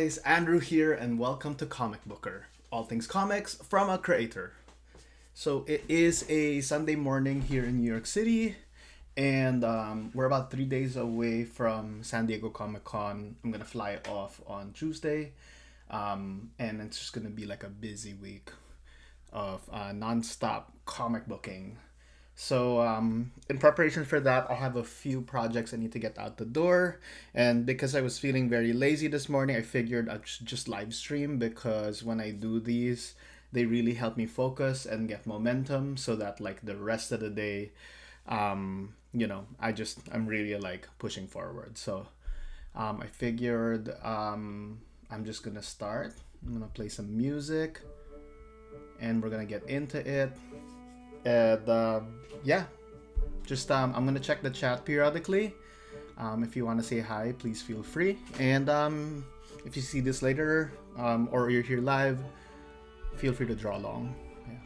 guys, Andrew here, and welcome to Comicbooker. All things comics from a creator. So it is a Sunday morning here in New York City, and we're about 3 days away from San Diego Comic Con. I'm gonna fly off on Tuesday, and it's just gonna be like a busy week of non-stop comic booking. So, in preparation for that, I have a few projects I need to get out the door. And because I was feeling very lazy this morning, I figured I'd just live stream because when I do these, they really help me focus and get momentum so that, like, the rest of the day, I'm really like pushing forward. So, I figured I'm just gonna start. I'm gonna play some music and we're gonna get into it. And yeah, just I'm gonna check the chat periodically. If you want to say hi, please feel free. And if you see this later or you're here live, feel free to draw along. Yeah.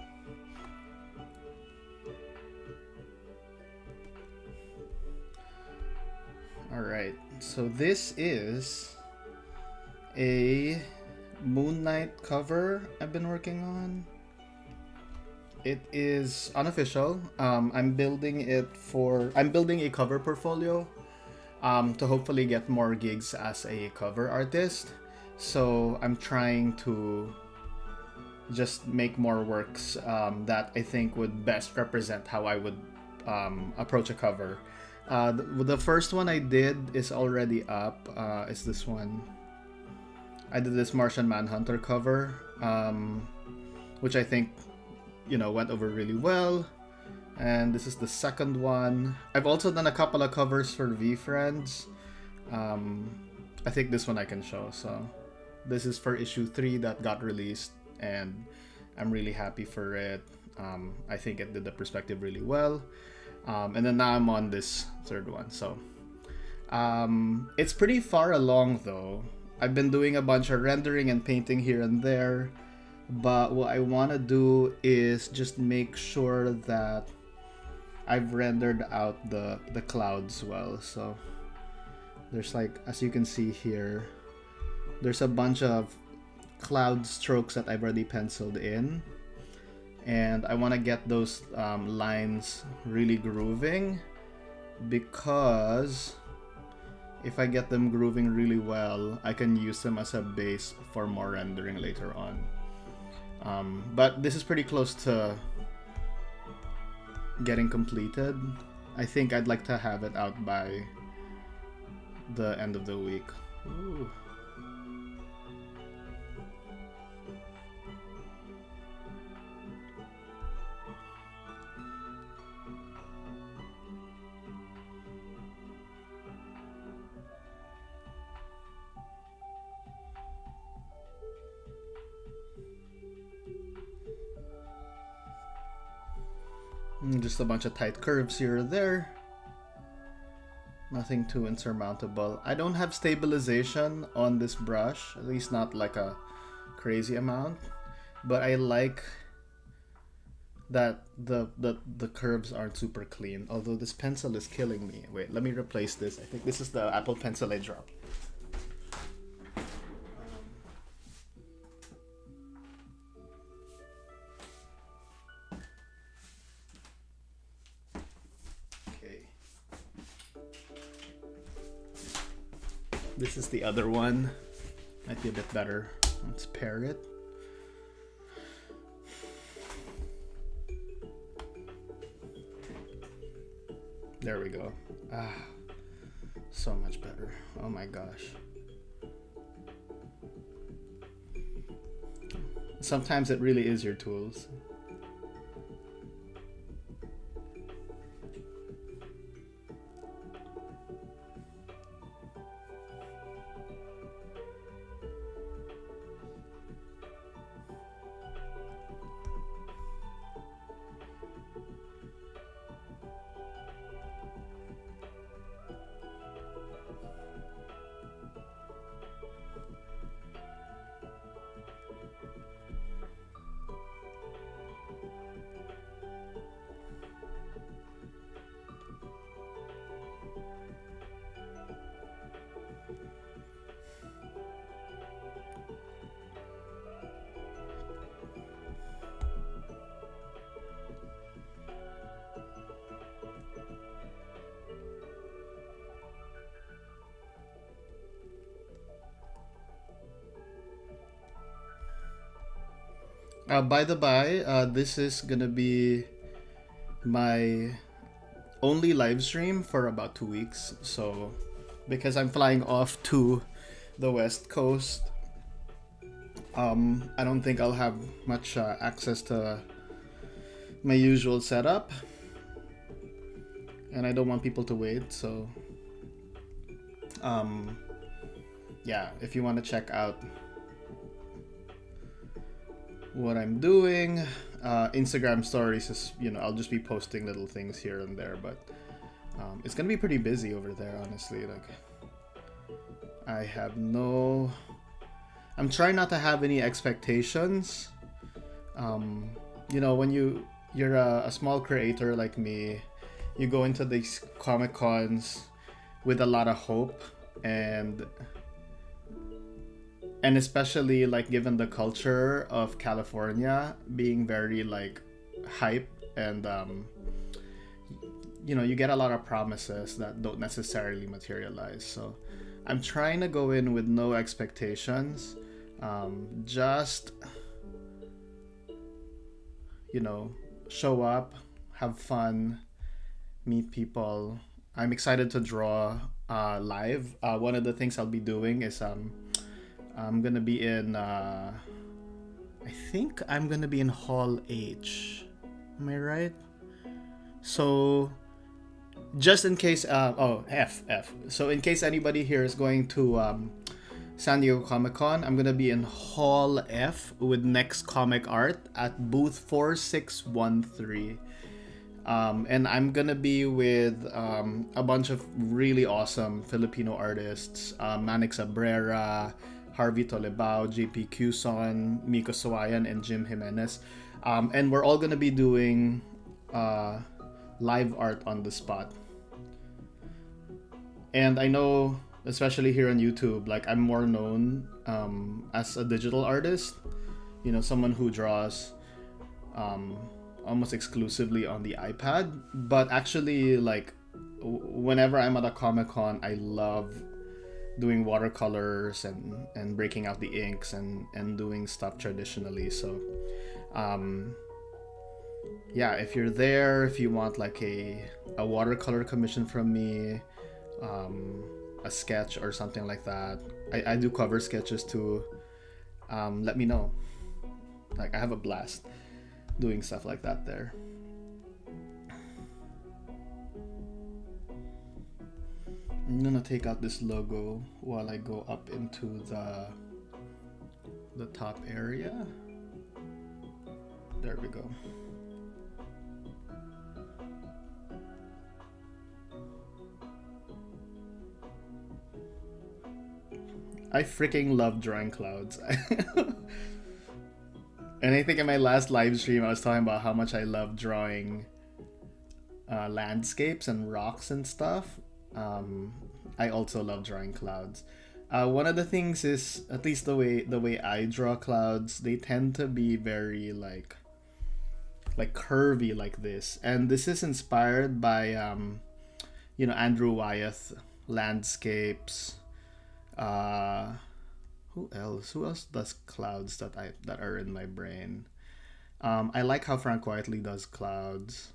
All right. So this is a Moon Knight cover I've been working on. It is unofficial. I'm building a cover portfolio to hopefully get more gigs as a cover artist. So I'm trying to just make more works that I think would best represent how I would approach a cover. The first one I did is already up. It's this one. I did this Martian Manhunter cover, which I think went over really well. And this is the second one. I've also done a couple of covers for V-Friends. I think this one I can show. So this is for issue 3 that got released, and I'm really happy for it. I think it did the perspective really well. And then now I'm on this third one. So it's pretty far along though. I've been doing a bunch of rendering and painting here and there. But what I want to do is just make sure that I've rendered out the clouds well. So there's, like, as you can see here, there's a bunch of cloud strokes that I've already penciled in. And I want to get those lines really grooving, because if I get them grooving really well, I can use them as a base for more rendering later on. But this is pretty close to getting completed. I think I'd like to have it out by the end of the week. Ooh. Just a bunch of tight curves here or there. Nothing too insurmountable. I don't have stabilization on this brush, at least not like a crazy amount. But I like that the curves aren't super clean. Although this pencil is killing me. Wait, let me replace this. I think this is the Apple Pencil I dropped. This is the other one. Might be a bit better. Let's pair it. There we go. So much better. Oh my gosh. Sometimes it really is your tools. By the by, this is gonna be my only live stream for about 2 weeks. So, because I'm flying off to the West Coast, I don't think I'll have much access to my usual setup, and I don't want people to wait. So, um, yeah, if you want to check out what I'm doing, Instagram stories is, I'll just be posting little things here and there, but it's gonna be pretty busy over there, honestly. Like, I have no, I'm trying not to have any expectations. When you're a small creator like me, you go into these Comic Cons with a lot of hope, and especially like given the culture of California being very like hype, and you get a lot of promises that don't necessarily materialize. So I'm trying to go in with no expectations, just show up, have fun, meet people. I'm excited to draw live. One of the things I'll be doing is I'm gonna be in I think I'm gonna be in Hall H. Am I right? So just in case F. So in case anybody here is going to San Diego Comic Con, I'm gonna be in Hall F with Next Comic Art at booth 4613. And I'm gonna be with a bunch of really awesome Filipino artists, Manix Abrera, Harvey Tolebao, JP Cuson, Miko Sawayan, and Jim Jimenez. And we're all gonna be doing live art on the spot. And I know, especially here on YouTube, like I'm more known as a digital artist, someone who draws almost exclusively on the iPad. But actually, like, whenever I'm at a Comic-Con, I love doing watercolors and breaking out the inks and doing stuff traditionally. So yeah, if you're there, if you want like a watercolor commission from me, a sketch or something like that, I do cover sketches too. Let me know. Like, I have a blast doing stuff like that there. I'm gonna take out this logo while I go up into the top area. There we go. I freaking love drawing clouds. And I think in my last live stream I was talking about how much I love drawing landscapes and rocks and stuff. I also love drawing clouds. One of the things is, at least the way I draw clouds, they tend to be very like curvy like this, and this is inspired by Andrew Wyeth landscapes. Who else does clouds that are in my brain? I like how Frank Whiteley does clouds.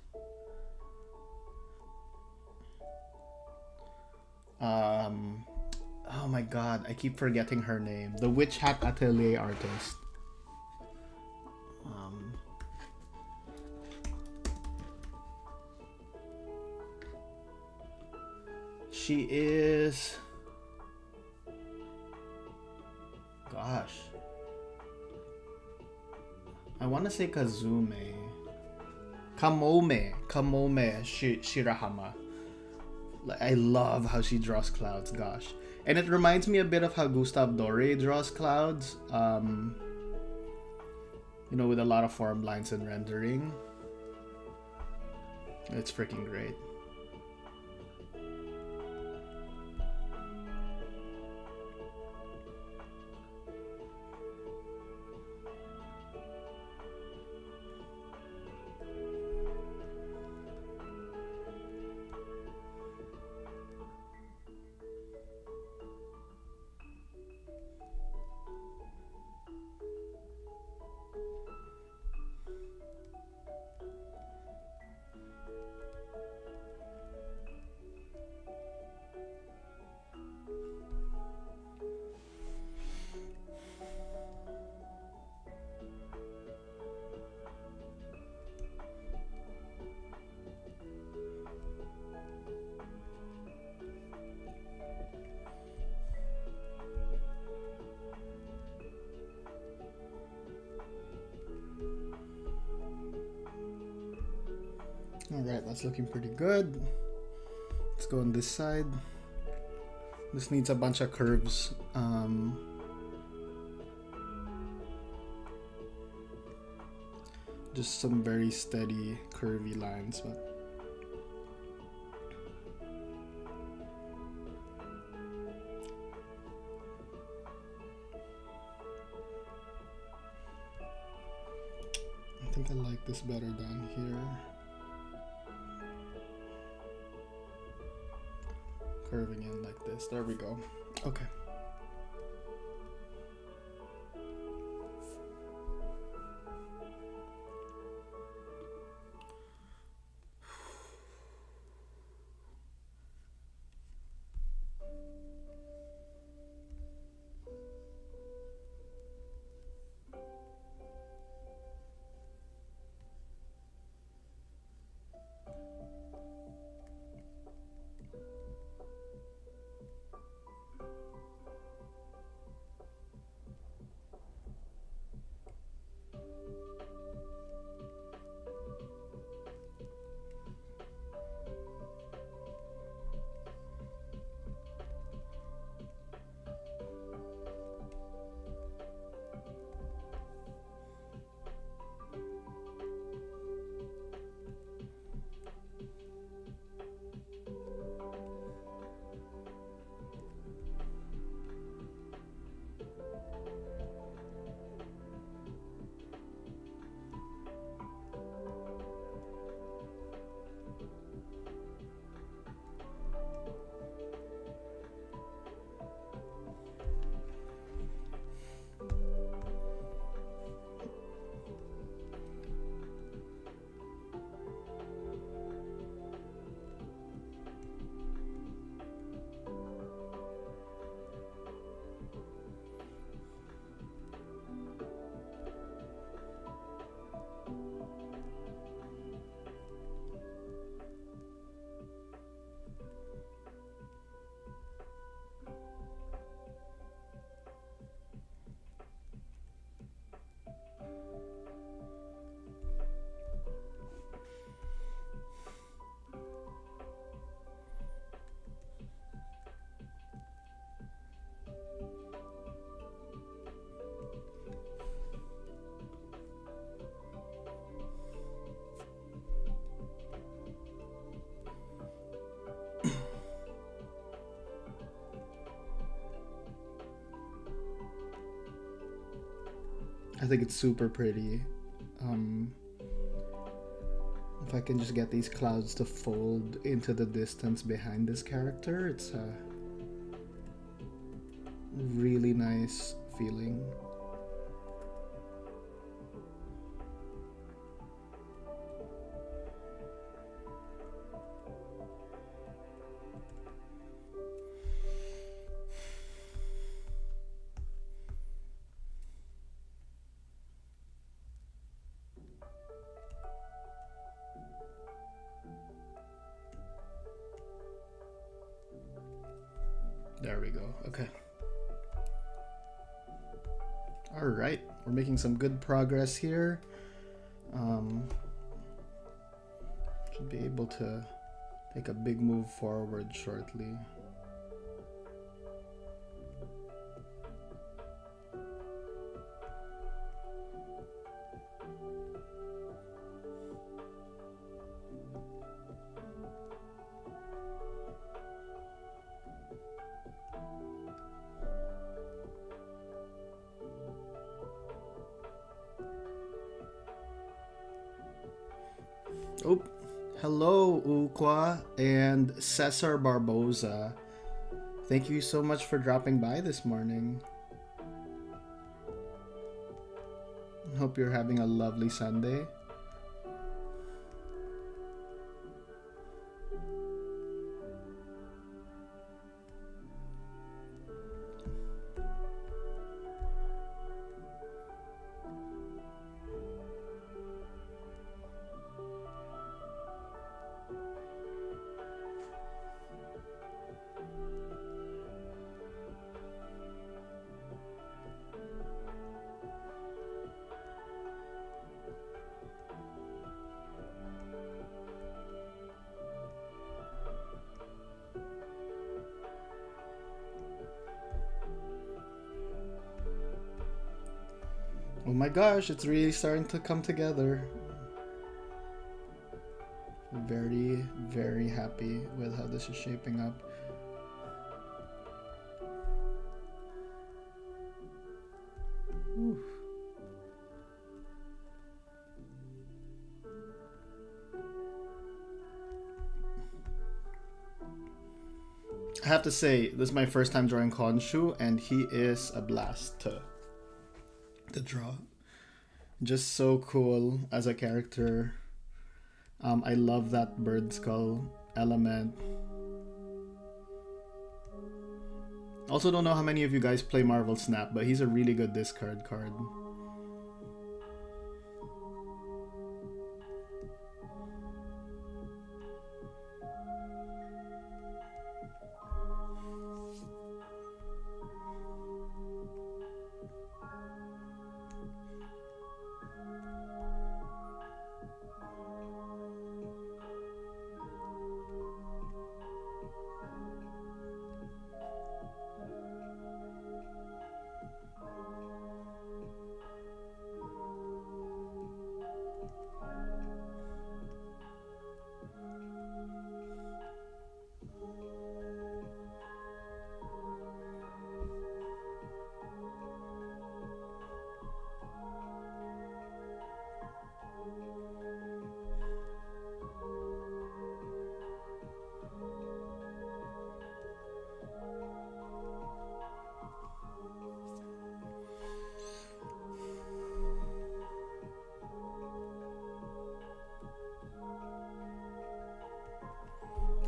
Oh my god, I keep forgetting her name. The Witch Hat Atelier artist. She is... Gosh. I want to say Kamome Shirahama. I love how she draws clouds, gosh. And it reminds me a bit of how Gustave Doré draws clouds. With a lot of form lines and rendering. It's freaking great. Alright, that's looking pretty good. Let's go on this side. This needs a bunch of curves. Just some very steady, curvy lines, but I think I like this better down here. Curving in like this. There we go. Okay. I think it's super pretty. If I can just get these clouds to fold into the distance behind this character, it's a really nice feeling. There we go. Okay. All right, we're making some good progress here. Should be able to take a big move forward shortly. Oh, hello, Ukwa and Cesar Barboza. Thank you so much for dropping by this morning. Hope you're having a lovely Sunday. Oh my gosh, it's really starting to come together. Very, very happy with how this is shaping up. Oof. I have to say, this is my first time drawing Khonshu, and he is a blast to draw. Just so cool as a character. I love that bird skull element. Also don't know how many of you guys play Marvel Snap, but he's a really good discard card.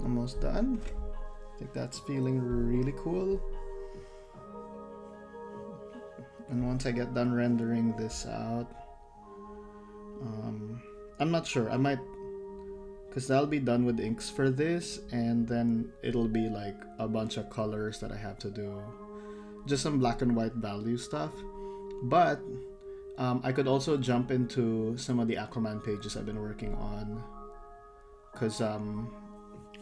Almost done. I think that's feeling really cool. And once I get done rendering this out, I'm not sure. I might, because I'll be done with inks for this, and then it'll be like a bunch of colors that I have to do. Just some black and white value stuff. But I could also jump into some of the Aquaman pages I've been working on, because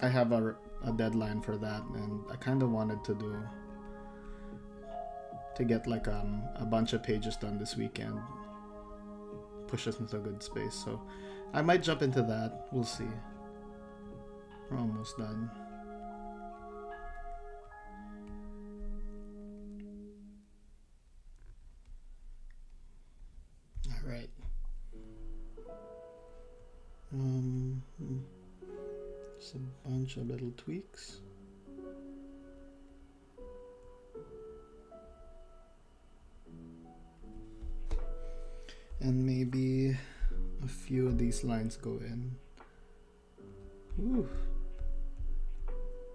I have a deadline for that, and I kind of wanted to get like a bunch of pages done this weekend. Push us into a good space, so I might jump into that. We'll see. We're almost done. All right. Just a bunch of little tweaks. And maybe a few of these lines go in. Ooh.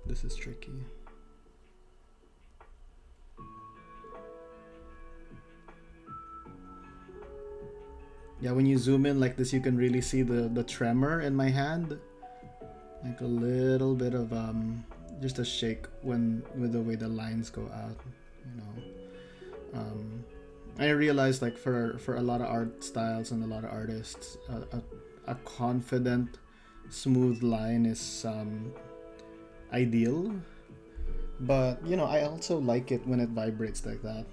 This is tricky. Yeah, when you zoom in like this, you can really see the tremor in my hand. Like a little bit of just a shake with the way the lines go out, you know. I realized like for a lot of art styles and a lot of artists, a confident, smooth line is ideal. But you know, I also like it when it vibrates like that.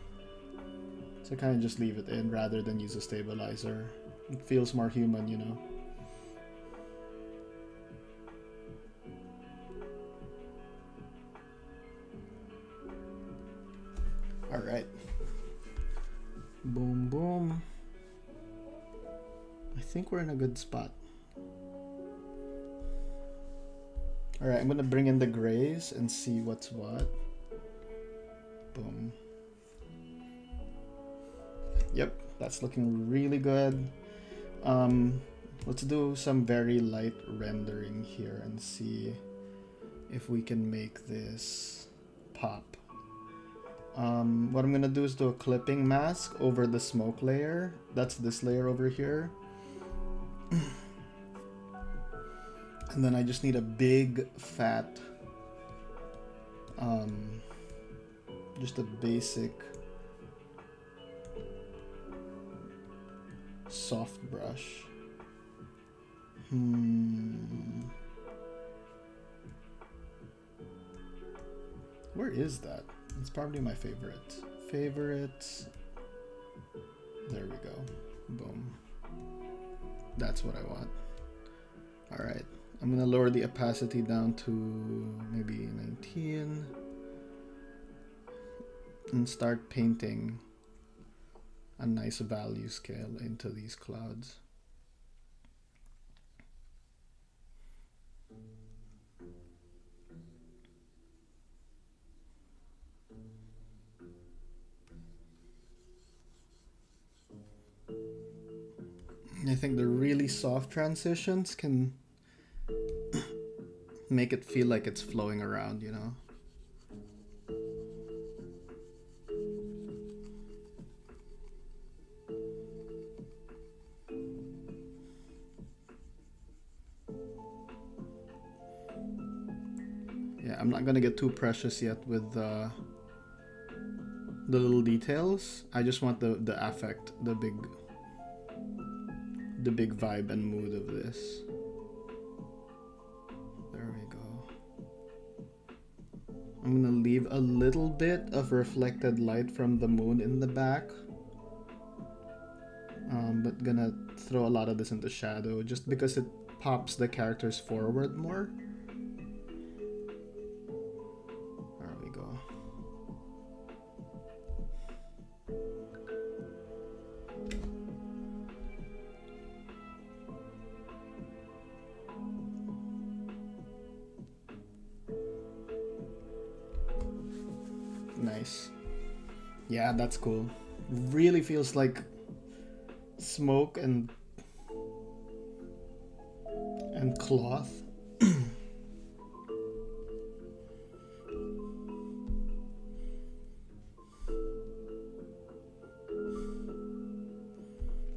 So I kind of just leave it in rather than use a stabilizer. It feels more human, you know. All right. Boom, boom. I think we're in a good spot. All right, I'm gonna bring in the grays and see what's what. Boom. Yep, that's looking really good. Let's do some very light rendering here and see if we can make this pop. What I'm gonna do is do a clipping mask over the smoke layer. That's this layer over here. And then I just need a big fat, just a basic soft brush. Where is that? It's probably my favorite. Favorites. There we go. Boom. That's what I want. Alright. I'm gonna lower the opacity down to maybe 19 and start painting a nice value scale into these clouds. I think the really soft transitions can make it feel like it's flowing around, you know? Yeah, I'm not gonna get too precious yet with the little details. I just want the affect, the big vibe and mood of this. There we go. I'm gonna leave a little bit of reflected light from the moon in the back, but gonna throw a lot of this into shadow just because it pops the characters forward more. There we go. Nice. Yeah, that's cool. Really feels like smoke and cloth.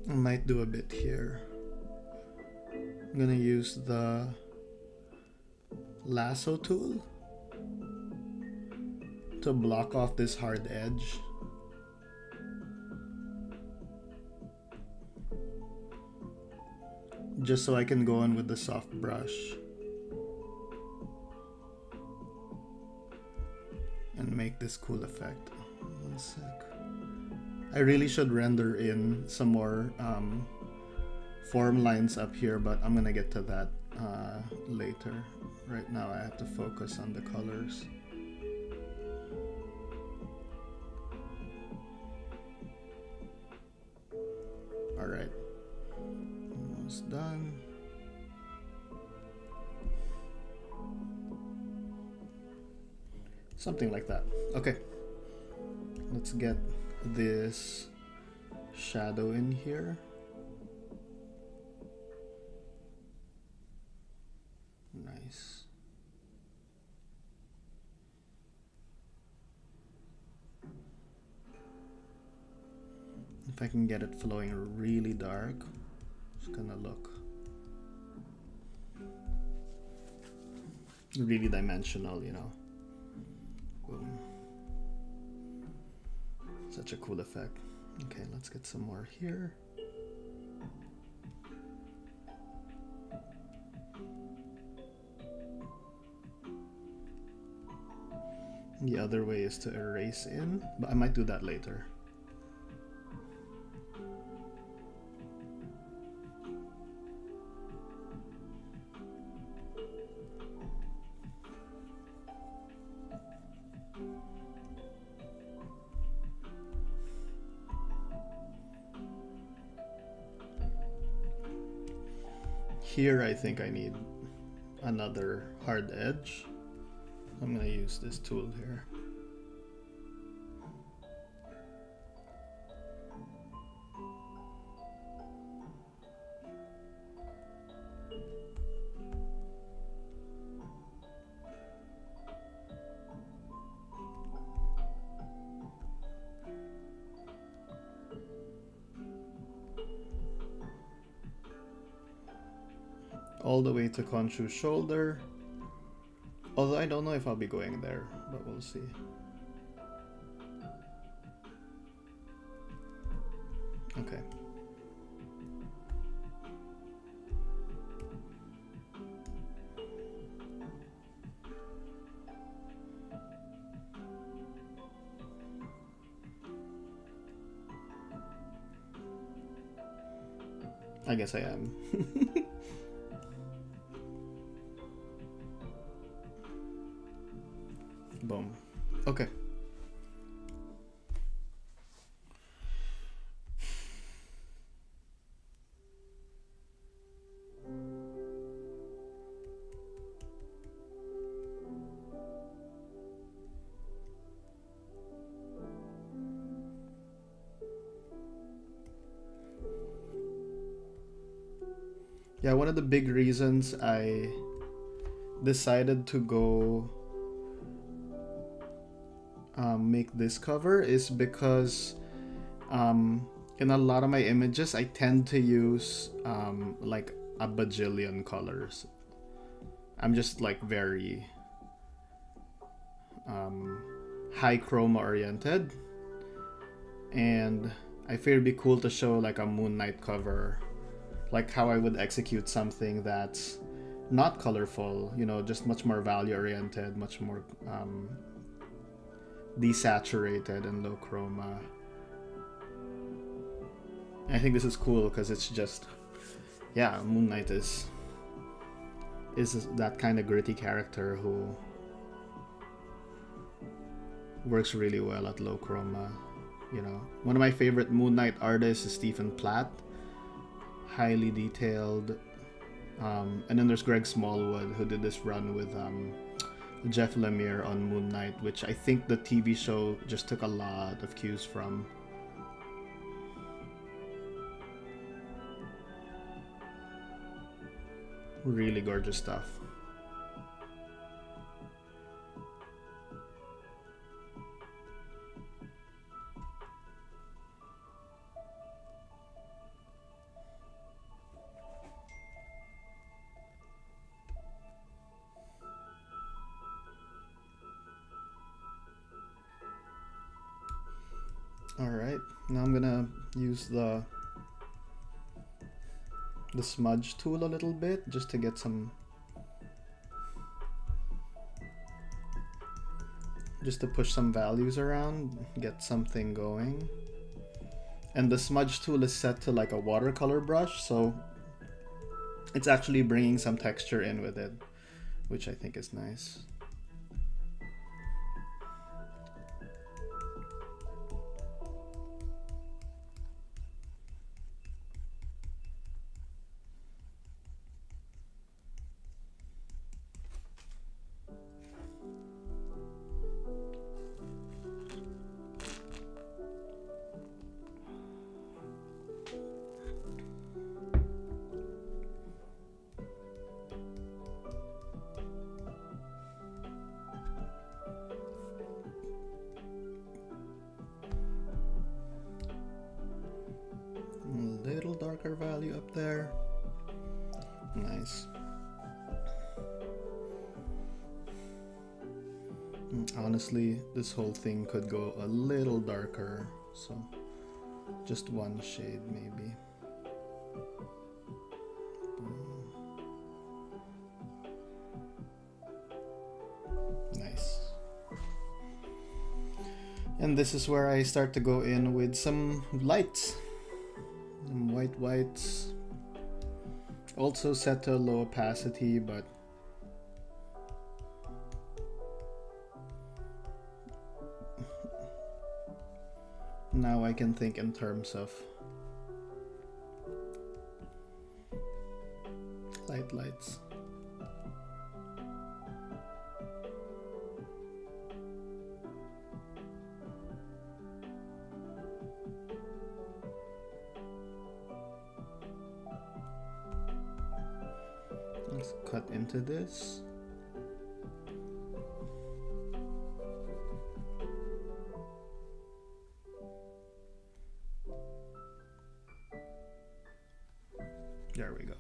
I might do a bit here. I'm gonna use the lasso tool to block off this hard edge. Just so I can go in with the soft brush and make this cool effect. 1 sec. I really should render in some more form lines up here, but I'm gonna get to that later. Right now I have to focus on the colors. Alright. Almost done. Something like that. Okay. Let's get this shadow in here. Nice. If I can get it flowing really dark, it's gonna look really dimensional, you know. Boom. Such a cool effect. Okay, let's get some more here. The other way is to erase in, but I might do that later. Here I think I need another hard edge. I'm gonna use this tool here. all the way to Khonshu's shoulder. Although I don't know if I'll be going there, but we'll see. Okay. I guess I am. Boom. Okay. Yeah, one of the big reasons I decided to go make this cover is because in a lot of my images I tend to use like a bajillion colors. I'm just like very high chroma oriented, and I figured it'd be cool to show like a Moon Knight cover, like how I would execute something that's not colorful, you know, just much more value oriented, much more desaturated and low chroma. I think this is cool because it's just, yeah, Moon Knight is that kind of gritty character who works really well at low chroma. You know, one of my favorite Moon Knight artists is Stephen Platt, highly detailed. And then there's Greg Smallwood, who did this run with Jeff Lemire on Moon Knight, which I think the TV show just took a lot of cues from. Really gorgeous stuff. Alright, now I'm gonna use the smudge tool a little bit just to get some, just to push some values around, get something going. And the smudge tool is set to like a watercolor brush, so it's actually bringing some texture in with it, which I think is nice. Darker value up there. Nice. Honestly, this whole thing could go a little darker, so just one shade maybe. Nice. And this is where I start to go in with some lights. Whites, also set to low opacity, but now I can think in terms of lights. Let's cut into this. There we go.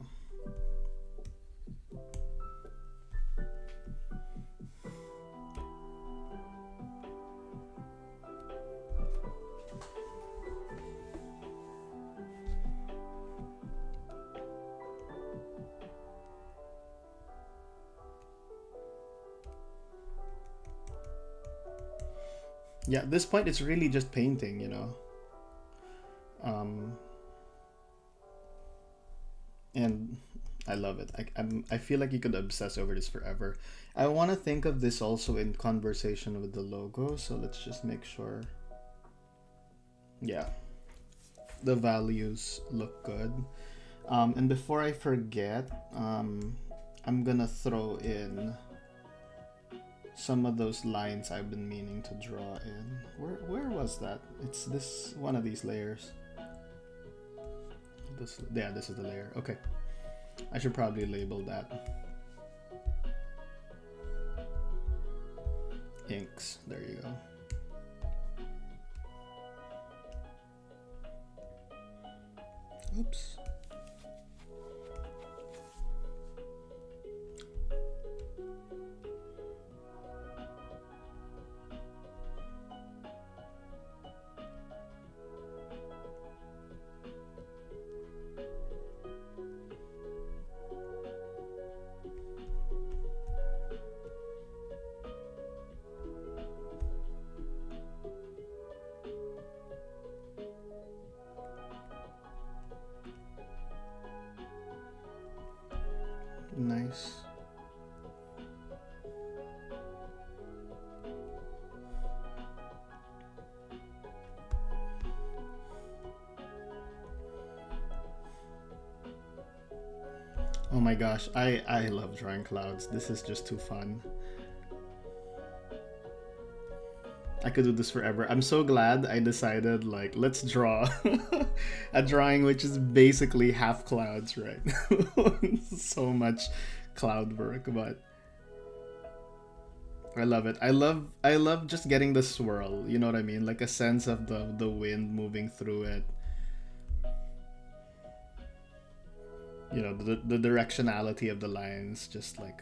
Yeah, at this point it's really just painting, you know. And I love it. I feel like you could obsess over this forever. I want to think of this also in conversation with the logo, so let's just make sure. Yeah, the values look good. And before I forget, I'm gonna throw in some of those lines I've been meaning to draw in. Where was that? It's this one of these layers. This is the layer. Okay. I should probably label that. Inks. There you go. Oops. Nice. Oh my gosh, I love drawing clouds. This is just too fun. I could do this forever. I'm so glad I decided, like, let's draw a drawing which is basically half clouds, right? So much cloud work, but I love it. I love just getting the swirl, you know what I mean? Like a sense of the wind moving through it. You know, the directionality of the lines just like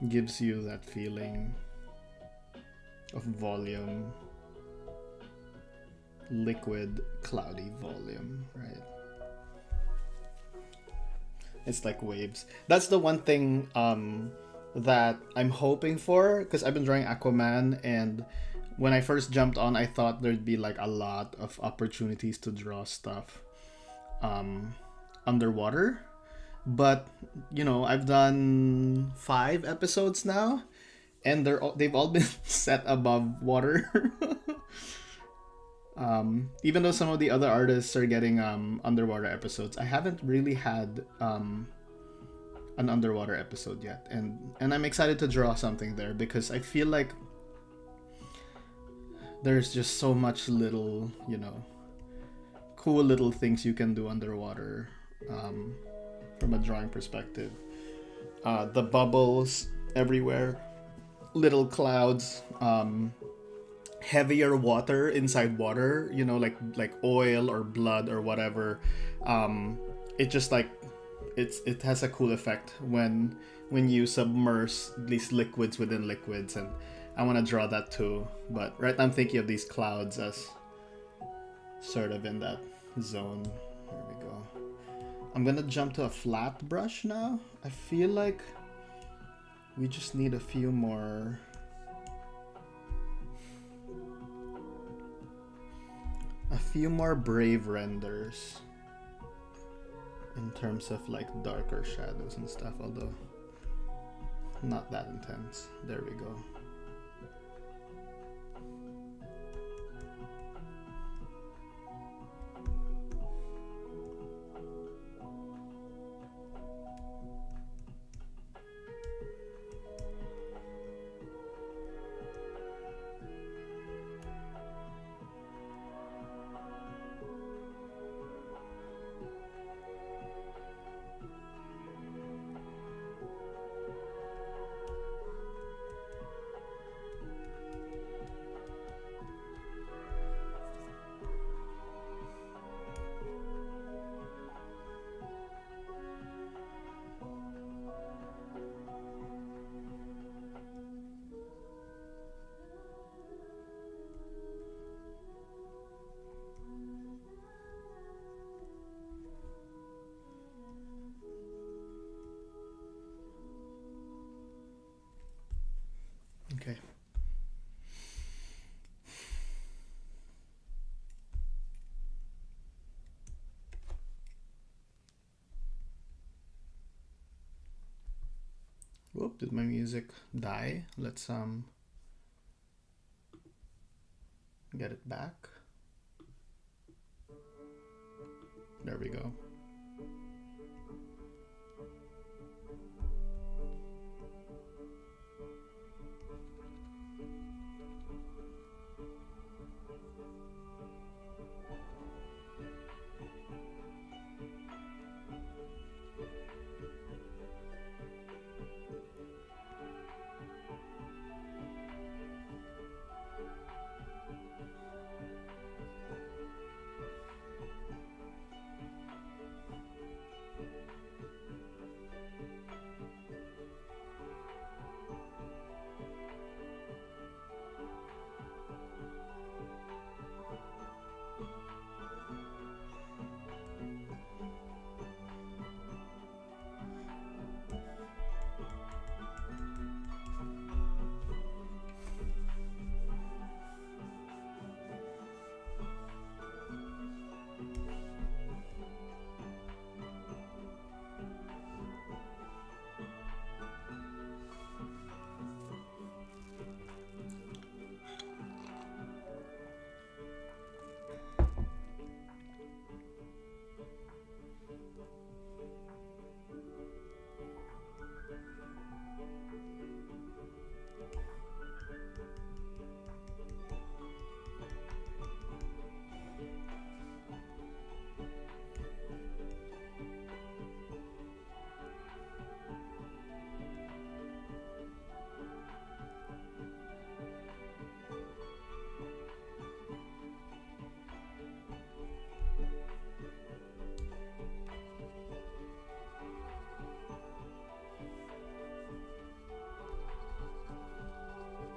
gives you that feeling of volume, liquid, cloudy volume, right? It's like waves. That's the one thing that I'm hoping for, because I've been drawing Aquaman, and when I first jumped on, I thought there'd be like a lot of opportunities to draw stuff underwater. But you know, I've done 5 episodes now, and they've all been set above water. Even though some of the other artists are getting underwater episodes, I haven't really had an underwater episode yet, and I'm excited to draw something there because I feel like there's just so much little, you know, cool little things you can do underwater. From a drawing perspective, the bubbles everywhere, little clouds, heavier water inside water, you know, like oil or blood or whatever. It just like it has a cool effect when you submerge these liquids within liquids, and I want to draw that too. But right now I'm thinking of these clouds as sort of in that zone. There we go. I'm gonna jump to a flat brush now. I feel like we just need a few more brave renders in terms of like darker shadows and stuff, although not that intense. There we go. Oh, did my music die? Let's get it back. There we go.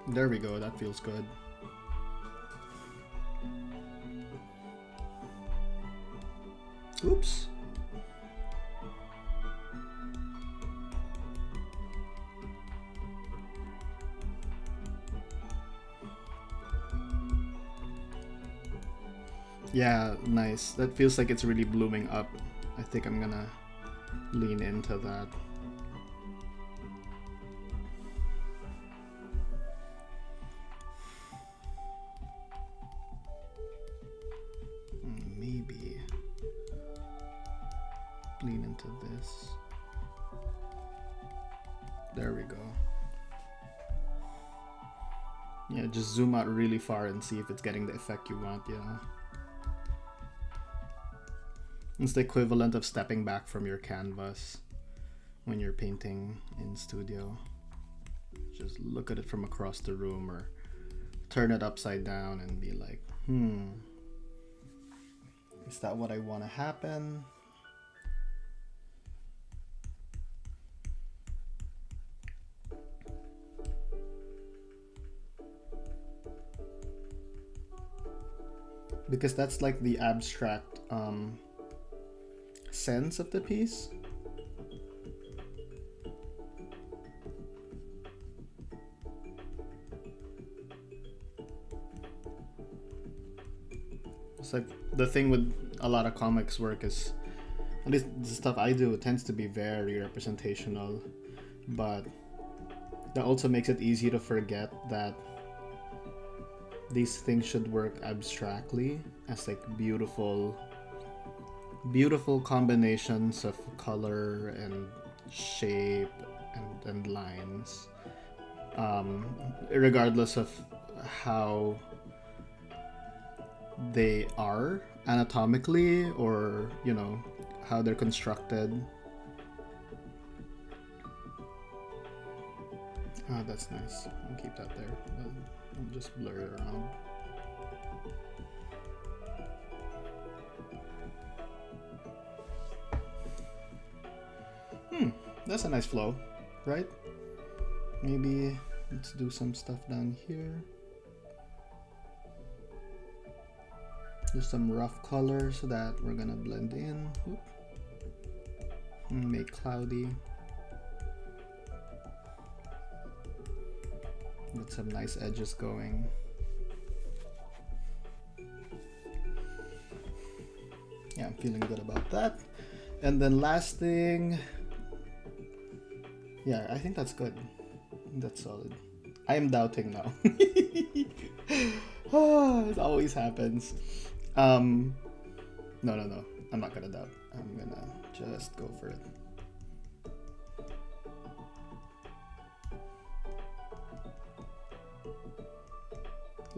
There we go, that feels good. Oops. Yeah, nice. That feels like it's really blooming up. I think I'm gonna lean into that. Maybe lean into this. There we go. Yeah, just zoom out really far and see if it's getting the effect you want, yeah. It's the equivalent of stepping back from your canvas when you're painting in studio. Just look at it from across the room or turn it upside down and be like, is that what I want to happen? Because that's like the abstract sense of the piece. It's like the thing with a lot of comics work is, at least the stuff I do, it tends to be very representational, but that also makes it easy to forget that these things should work abstractly as like beautiful combinations of color and shape and lines, regardless of how they are anatomically or, you know, how they're constructed. Oh, that's nice. I'll keep that there. I'll just blur it around. That's a nice flow, right? Maybe let's do some stuff down here. Just some rough color so that we're gonna blend in. And make cloudy. Get some nice edges going. Yeah, I'm feeling good about that. And then last thing, Yeah, I think that's good. That's solid. I am doubting now. It always happens. No. I'm not gonna doubt. I'm gonna just go for it.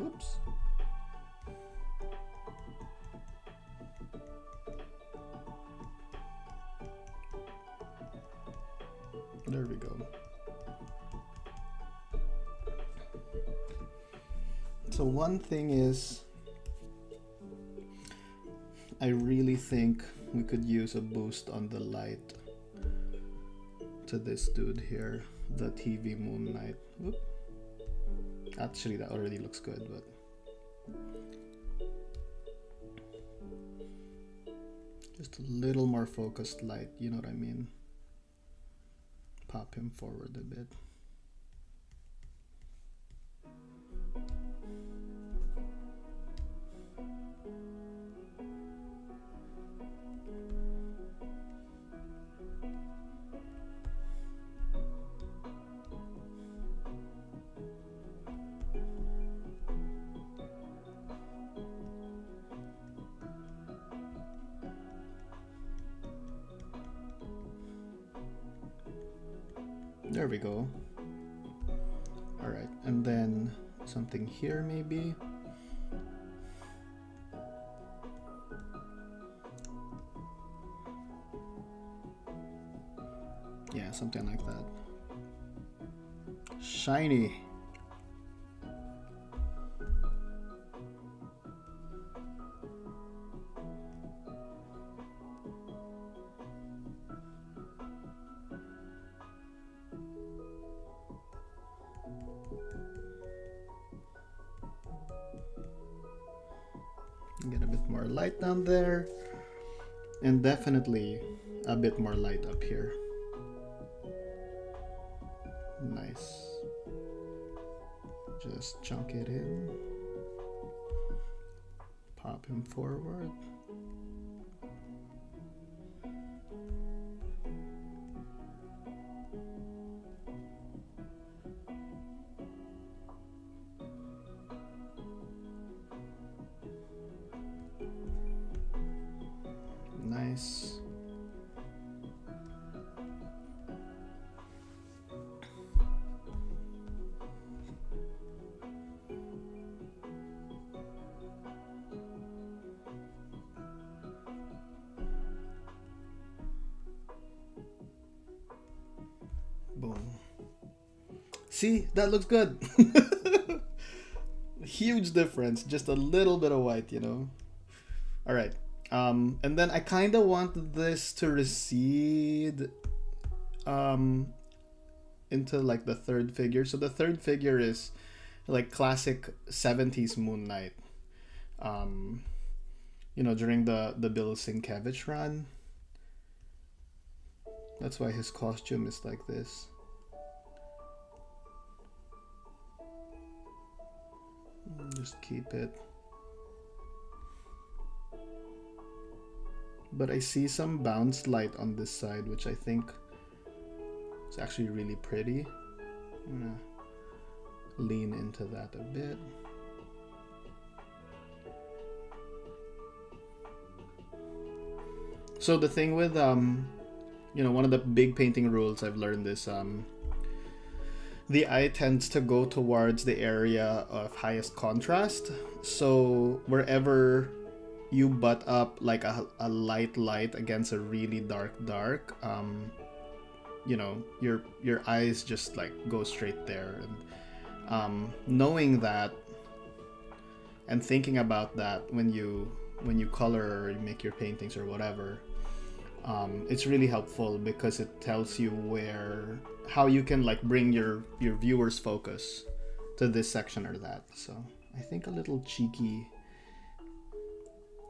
Oops. There we go. So one thing is, I really think we could use a boost on the light to this dude here, the TV Moon Knight. Whoop. Actually, that already looks good, but just a little more focused light, you know what I mean? Pop him forward a bit. There we go. All right, and then something here maybe. Yeah, something like that. Shiny. Get a bit more light down there, and definitely a bit more light up here. Nice. Just chunk it in. Pop him forward. Nice. Boom. See, that looks good. Huge difference, just a little bit of white, you know. All right. And then I kind of want this to recede into like the third figure. So the third figure is like classic 70s Moon Knight. You know, during the Bill Sienkiewicz run. That's why his costume is like this. Just keep it. But I see some bounce light on this side, which I think is actually really pretty. I'm gonna lean into that a bit. So the thing with, you know, one of the big painting rules I've learned is the eye tends to go towards the area of highest contrast. So wherever you butt up like a light against a really dark, you know, your eyes just like go straight there. And knowing that and thinking about that when you color or you make your paintings or whatever, it's really helpful because it tells you how you can like bring your viewer's focus to this section or that. So I think a little cheeky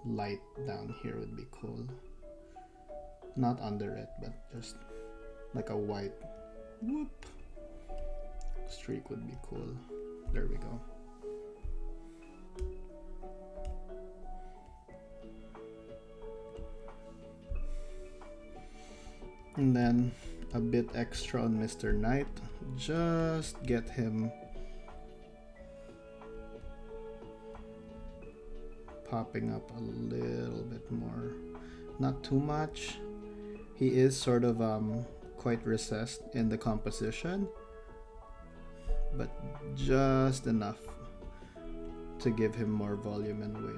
light down here would be cool. Not under it, but just like a white whoop streak would be cool. There we go. And then a bit extra on Mr. Knight. Just get him popping up a little bit more. Not too much. He is sort of quite recessed in the composition, but just enough to give him more volume and weight.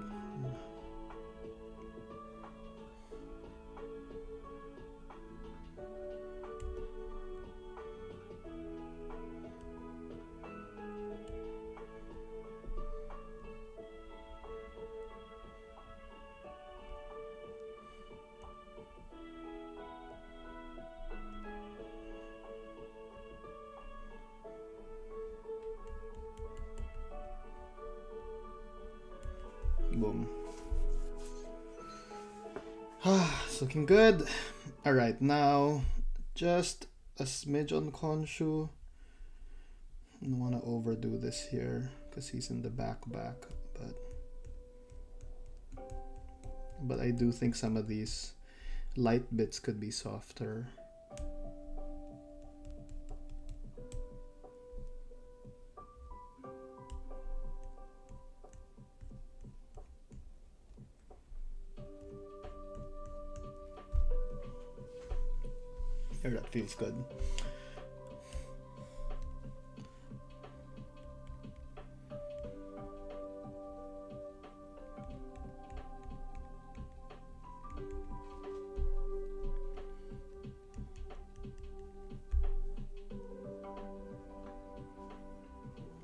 Boom. It's looking good. Alright, now just a smidge on Khonshu. I don't want to overdo this here because he's in the back, but I do think some of these light bits could be softer. Here, that feels good.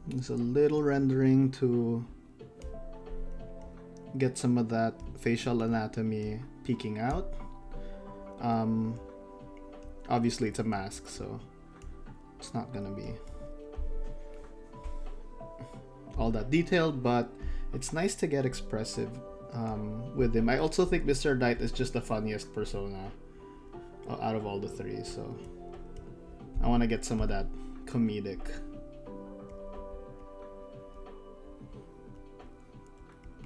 There's a little rendering to get some of that facial anatomy peeking out. Obviously it's a mask, so it's not gonna be all that detailed, but it's nice to get expressive with him. I also think Mr. Knight is just the funniest persona out of all the three, so I want to get some of that comedic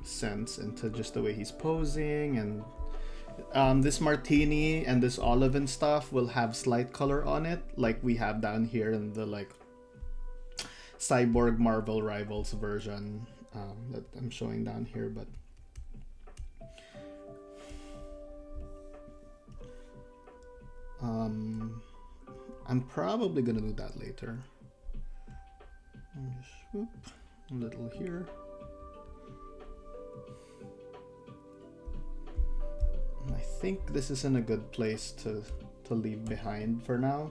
sense into just the way he's posing. And this martini and this olive and stuff will have slight color on it, like we have down here in the like Cyborg Marvel Rivals version that I'm showing down here. But I'm probably gonna do that later. Just whoop, a little here. I think this isn't a good place to leave behind for now.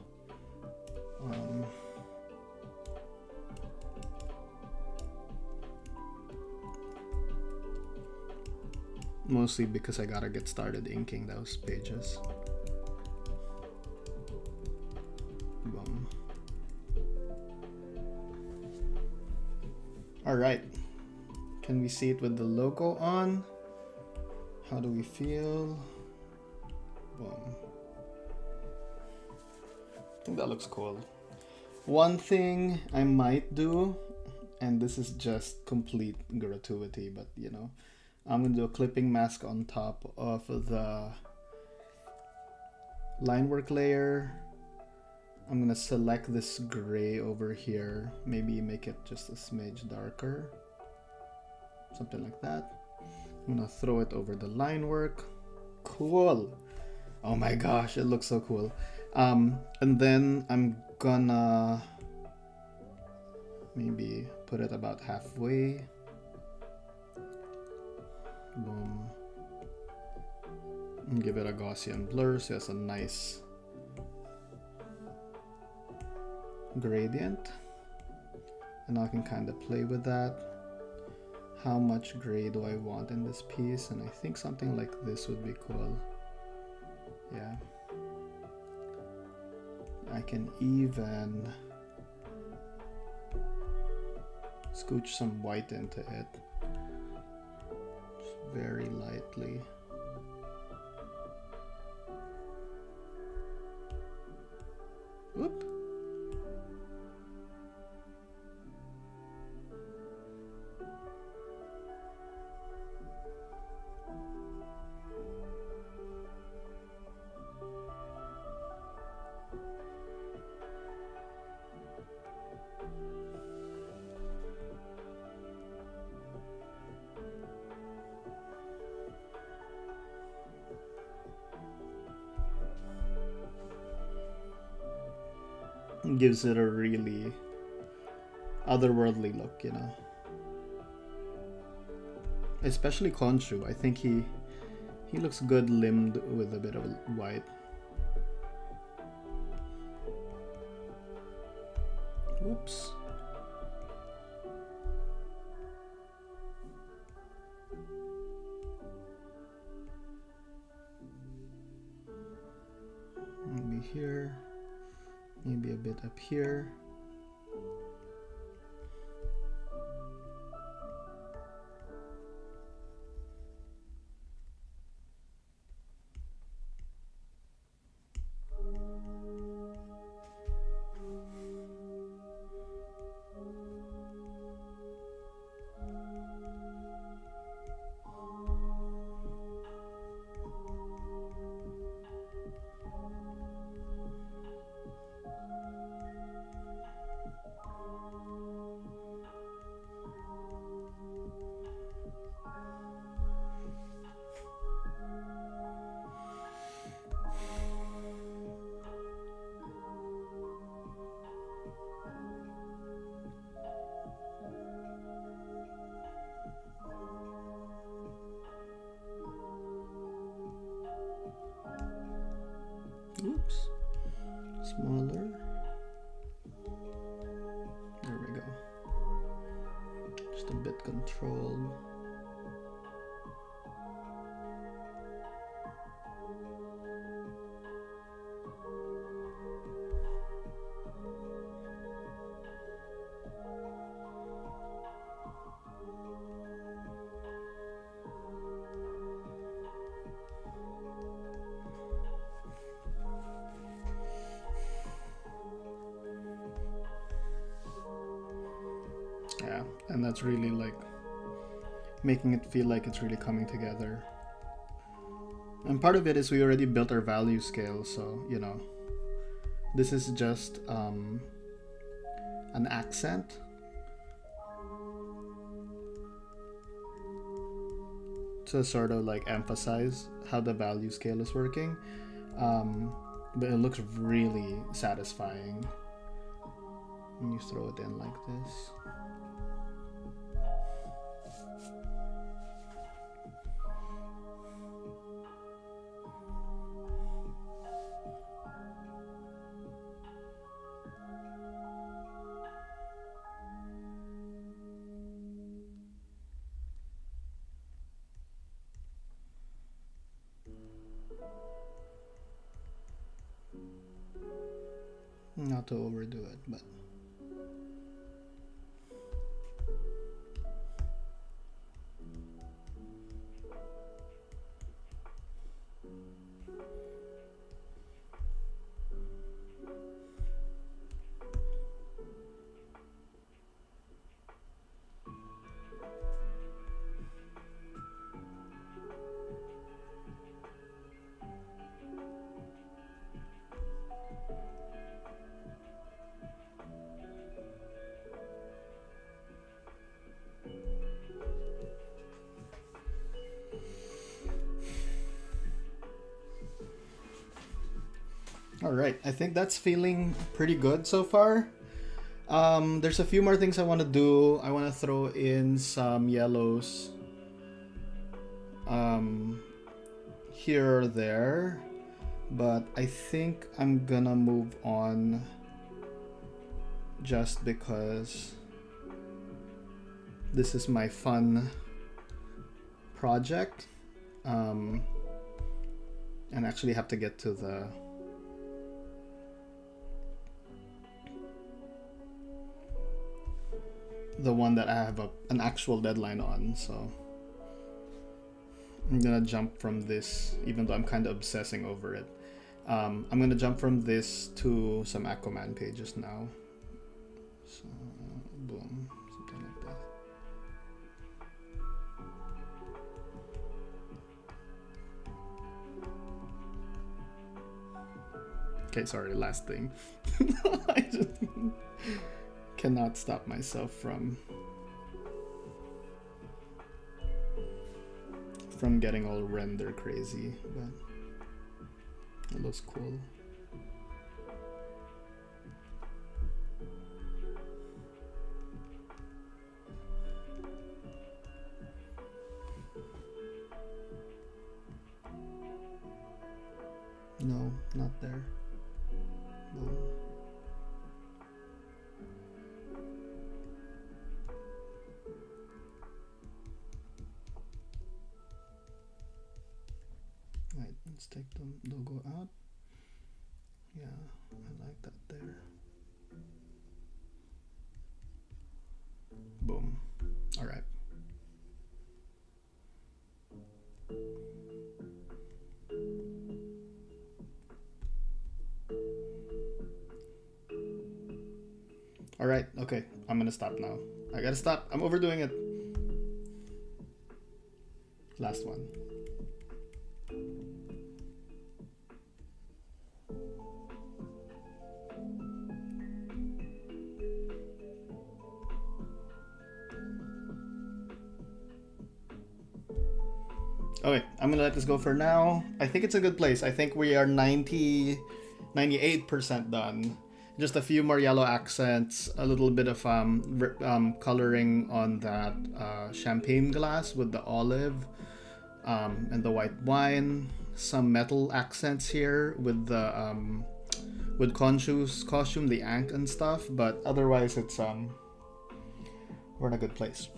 Mostly because I gotta get started inking those pages. Boom. Alright. Can we see it with the logo on? How do we feel? Boom. I think that looks cool. One thing I might do, and this is just complete gratuity, but you know, I'm gonna do a clipping mask on top of the line work layer. I'm gonna select this gray over here, maybe make it just a smidge darker, something like that. I'm gonna throw it over the line work. Cool. Oh my gosh, it looks so cool. And then I'm gonna maybe put it about halfway. Boom. And give it a Gaussian blur so it's a nice gradient. And I can kind of play with that. How much gray do I want in this piece? And I think something like this would be cool. Yeah. I can even scooch some white into it. Just very lightly. Whoop. gives it a really otherworldly look, you know. Especially Khonshu, I think he looks good limbed with a bit of white. Oops. Maybe here, maybe a bit up here. Oops. Smaller. There we go. Just a bit controlled. Yeah, and that's really like making it feel like it's really coming together. And part of it is we already built our value scale, so you know, this is just an accent to sort of like emphasize how the value scale is working, but it looks really satisfying when you throw it in like this. Not to overdo it, but all right, I think that's feeling pretty good so far. There's a few more things I want to do. I want to throw in some yellows here or there, but I think I'm gonna move on just because this is my fun project, and actually have to get to the one that I have an actual deadline on, so I'm gonna jump from this, even though I'm kind of obsessing over it. I'm gonna jump from this to some Aquaman pages now. So, boom, something like that. Okay, sorry, last thing. I just cannot stop myself from getting all render crazy, but it looks cool. No, not there. Boom. Right, let's take the logo out. Yeah, I like that there. Boom. All right. All right, okay, I'm gonna stop now. I gotta stop. I'm overdoing it. Last one. Okay, I'm gonna let this go for now. I think it's a good place. I think we are 98% done. Just a few more yellow accents, a little bit of coloring on that champagne glass with the olive and the white wine. Some metal accents here with the with Khonshu's costume, the Ankh and stuff. But otherwise, it's we're in a good place.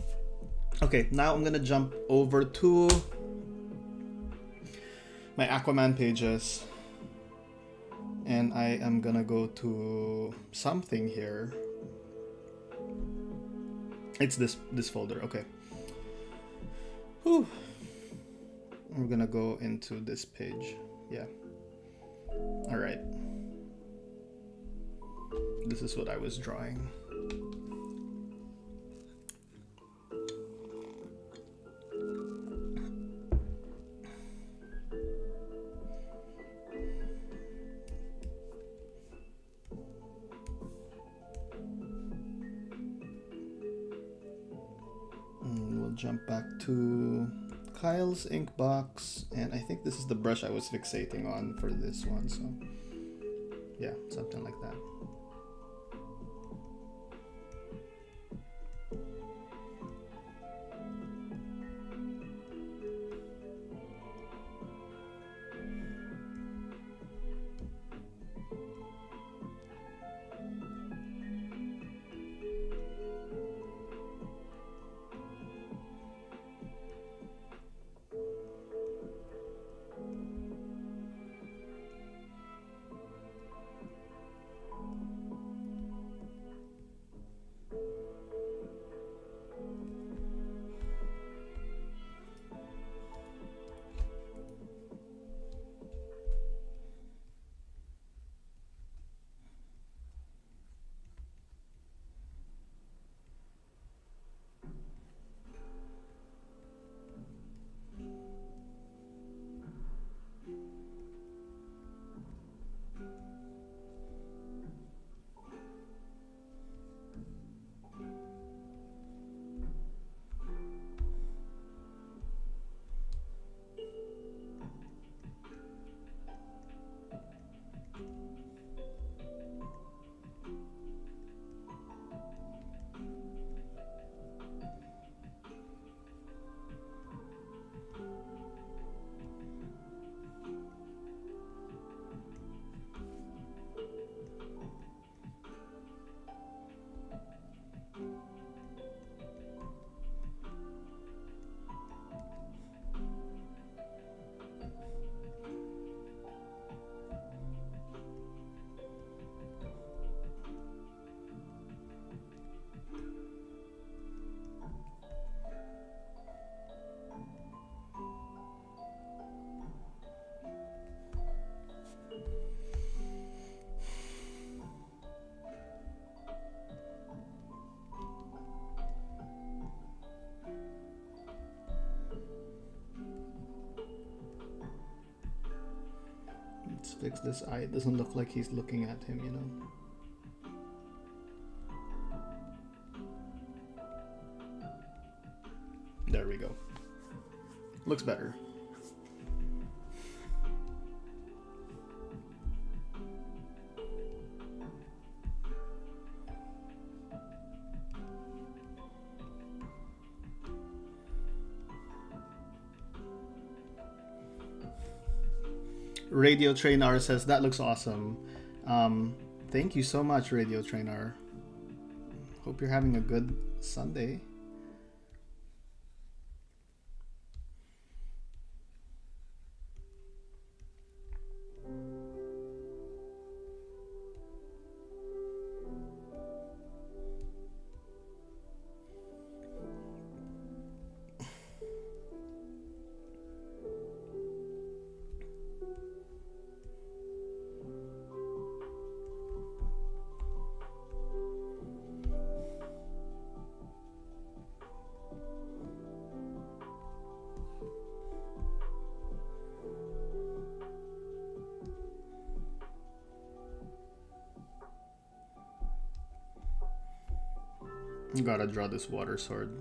Okay, now I'm gonna jump over to my Aquaman pages. And I am gonna go to something here. It's this folder, okay. Whew. We're gonna go into this page. Yeah. Alright. This is what I was drawing. Jump back to Kyle's ink box, and I think this is the brush I was fixating on for this one, so yeah, something like that. Let's fix this eye. It doesn't look like he's looking at him, you know. There we go. Looks better. Radio Trainer says that looks awesome. Thank you so much, Radio Trainer. Hope you're having a good Sunday. Gotta draw this water sword.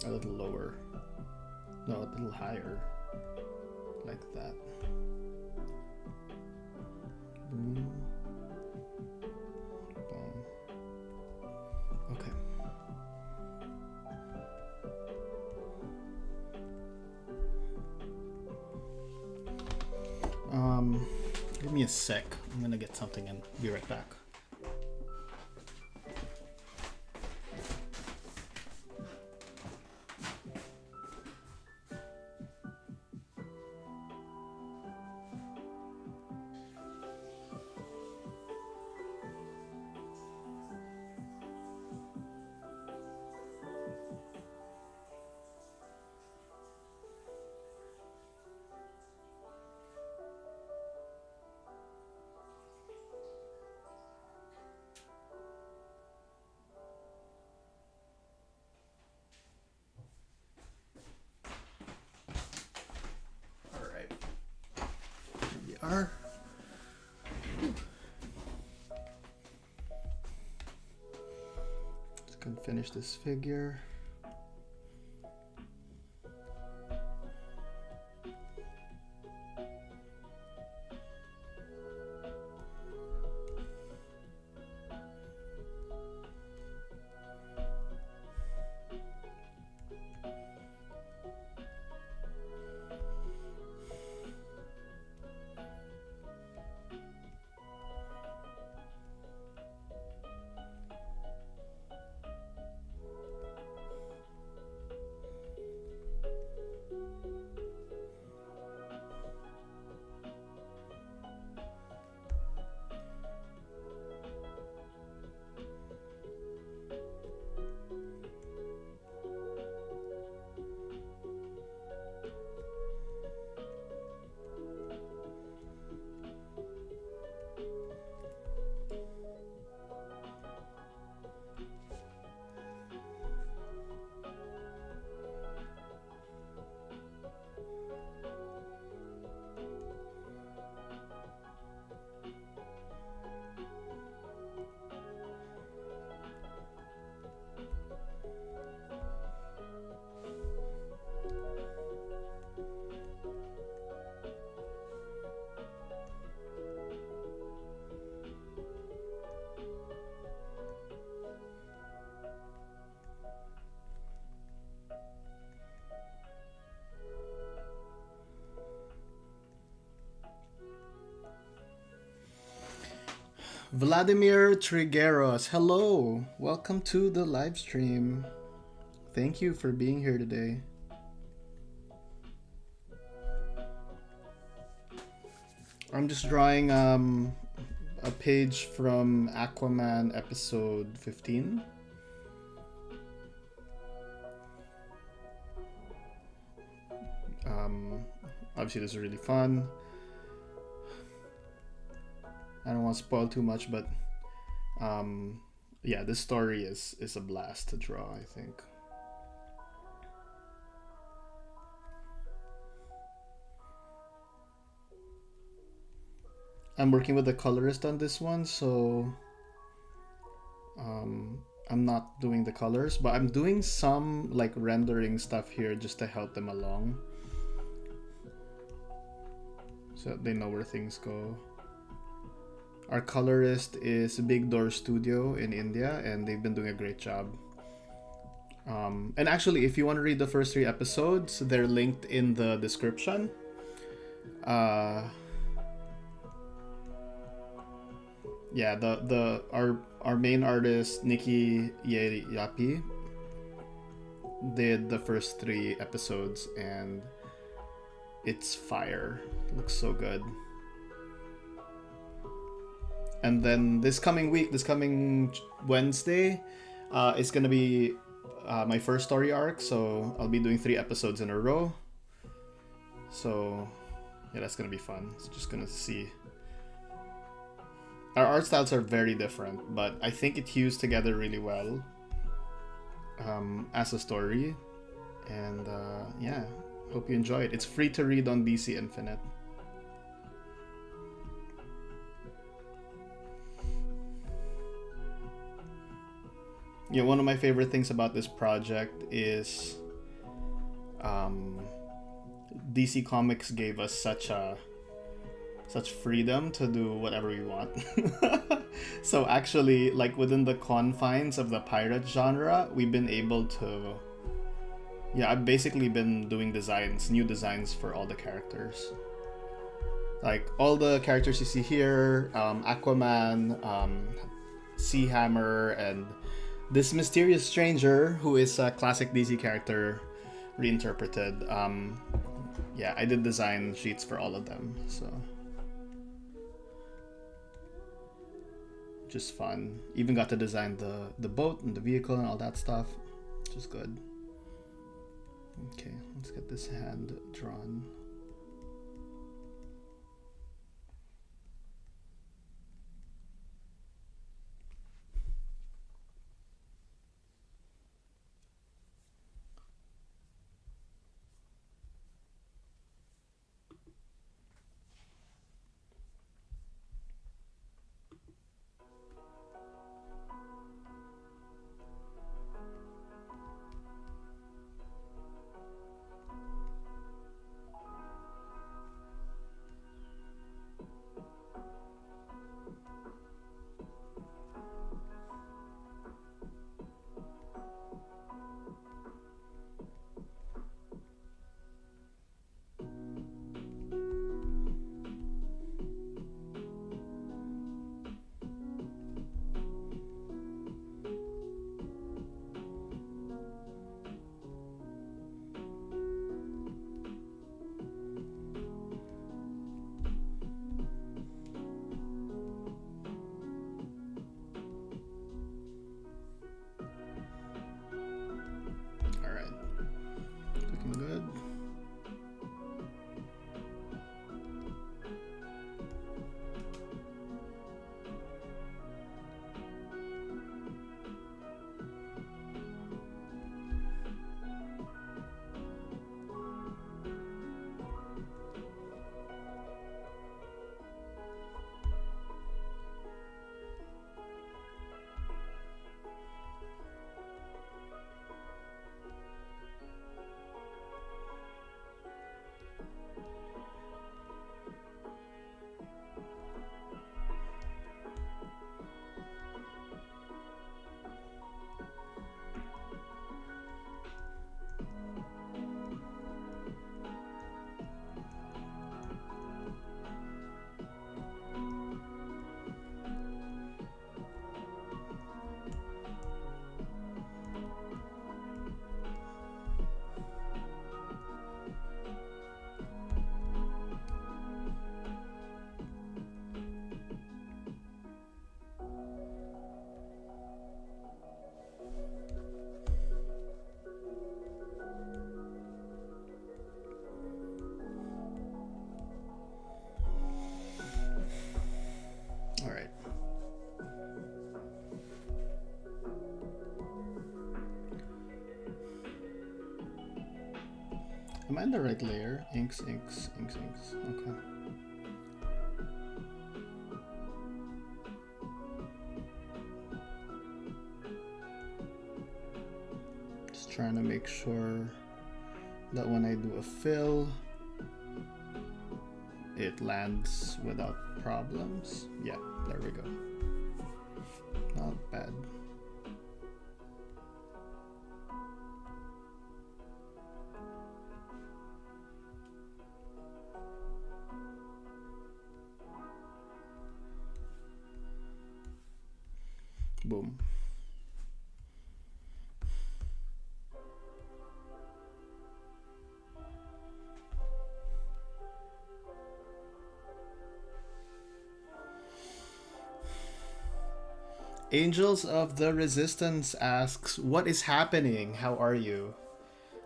A little lower. No, a little higher. Like that. Boom. Boom. Okay. Give me a sec. I'm gonna get something and be right back. are. Just gonna finish this figure. Vladimir Trigueros, hello. Welcome to the live stream. Thank you for being here today. I'm just drawing a page from Aquaman episode 15. Obviously this is really fun. I don't want to spoil too much, but yeah, this story is a blast to draw, I think. I'm working with a colorist on this one, so I'm not doing the colors, but I'm doing some like rendering stuff here just to help them along, so they know where things go. Our colorist is Big Door Studio in India, and they've been doing a great job. And actually, if you want to read the first 3 episodes, they're linked in the description. Yeah, our main artist Nikki Yapi did the first 3 episodes, and it's fire. It looks so good. And then this coming Wednesday, is gonna be my first story arc, so I'll be doing 3 episodes in a row. So yeah, that's gonna be fun. It's just gonna see. Our art styles are very different, but I think it hews together really well as a story. And yeah, hope you enjoy it. It's free to read on DC Infinite. Yeah, one of my favorite things about this project is DC Comics gave us such freedom to do whatever we want. So actually, like within the confines of the pirate genre, we've been able to... Yeah, I've basically been doing new designs for all the characters. Like all the characters you see here, Aquaman, Sea Hammer, and this mysterious stranger who is a classic DC character reinterpreted. Yeah, I did design sheets for all of them, so just fun. Even got to design the boat and the vehicle and all that stuff, which is good. Okay, let's get this hand drawn. Am I in the right layer? Inks, inks, inks, inks. Okay. Just trying to make sure that when I do a fill, it lands without problems. Yeah, there we go. Not bad. Boom. Angels of the Resistance asks, what is happening? How are you?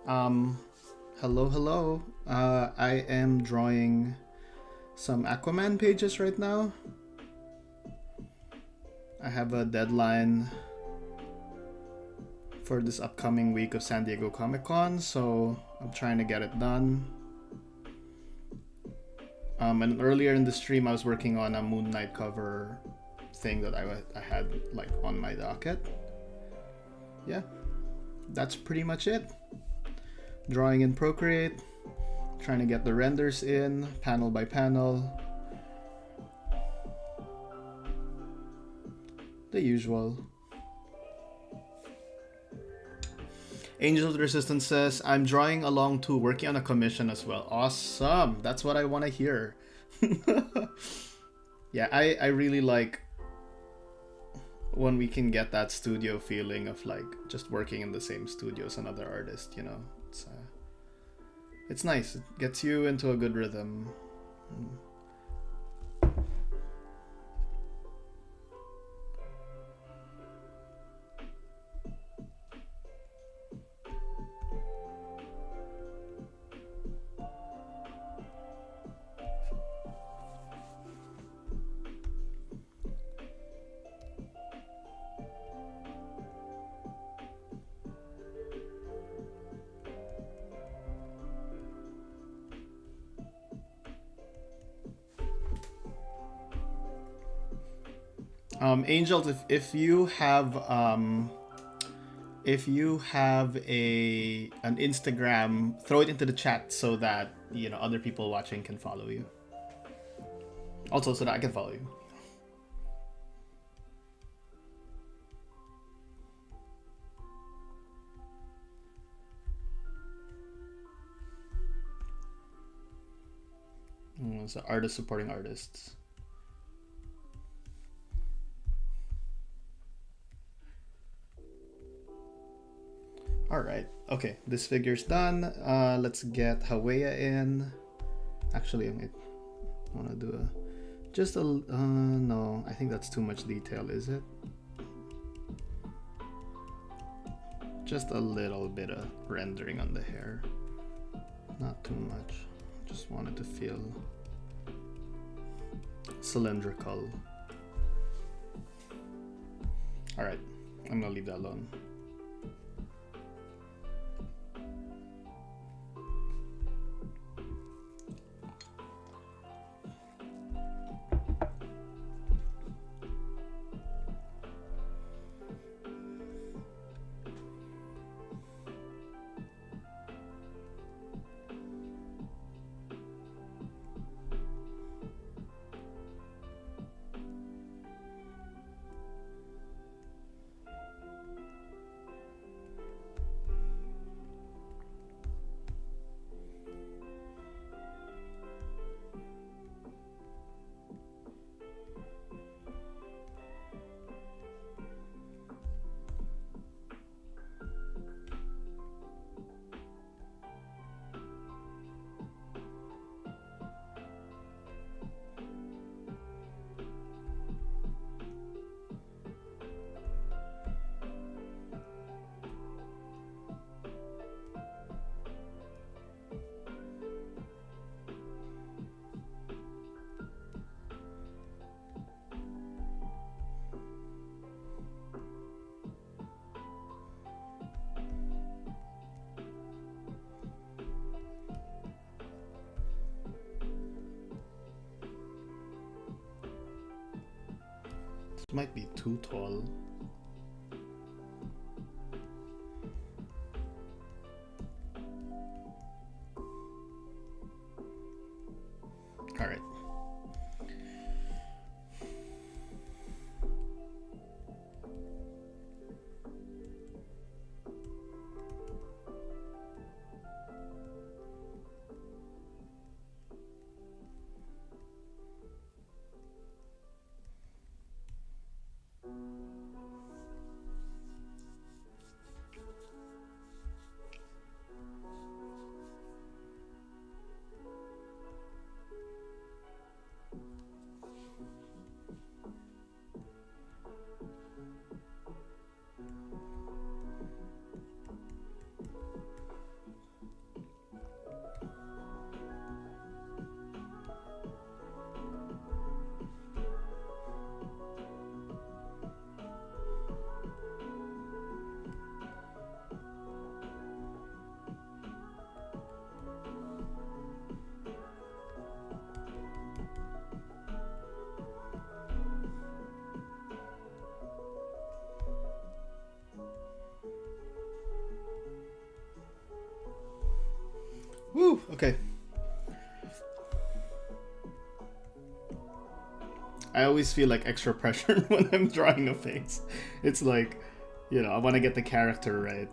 Hello, hello. I am drawing some Aquaman pages right now. I have a deadline for this upcoming week of San Diego Comic-Con, so I'm trying to get it done. And earlier in the stream, I was working on a Moon Knight cover thing that I had like on my docket. Yeah, that's pretty much it. Drawing in Procreate, trying to get the renders in panel by panel. The usual. Angel of the Resistance says, I'm drawing along too, working on a commission as well. Awesome. That's what I want to hear. Yeah, I really like when we can get that studio feeling of like just working in the same studio as another artist, you know. It's nice. It gets you into a good rhythm. Angels, if you have an Instagram, throw it into the chat so that other people watching can follow you. Also, so that I can follow you. So artists supporting artists. Alright, okay, this figure's done. Let's get Hawea in. Actually, I want to do no, I think that's too much detail, is it? Just a little bit of rendering on the hair. Not too much. Just wanted to feel cylindrical. Alright, I'm gonna leave that alone. It might be too tall. All right. Woo, okay. I always feel like extra pressure when I'm drawing a face. It's like, you know, I want to get the character right.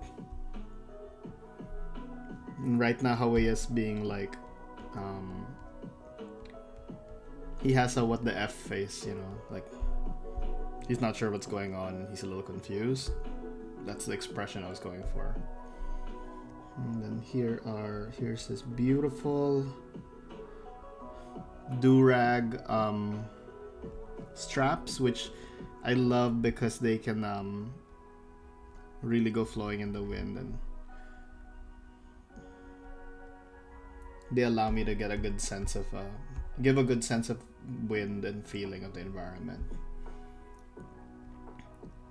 And right now, Hawaii is being like, he has a what the F face, you know, like, he's not sure what's going on. He's a little confused. That's the expression I was going for. And then here's this beautiful do-rag straps, which I love because they can really go flowing in the wind, and they allow me to get a good sense of give a good sense of wind and feeling of the environment.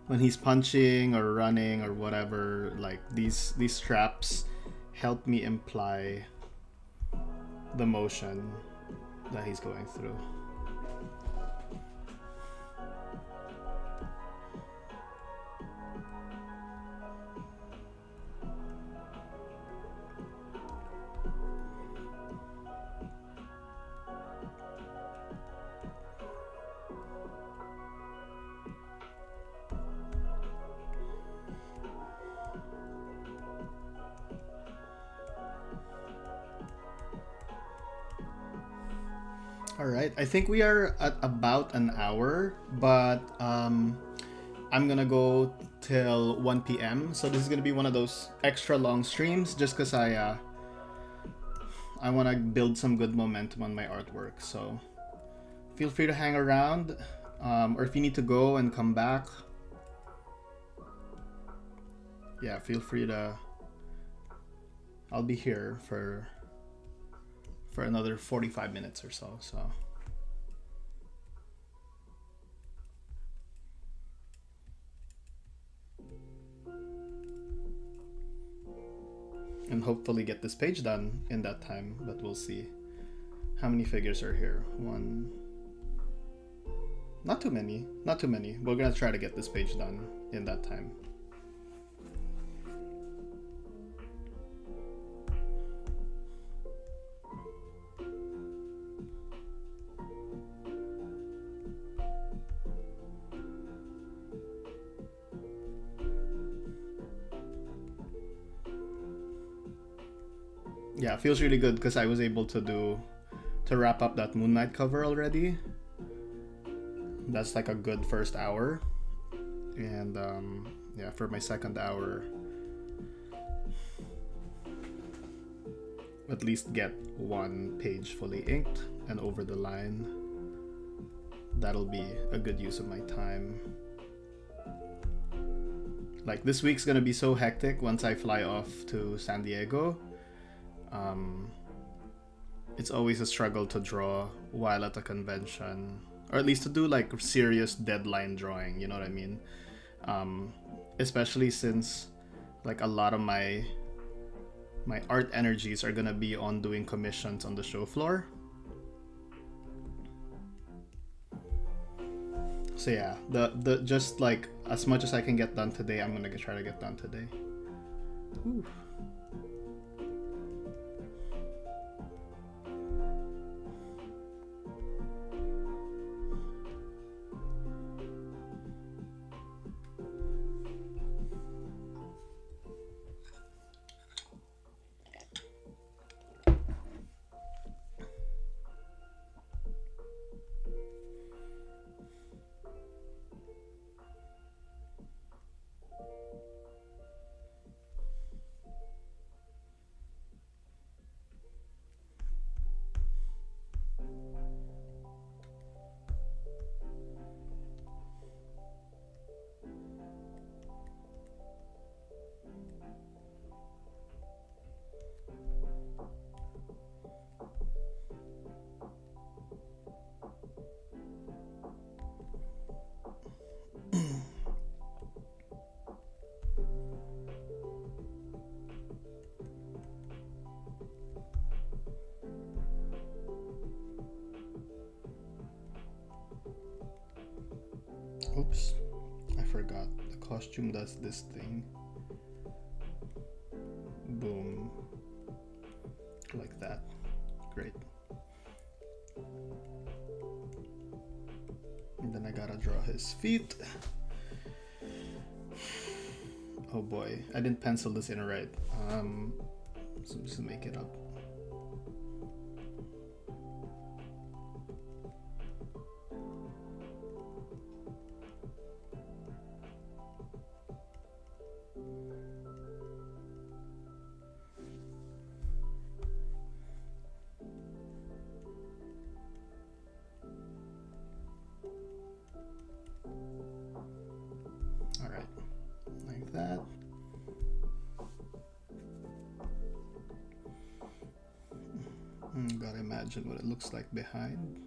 When he's punching or running or whatever, like these straps help me imply the motion that he's going through. Alright, I think we are at about an hour, but I'm gonna go till 1 p.m. So this is gonna be one of those extra long streams just because I want to build some good momentum on my artwork. So feel free to hang around, or if you need to go and come back, yeah, feel free to. I'll be here for another 45 minutes or so. And hopefully get this page done in that time, but we'll see. How many figures are here? One. Not too many. We're gonna try to get this page done in that time. Yeah, it feels really good because I was able to wrap up that Moon Knight cover already. That's like a good first hour. And yeah, for my second hour, at least get one page fully inked and over the line. That'll be a good use of my time. Like, this week's gonna be so hectic once I fly off to San Diego. It's always a struggle to draw while at a convention, or at least to do like serious deadline drawing, you know what I mean? Especially since like a lot of my art energies are gonna be on doing commissions on the show floor. So yeah, the just like as much as I can get done today, I'm gonna try to get done today. Ooh. Oops, I forgot. The costume does this thing. Boom. Like that. Great. And then I gotta draw his feet. Oh boy, I didn't pencil this in right. So just make it up. All right, like that. Gotta imagine what it looks like behind.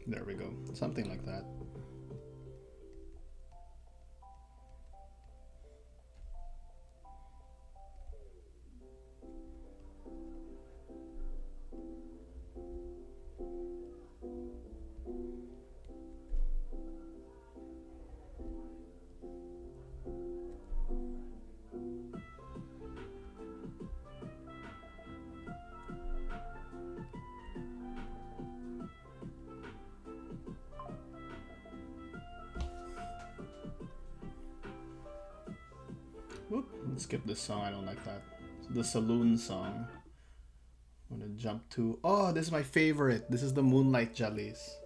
There we go, something like that. Whoop, let's skip this song, I don't like that. The saloon song. I'm gonna jump to, oh, this is my favorite. This is the Moonlight Jellies.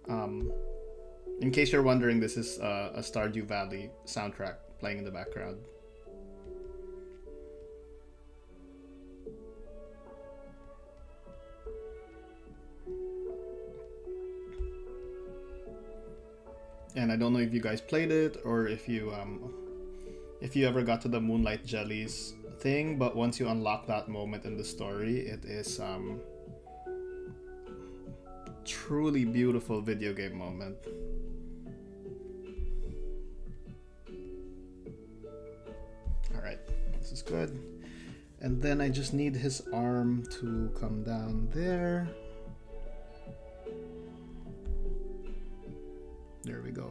In case you're wondering, this is a Stardew Valley soundtrack playing in the background. And I don't know if you guys played it or if you ever got to the Moonlight Jellies thing, but once you unlock that moment in the story, it is truly beautiful video game moment. All right, this is good. And then I just need his arm to come down there. There we go.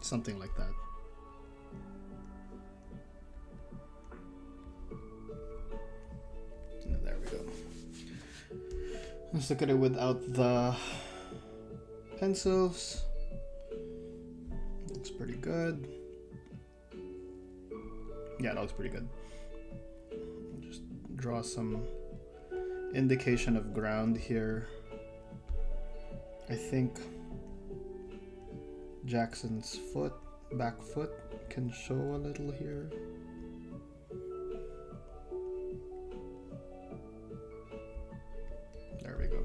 Something like that. There we go. Let's look at it without the pencils. Looks pretty good. Yeah, that looks pretty good. Just draw some indication of ground here. I think Jackson's back foot can show a little here. There we go.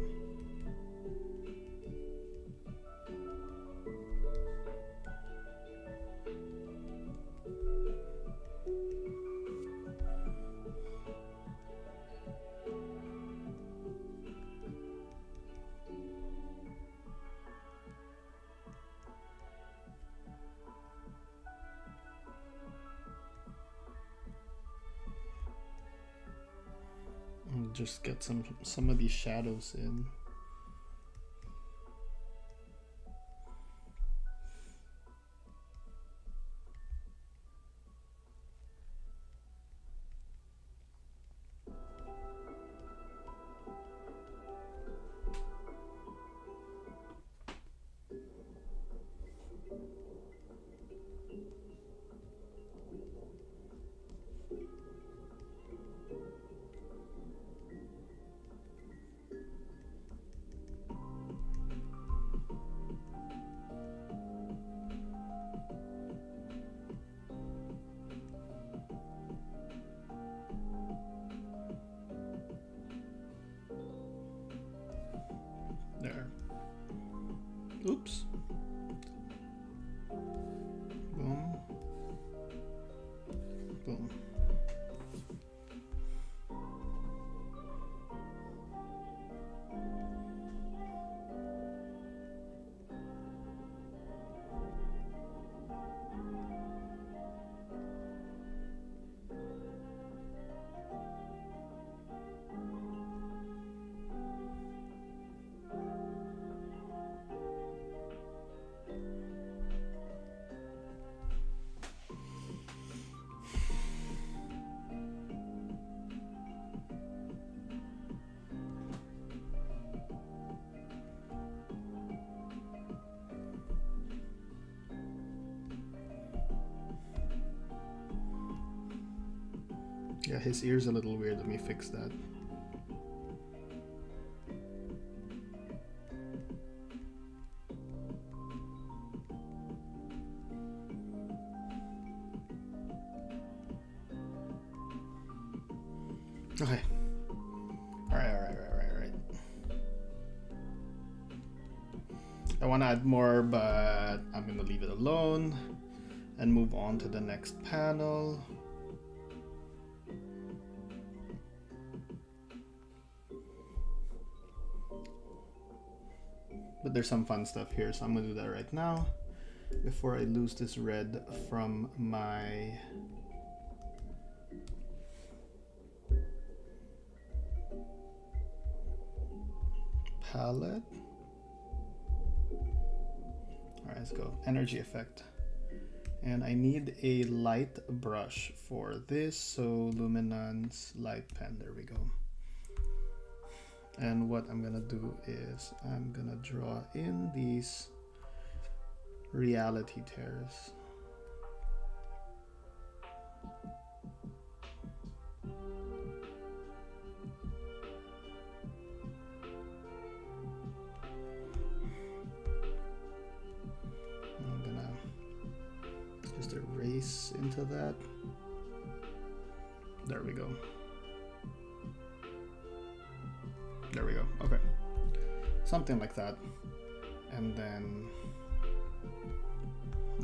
Just get some of these shadows in. There. Oops. Boom. Boom. Yeah, his ear's a little weird. Let me fix that. Okay. All right. I want to add more, but I'm going to leave it alone and move on to the next panel. But there's some fun stuff here, so I'm gonna do that right now before I lose this red from my palette. All right, let's go. Energy effect. And I need a light brush for this, so Luminance light pen, there we go. And what I'm gonna do is I'm gonna draw in these reality tears. I'm gonna just erase into that. There we go. There we go. Okay. Something like that. And then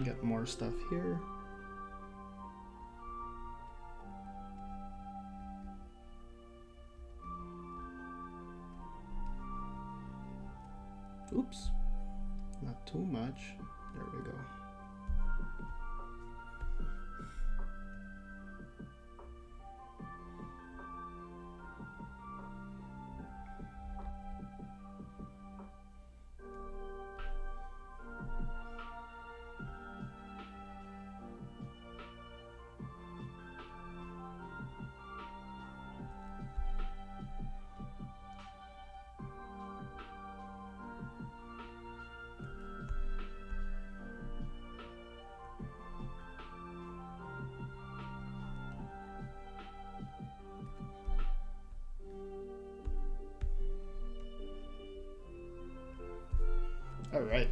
get more stuff here. Oops. Not too much. There we go. All right.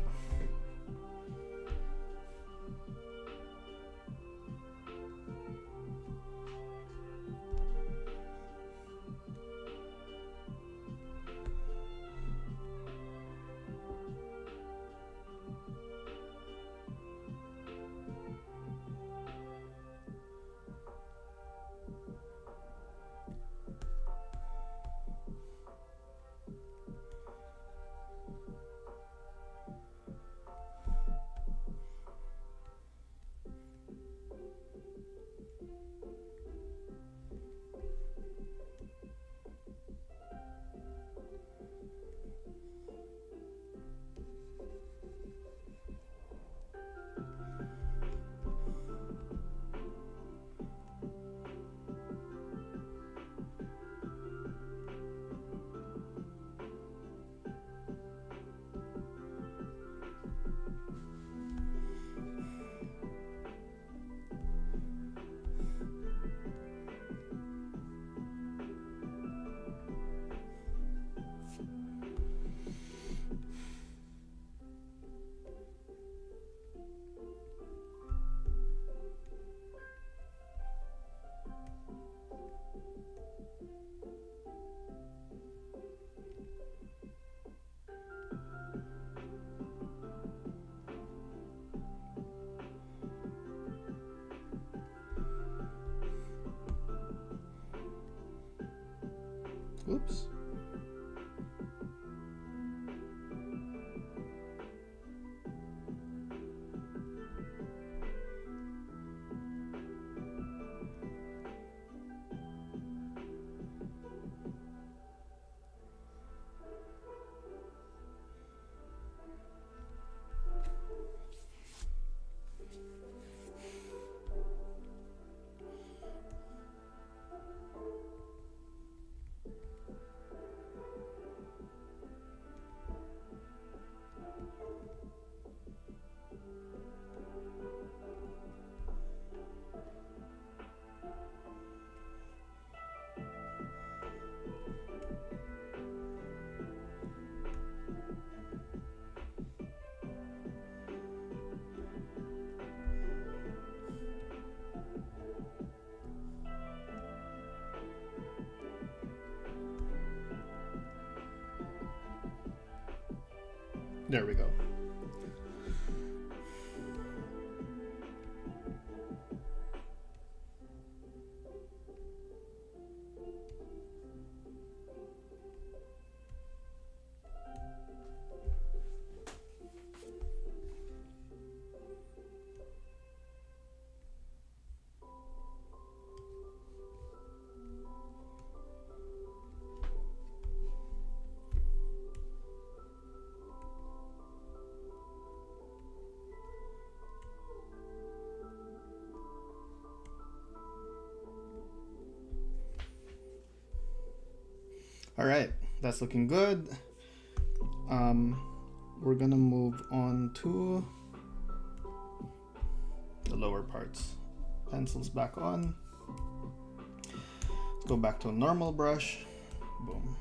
Oops. There we go. All right, that's looking good. We're gonna move on to the lower parts. Pencils back on. Let's go back to a normal brush. Boom.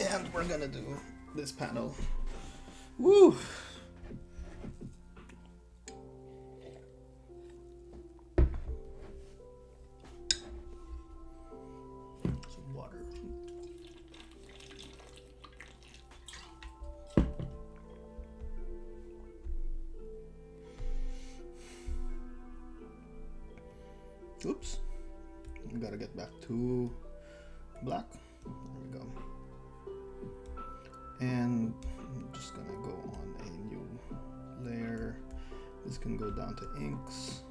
And we're gonna do this panel. Woo! Some water. Oops. We gotta get back to black. There we go. And I'm just gonna go on a new layer. This can go down to inks.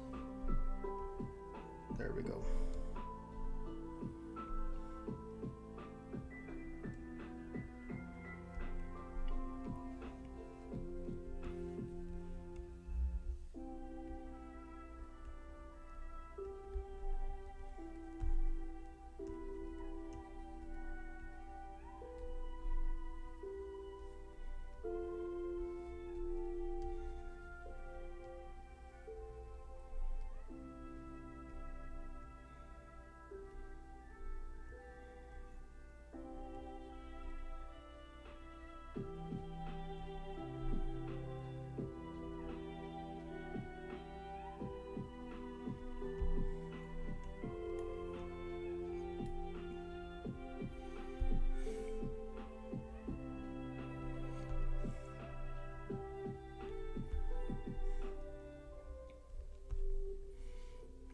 There we go.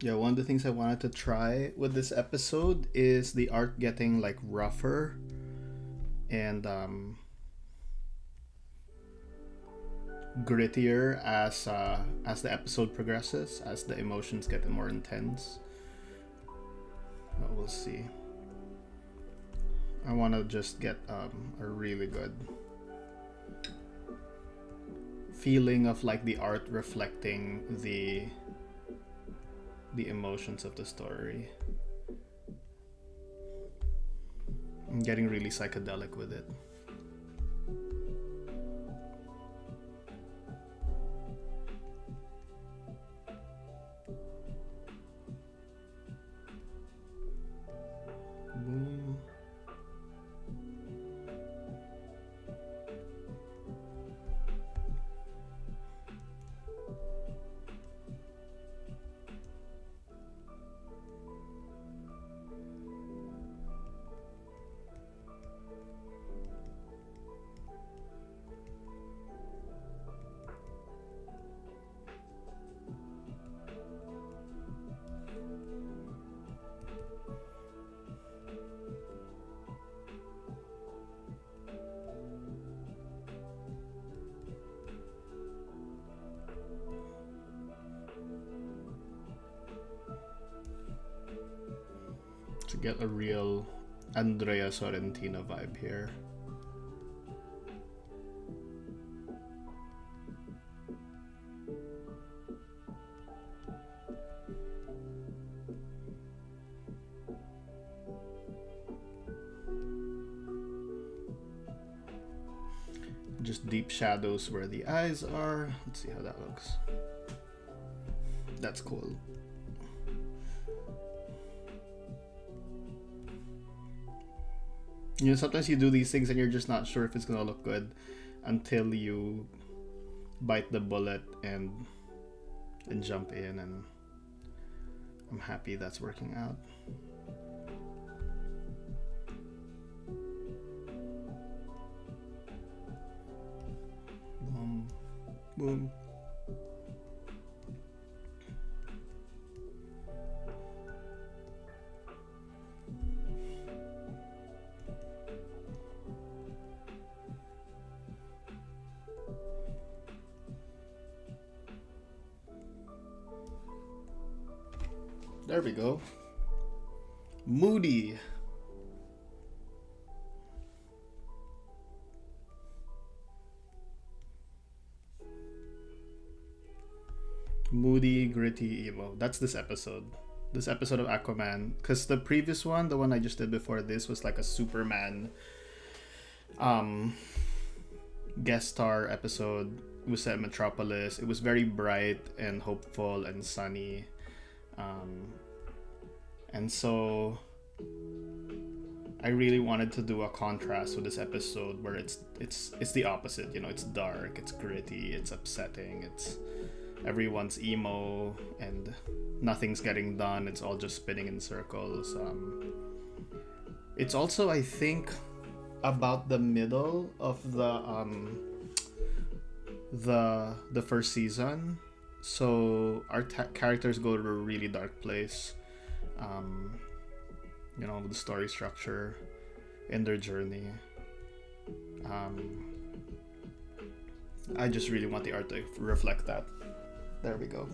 Yeah, one of the things I wanted to try with this episode is the art getting like rougher and grittier as the episode progresses, as the emotions get more intense. But we'll see. I want to just get a really good feeling of like the art reflecting the emotions of the story. I'm getting really psychedelic with it. Boom. To get a real Andrea Sorrentino vibe here. Just deep shadows where the eyes are. Let's see how that looks. That's cool. You know, sometimes you do these things and you're just not sure if it's gonna look good until you bite the bullet and jump in, and I'm happy that's working out. Boom, boom. There we go. Moody. Moody, gritty, emo. That's this episode. This episode of Aquaman. Because the previous one, the one I just did before this, was like a Superman guest star episode. It was set in Metropolis. It was very bright and hopeful and sunny. And so I really wanted to do a contrast with this episode where it's the opposite. You know, it's dark, it's gritty, it's upsetting, it's everyone's emo and nothing's getting done. It's all just spinning in circles. It's also, I think, about the middle of the first season. So our characters go to a really dark place, you know, with the story structure in their journey. I just really want the art to reflect that. There we go.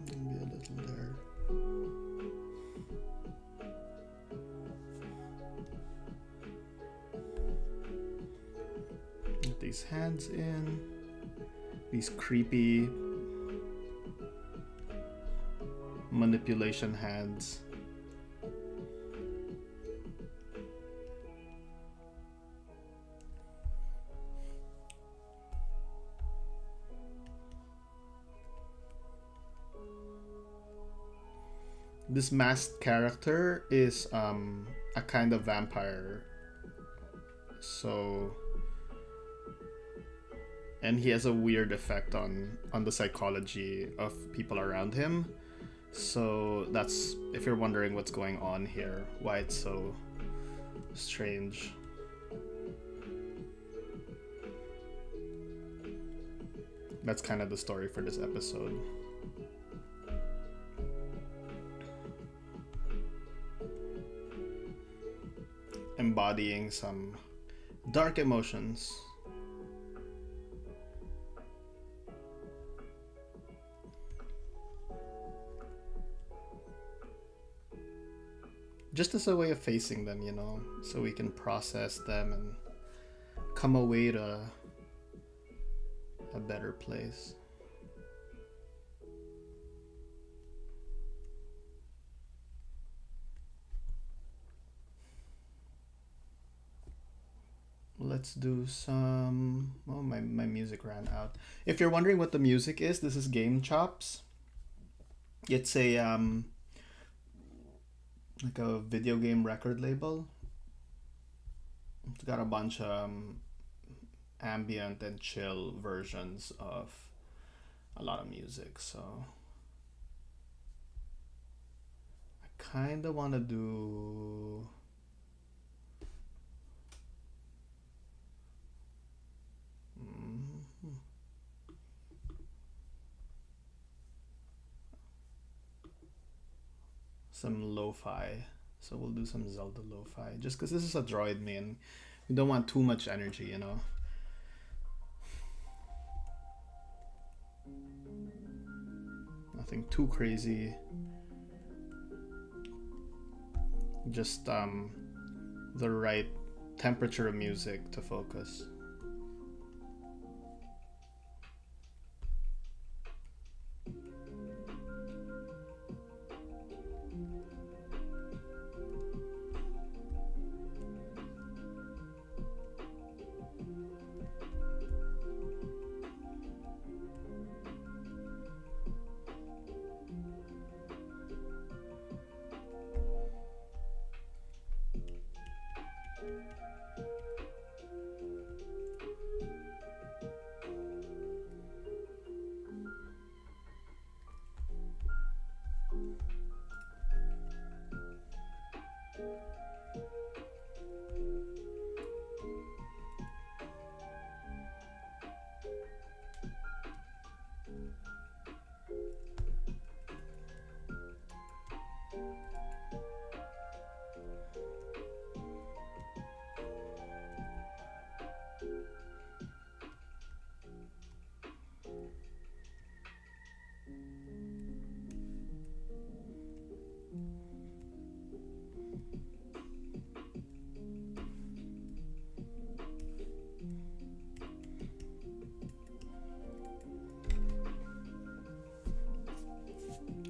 Maybe a little there. Get these hands in. These creepy manipulation hands. This masked character is a kind of vampire. So, and he has a weird effect on the psychology of people around him. So that's, if you're wondering what's going on here, why it's so strange. That's kind of the story for this episode. Embodying some dark emotions. Just as a way of facing them, you know, so we can process them and come away to a better place. Let's do some... Oh, my music ran out. If you're wondering what the music is, this is Game Chops. It's a like a video game record label. It's got a bunch of ambient and chill versions of a lot of music, so I kind of want to do some lo-fi. So we'll do some Zelda lo-fi, just because this is a droid main. We don't want too much energy, you know. Nothing too crazy. Just the right temperature of music to focus.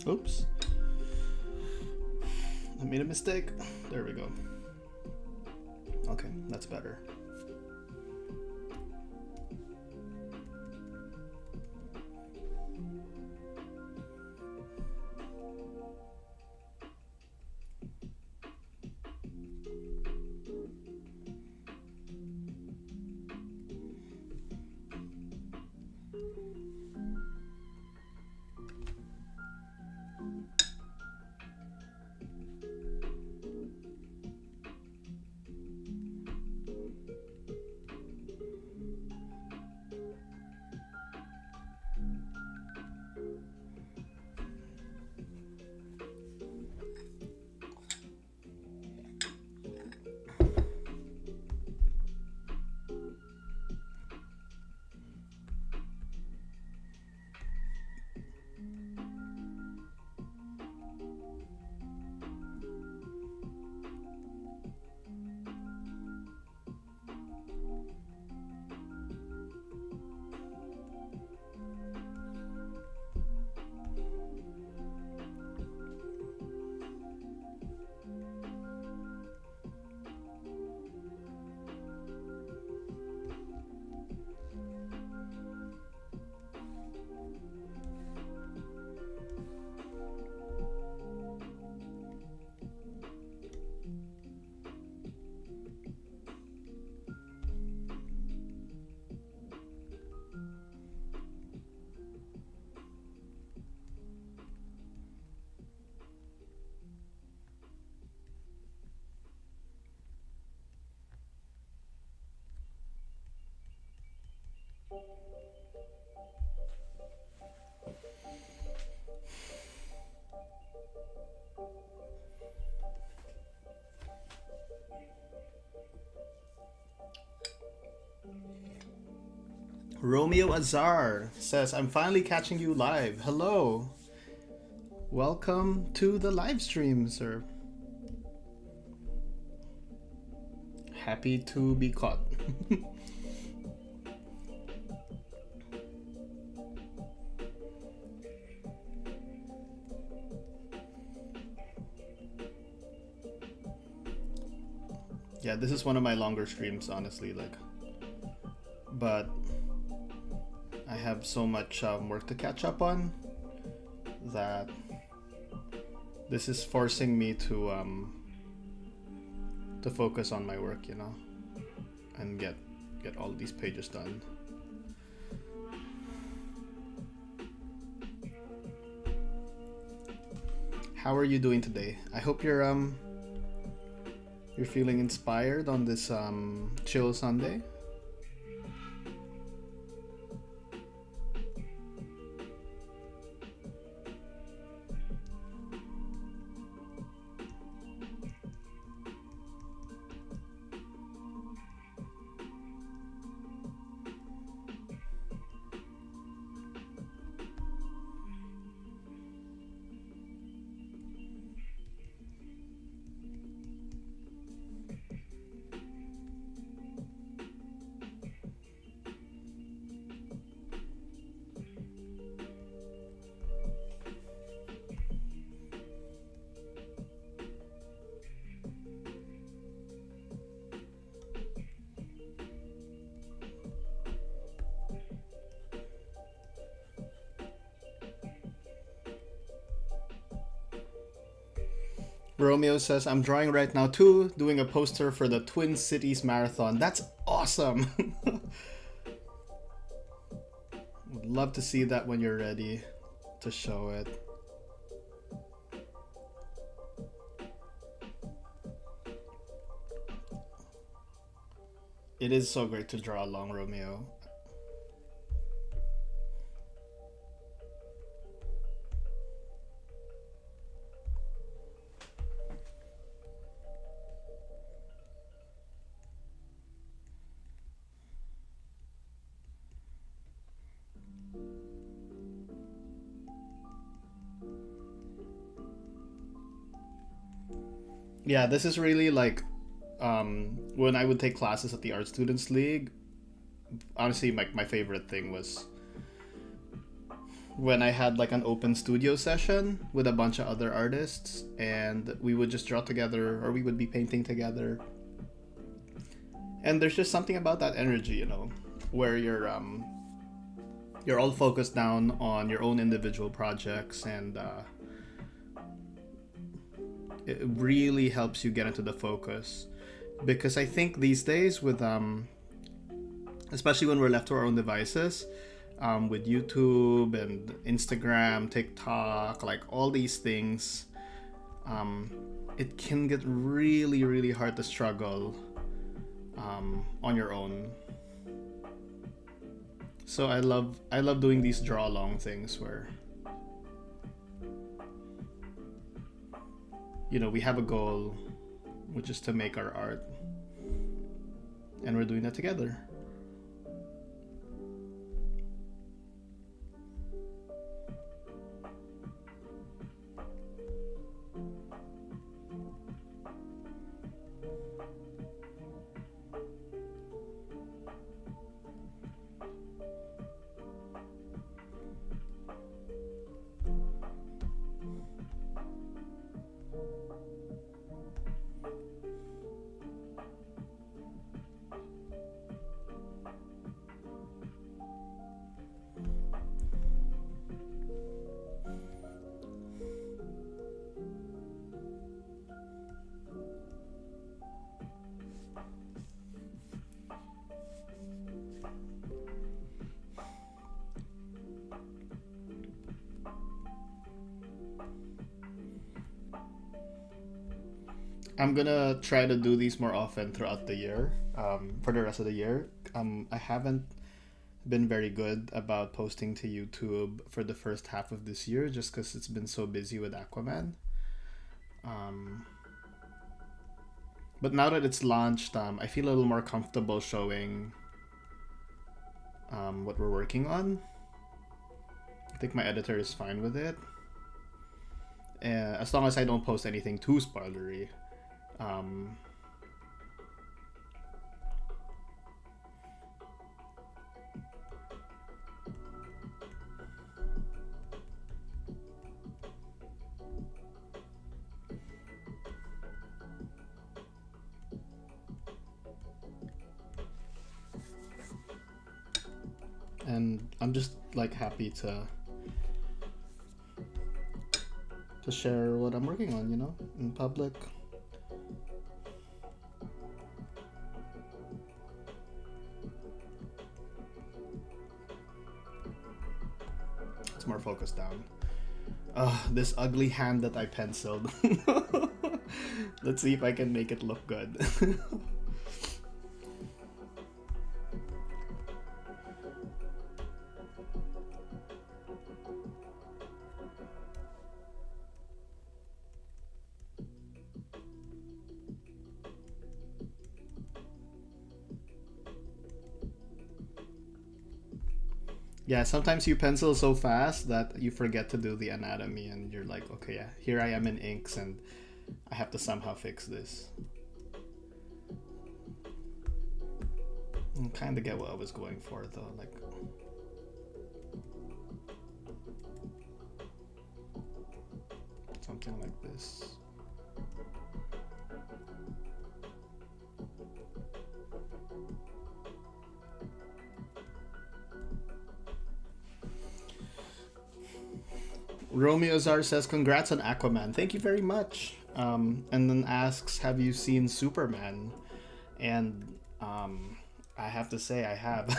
Oops. I made a mistake. There we go. Okay, that's better. Romeo Azar says, I'm finally catching you live. Hello. Welcome to the live stream, sir. Happy to be caught. Yeah, this is one of my longer streams, honestly, like, but I have so much work to catch up on that this is forcing me to focus on my work, you know, and get all these pages done. How are you doing today? I hope you're feeling inspired on this chill Sunday. Romeo says, I'm drawing right now too, doing a poster for the Twin Cities Marathon. That's awesome! Would love to see that when you're ready to show it. It is so great to draw along, Romeo. Yeah, this is really like when I would take classes at the Art Students League. Honestly, my favorite thing was when I had like an open studio session with a bunch of other artists, and we would just draw together, or we would be painting together. And there's just something about that energy, you know, where you're all focused down on your own individual projects, and it really helps you get into the focus. Because I think these days with especially when we're left to our own devices, with YouTube and Instagram, TikTok, like all these things, it can get really hard to struggle on your own. So I love doing these draw along things where, you know, we have a goal, which is to make our art, and we're doing that together. I'm gonna try to do these more often throughout the year, for the rest of the year. I haven't been very good about posting to YouTube for the first half of this year, just because it's been so busy with Aquaman. But now that it's launched, I feel a little more comfortable showing what we're working on. I think my editor is fine with it. As long as I don't post anything too spoilery. And I'm just like happy to share what I'm working on, you know, in public. It's more focused down. This ugly hand that I penciled. Let's see if I can make it look good. Yeah, sometimes you pencil so fast that you forget to do the anatomy and you're like, okay, yeah, here I am in inks and I have to somehow fix this. I kind of get what I was going for though, like something like this. Romeo Azar says, congrats on Aquaman. Thank you very much. And then asks, have you seen Superman? And I have to say I have.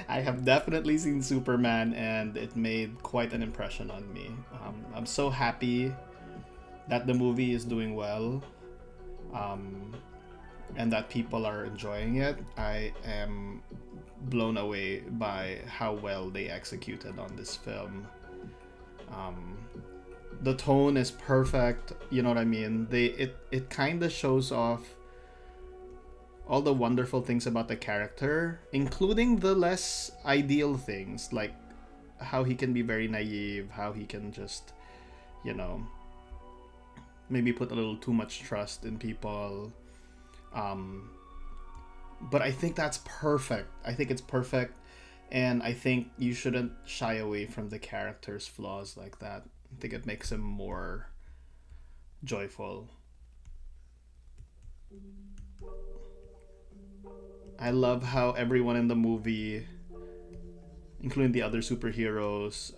I have definitely seen Superman and it made quite an impression on me. I'm so happy that the movie is doing well and that people are enjoying it. I am blown away by how well they executed on this film. The tone is perfect, you know what I mean? It kind of shows off all the wonderful things about the character, including the less ideal things, like how he can be very naive, how he can just, you know, maybe put a little too much trust in people. But I think that's perfect. I think it's perfect. And I think you shouldn't shy away from the character's flaws like that. I think it makes him more joyful. I love how everyone in the movie, including the other superheroes,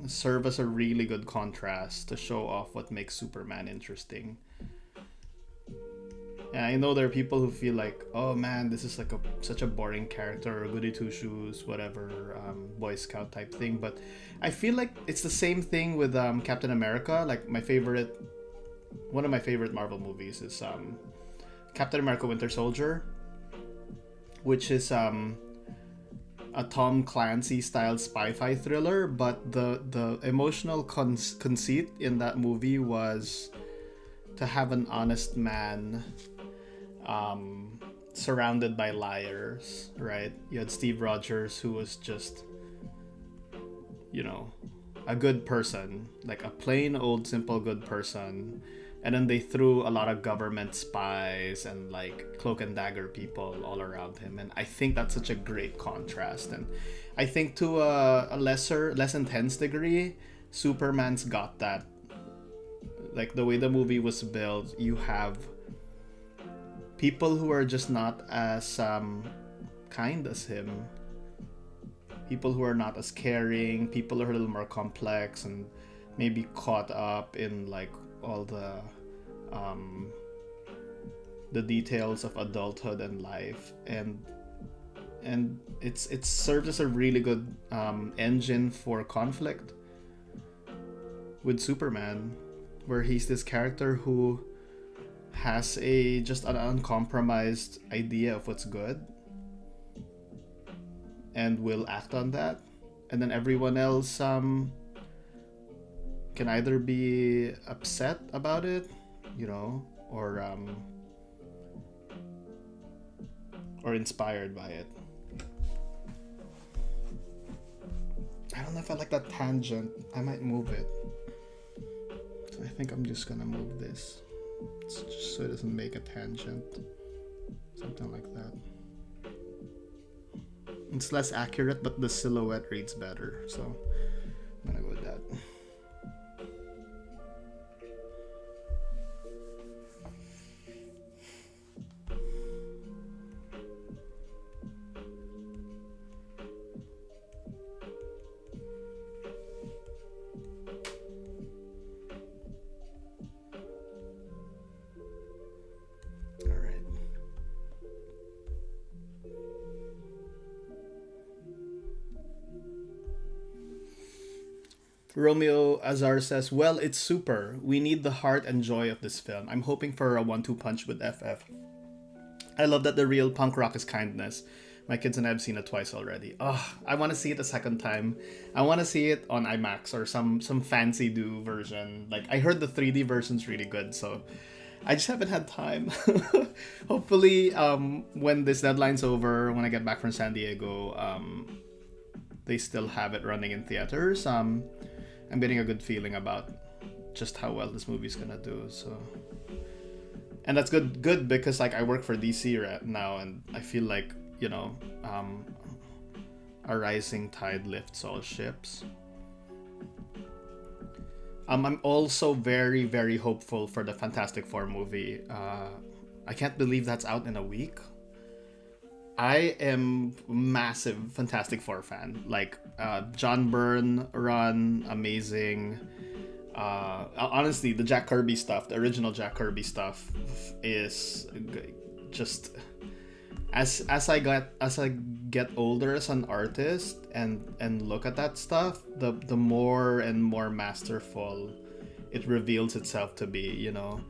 serve as a really good contrast to show off what makes Superman interesting. Yeah, I know there are people who feel like, oh man, this is like such a boring character, or goody two shoes, whatever, Boy Scout type thing. But I feel like it's the same thing with Captain America. Like one of my favorite Marvel movies is Captain America: Winter Soldier, which is a Tom Clancy style spy-fi thriller. But the emotional conceit in that movie was to have an honest man surrounded by liars, right? You had Steve Rogers, who was just, you know, a good person, like a plain old simple good person, and then they threw a lot of government spies and like cloak and dagger people all around him, and I think that's such a great contrast. And I think to a less intense degree, Superman's got that. Like the way the movie was built, you have people who are just not as kind as him, people who are not as caring, people who are a little more complex and maybe caught up in like all the details of adulthood and life, and it serves as a really good engine for conflict with Superman, where he's this character who has just an uncompromised idea of what's good and will act on that, and then everyone else can either be upset about it, you know, or inspired by it. I don't know if I like that tangent. I might move it. So I think I'm just gonna move this. It's just so it doesn't make a tangent. Something like that. It's less accurate, but the silhouette reads better. So I'm gonna go with that. Romeo Azar says, well, it's super. We need the heart and joy of this film. I'm hoping for a 1-2 punch with FF. I love that the real punk rock is kindness. My kids and I have seen it twice already. I want to see it a second time. I want to see it on IMAX or some fancy do version. Like, I heard the 3D version's really good, so I just haven't had time. Hopefully, when this deadline's over, when I get back from San Diego, they still have it running in theaters. I'm getting a good feeling about just how well this movie's gonna do. So, and that's good because like I work for DC right now, and I feel like, you know, a rising tide lifts all ships. I'm also very, very hopeful for the Fantastic Four movie. I can't believe that's out in a week. I am massive Fantastic Four fan. Like, John Byrne run, amazing. Honestly, the Jack Kirby stuff, the original Jack Kirby stuff, is just as I get older as an artist and look at that stuff, the more and more masterful it reveals itself to be. You know,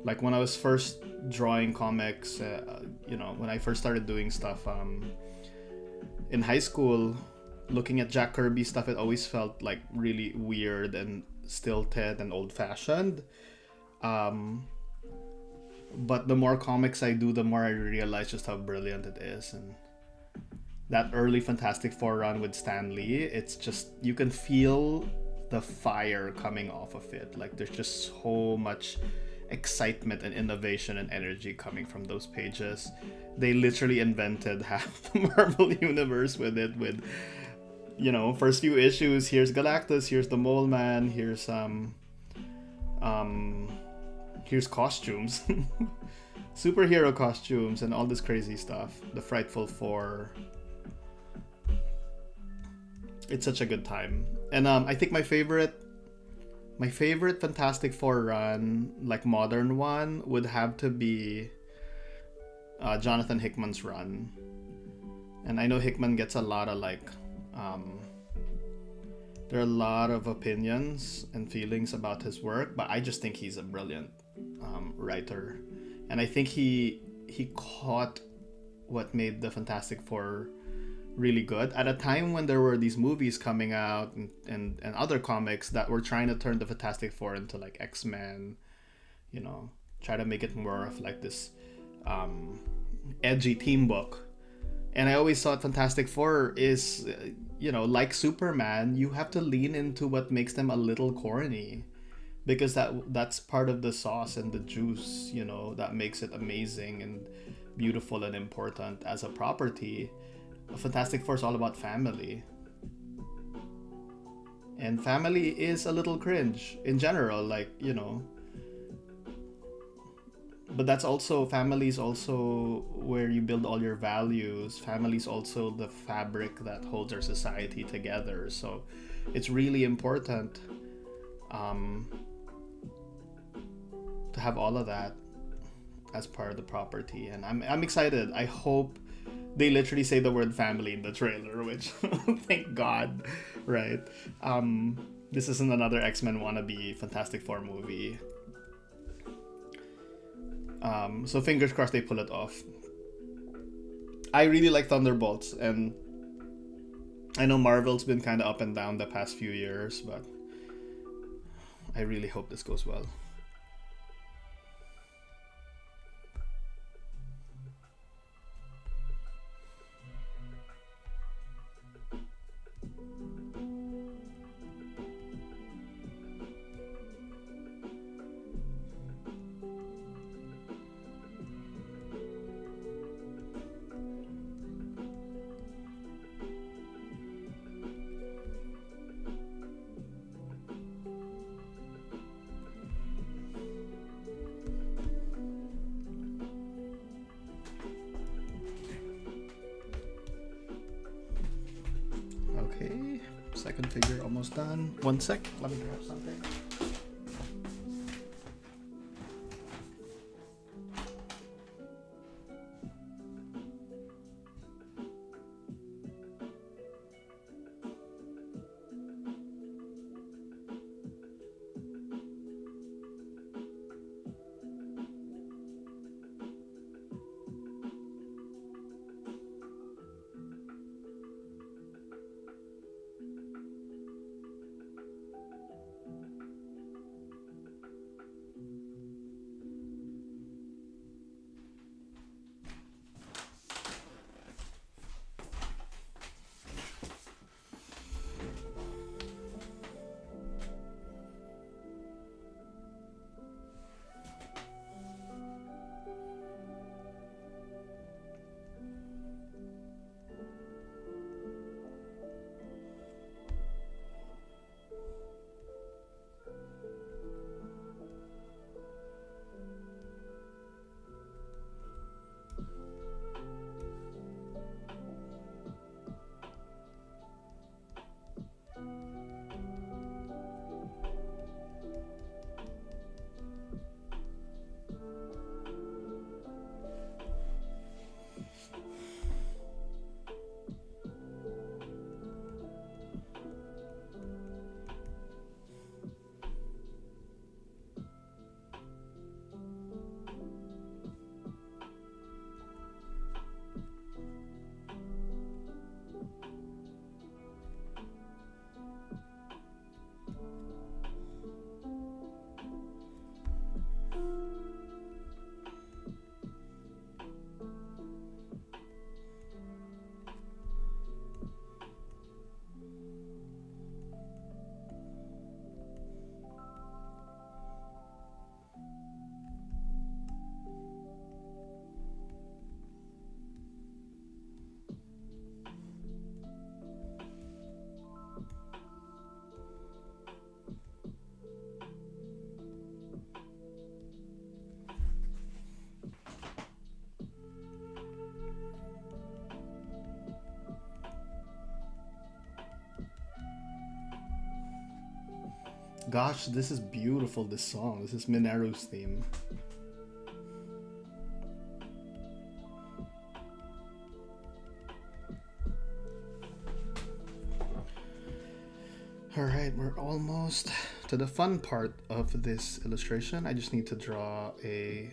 like when I was first drawing comics, you know, when I first started doing stuff in high school, looking at Jack Kirby stuff, it always felt like really weird and stilted and old-fashioned. But the more comics I do, the more I realize just how brilliant it is. And that early Fantastic Four run with Stan Lee, it's just, you can feel the fire coming off of it. Like, there's just so much excitement and innovation and energy coming from those pages. They literally invented half the Marvel universe with it. With, you know, first few issues, here's Galactus, here's the Mole Man, here's costumes, superhero costumes, and all this crazy stuff. The Frightful Four. It's such a good time, and I think my favorite Fantastic Four run, like modern one, would have to be Jonathan Hickman's run. And I know Hickman gets a lot of like, there are a lot of opinions and feelings about his work, but I just think he's a brilliant writer, and I think he caught what made the Fantastic Four really good at a time when there were these movies coming out and other comics that were trying to turn the Fantastic Four into like X-Men, you know, try to make it more of like this edgy team book. And I always thought Fantastic Four is, you know, like Superman, you have to lean into what makes them a little corny, because that's part of the sauce and the juice, you know, that makes it amazing and beautiful and important as a property. Fantastic Four is all about family. And family is a little cringe in general, like, you know. But that's also, family is also where you build all your values. Family is also the fabric that holds our society together. So it's really important to have all of that as part of the property. And I'm excited. I hope they literally say the word family in the trailer, which thank God, right? This isn't another X-Men wannabe Fantastic Four movie. So fingers crossed they pull it off. I really like Thunderbolts, and I know Marvel's been kind of up and down the past few years, but I really hope this goes well. Second figure almost done. 1 sec, let me grab something. Gosh, this is beautiful, this song. This is Mineru's theme. Alright, we're almost to the fun part of this illustration. I just need to draw a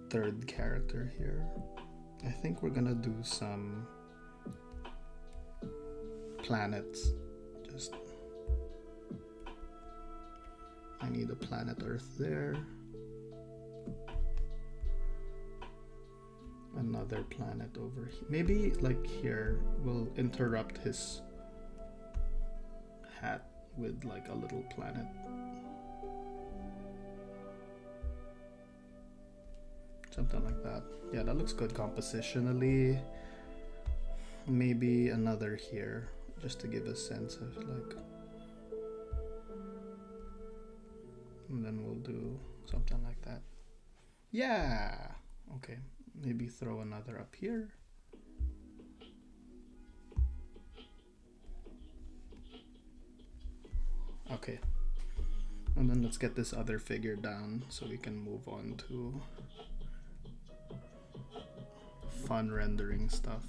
third character here. I think we're gonna do some planets. I need a planet Earth there. Another planet over here. Maybe like here we'll interrupt his hat with like a little planet. Something like that. Yeah, that looks good compositionally. Maybe another here, just to give a sense of like, and then we'll do something like that. Yeah, okay, maybe throw another up here. Okay, and then let's get this other figure down so we can move on to fun rendering stuff.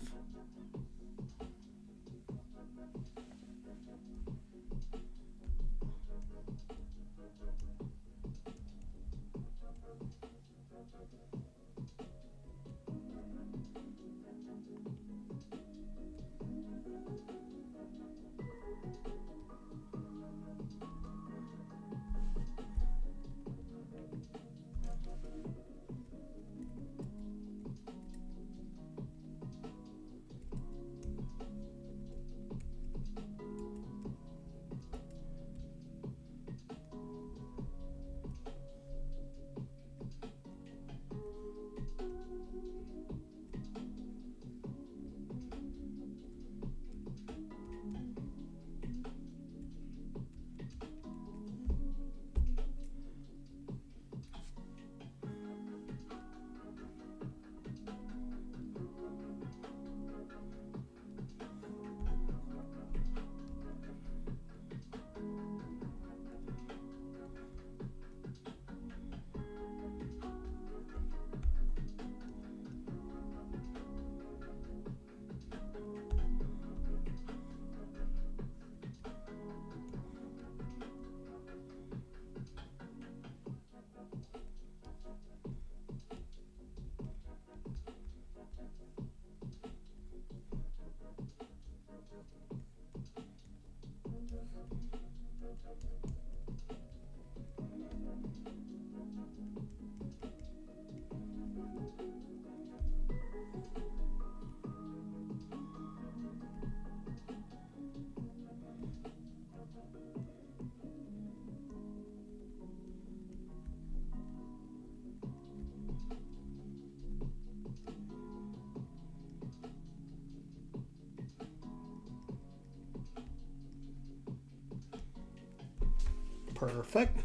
Perfect.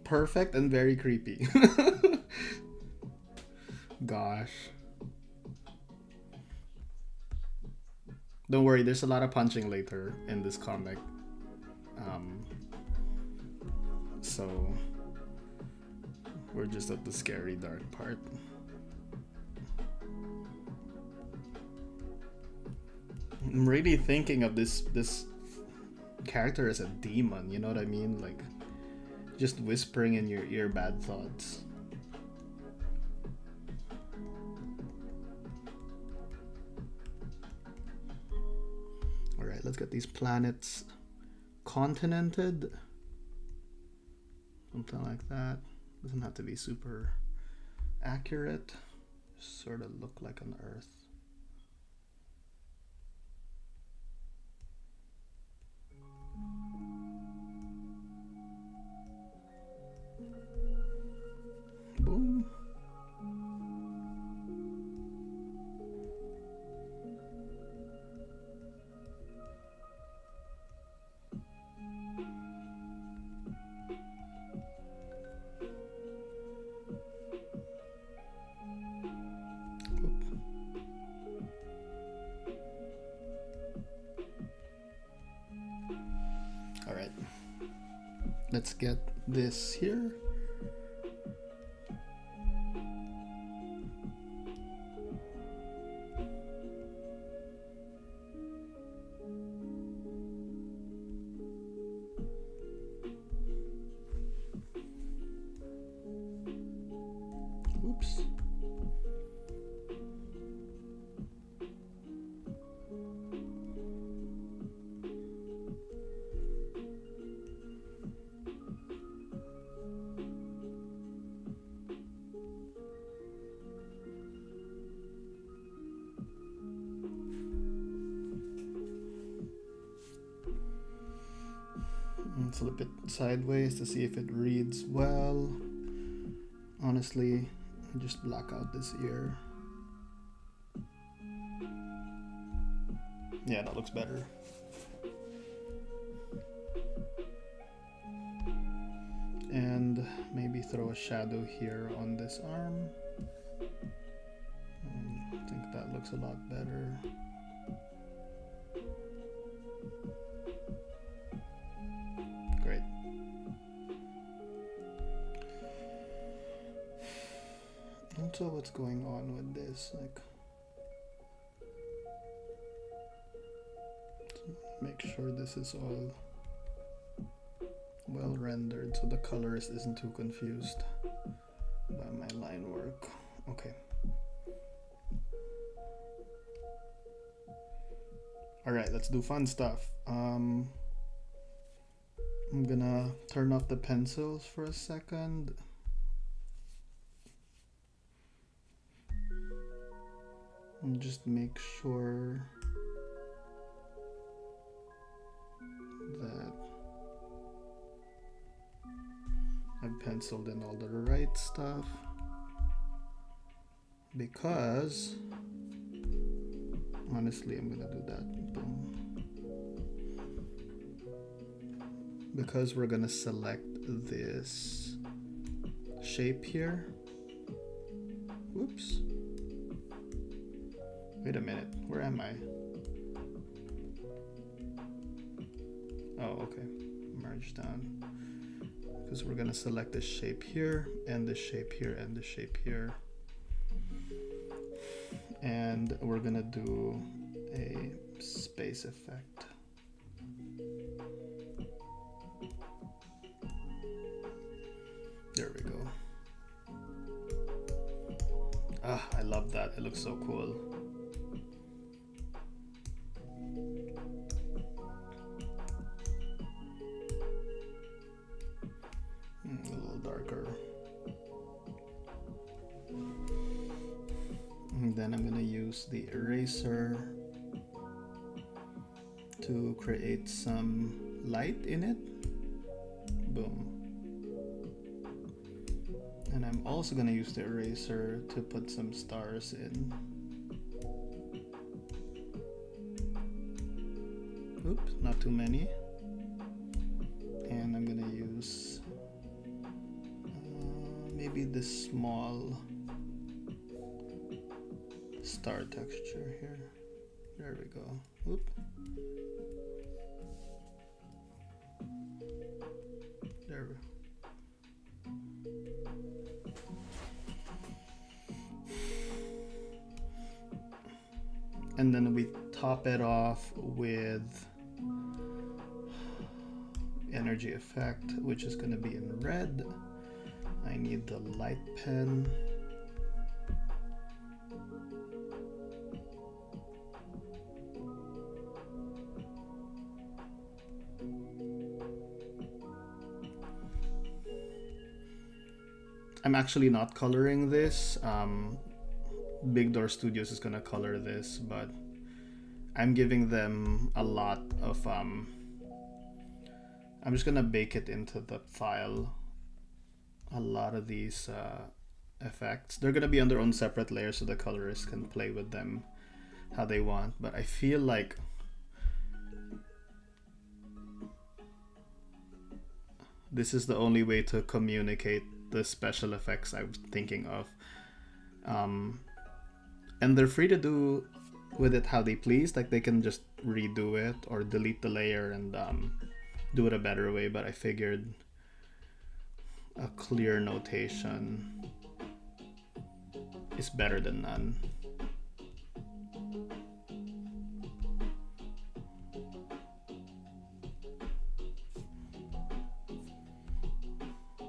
Perfect and very creepy. Gosh. Don't worry, there's a lot of punching later in this comic. So we're just at the scary dark part. I'm really thinking of this character as a demon, you know what I mean? Like just whispering in your ear bad thoughts. Alright, let's get these planets continented. Something like that. Doesn't have to be super accurate. Just sort of look like an Earth. Boom. All right. Let's get this here. Oops. Flip it sideways to see if it reads well. Honestly, just black out this ear. Yeah, that looks better. And maybe throw a shadow here on this arm. I think that looks a lot better. Great. Also, what's going on with this? Like, make sure this is all well rendered so the colorist isn't too confused by my line work. Okay. All right, let's do fun stuff. I'm gonna turn off the pencils for a second. And just make sure that I've penciled in all the right stuff, because honestly I'm gonna do that. Boom. Because we're gonna select this shape here. Whoops. Wait a minute, where am I? Oh, okay, merge down. Because we're gonna select this shape here, and this shape here, and this shape here. And we're gonna do a space effect. There we go. Ah, I love that. It looks so cool. A little darker. And then I'm gonna use the eraser to create some light in it. Boom. And I'm also gonna use the eraser to put some stars in. Oops, not too many. And I'm gonna use maybe this small star texture here. There we go. Oop. There we go. And then we top it off with energy effect, which is going to be in red. I need the light pen. I'm actually not coloring this. Big Door Studios is gonna color this, but I'm giving them a lot of I'm just gonna bake it into the file. A lot of these effects, they're gonna be on their own separate layers so the colorists can play with them how they want, but I feel like this is the only way to communicate the special effects I'm thinking of. And they're free to do with it how they please. Like they can just redo it or delete the layer and do it a better way. But I figured a clear notation is better than none.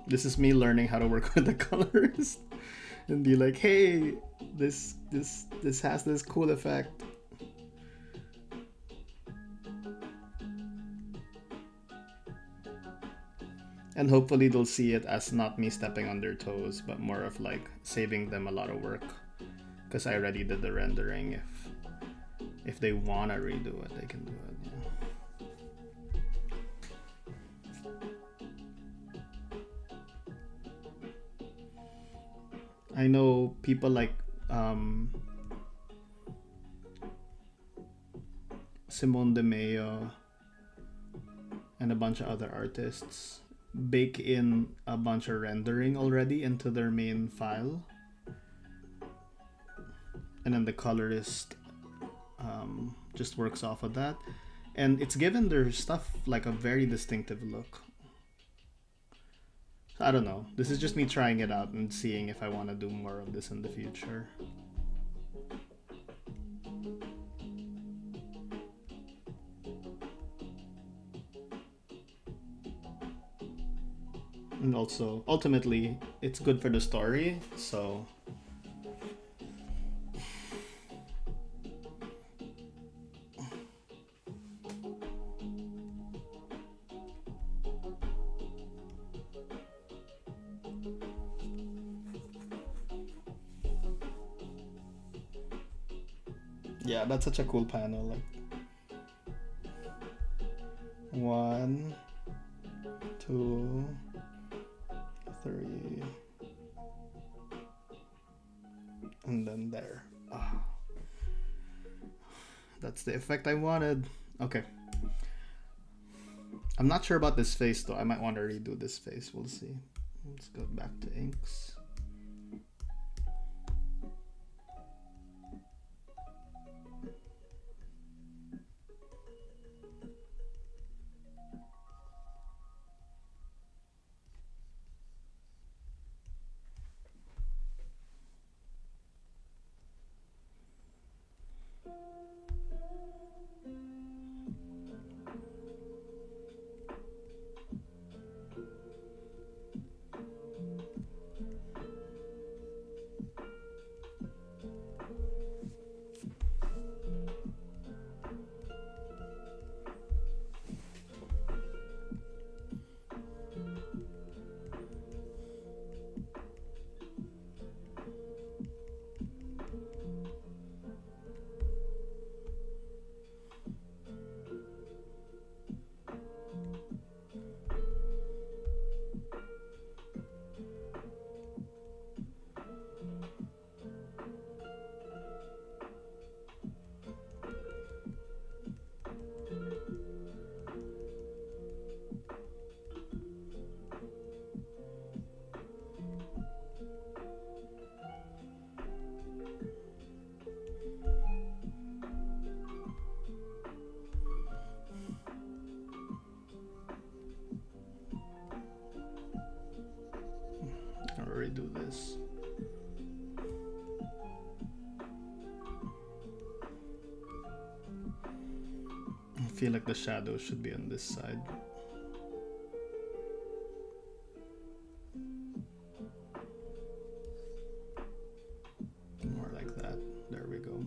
This is me learning how to work with the colors and be like, hey, this has this cool effect. And hopefully they'll see it as not me stepping on their toes, but more of like saving them a lot of work, because I already did the rendering. If they want to redo it, they can do it. Yeah. I know people like Simone De Mayo and a bunch of other artists bake in a bunch of rendering already into their main file, and then the colorist just works off of that, and it's given their stuff like a very distinctive look. I don't know. This is just me trying it out and seeing if I want to do more of this in the future. And also, ultimately, it's good for the story, so... Yeah, that's such a cool panel. Like 1, 2, 3, and then there. Oh. That's the effect I wanted. Okay. I'm not sure about this face though. I might want to redo this face. We'll see. Let's go back to inks. feel like the shadow should be on this side. More like that. There we go.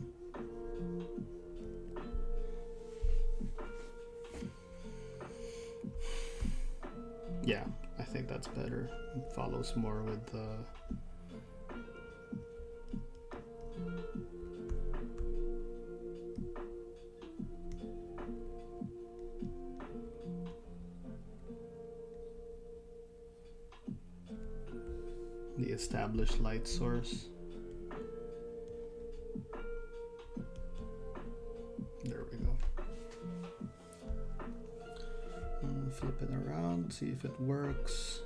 Yeah, I think that's better. It follows more with the established light source. There we go. Flip it around, see if it works.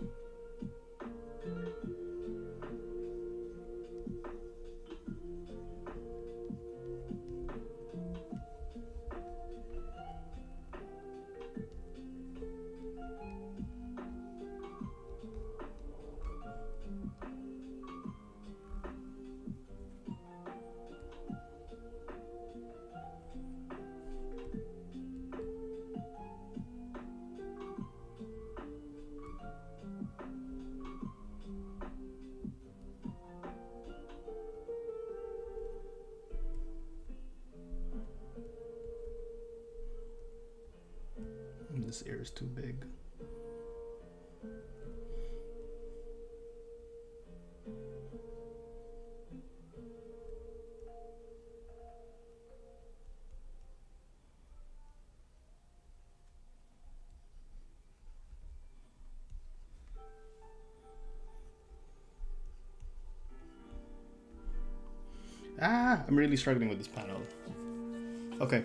This ear is too big. I'm really struggling with this panel. Okay,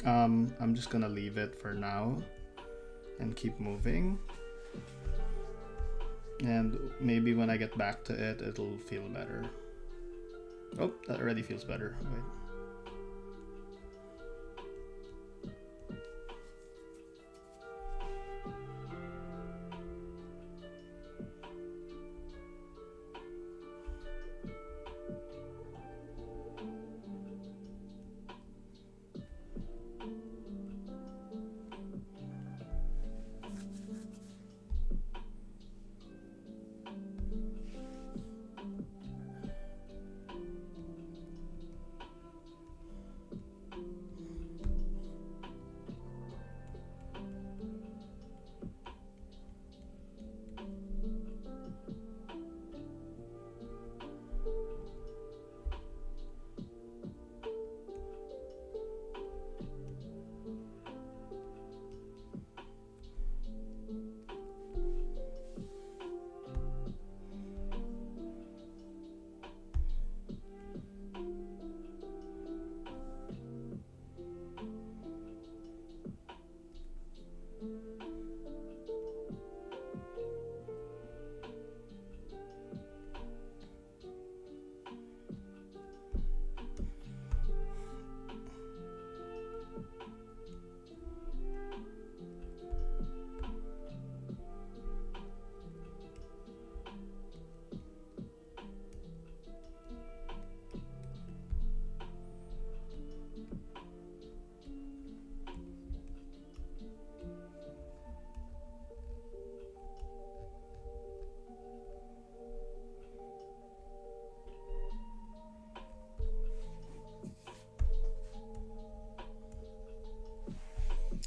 I'm just gonna leave it for now and keep moving. And maybe when I get back to it, it'll feel better. Oh, that already feels better. Wait.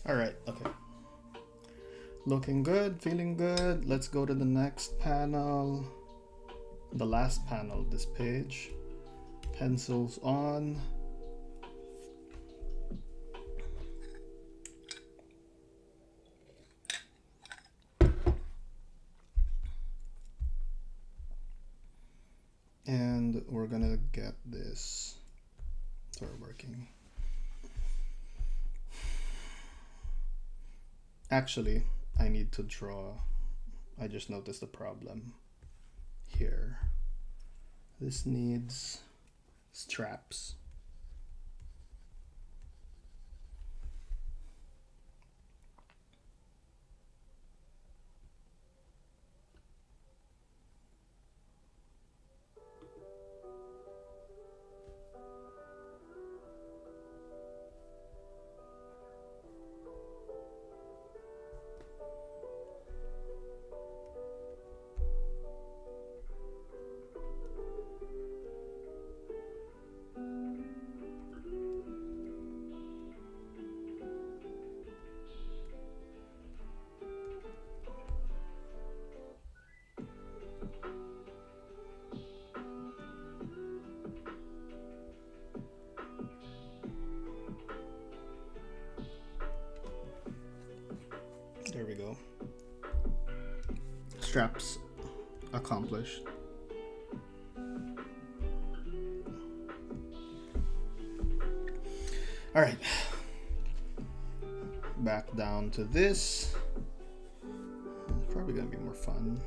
All right, okay. Looking good, feeling good. Let's go to the next panel. The last panel of this page. Pencils on. And we're gonna get this. Start working. Actually, I need to draw. I just noticed the problem here. This needs straps. There we go. Straps accomplished. All right. Back down to this. It's probably gonna be more fun.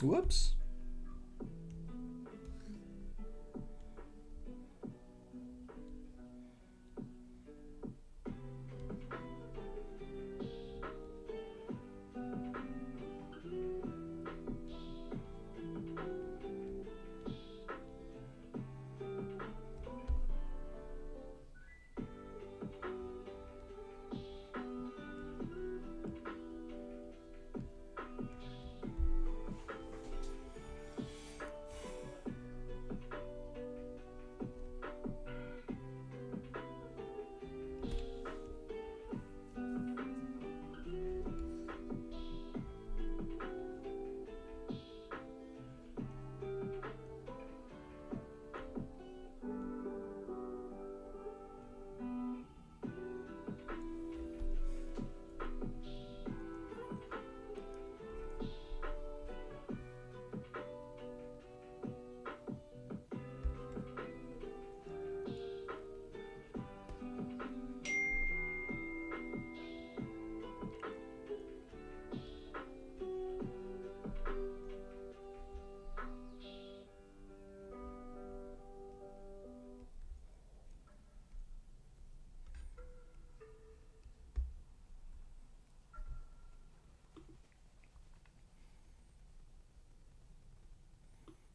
Whoops.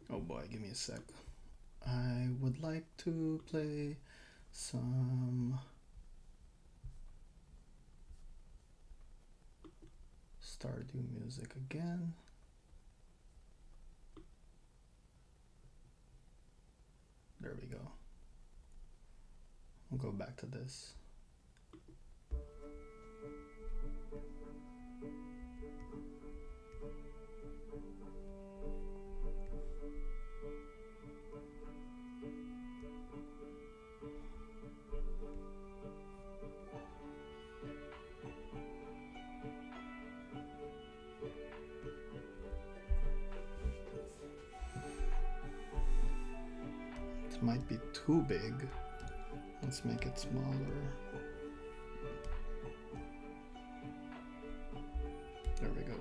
Oh boy, give me a sec. I would like to play some Stardew music again. There we go. We'll go back to this. It might be too big. Let's make it smaller. There we go.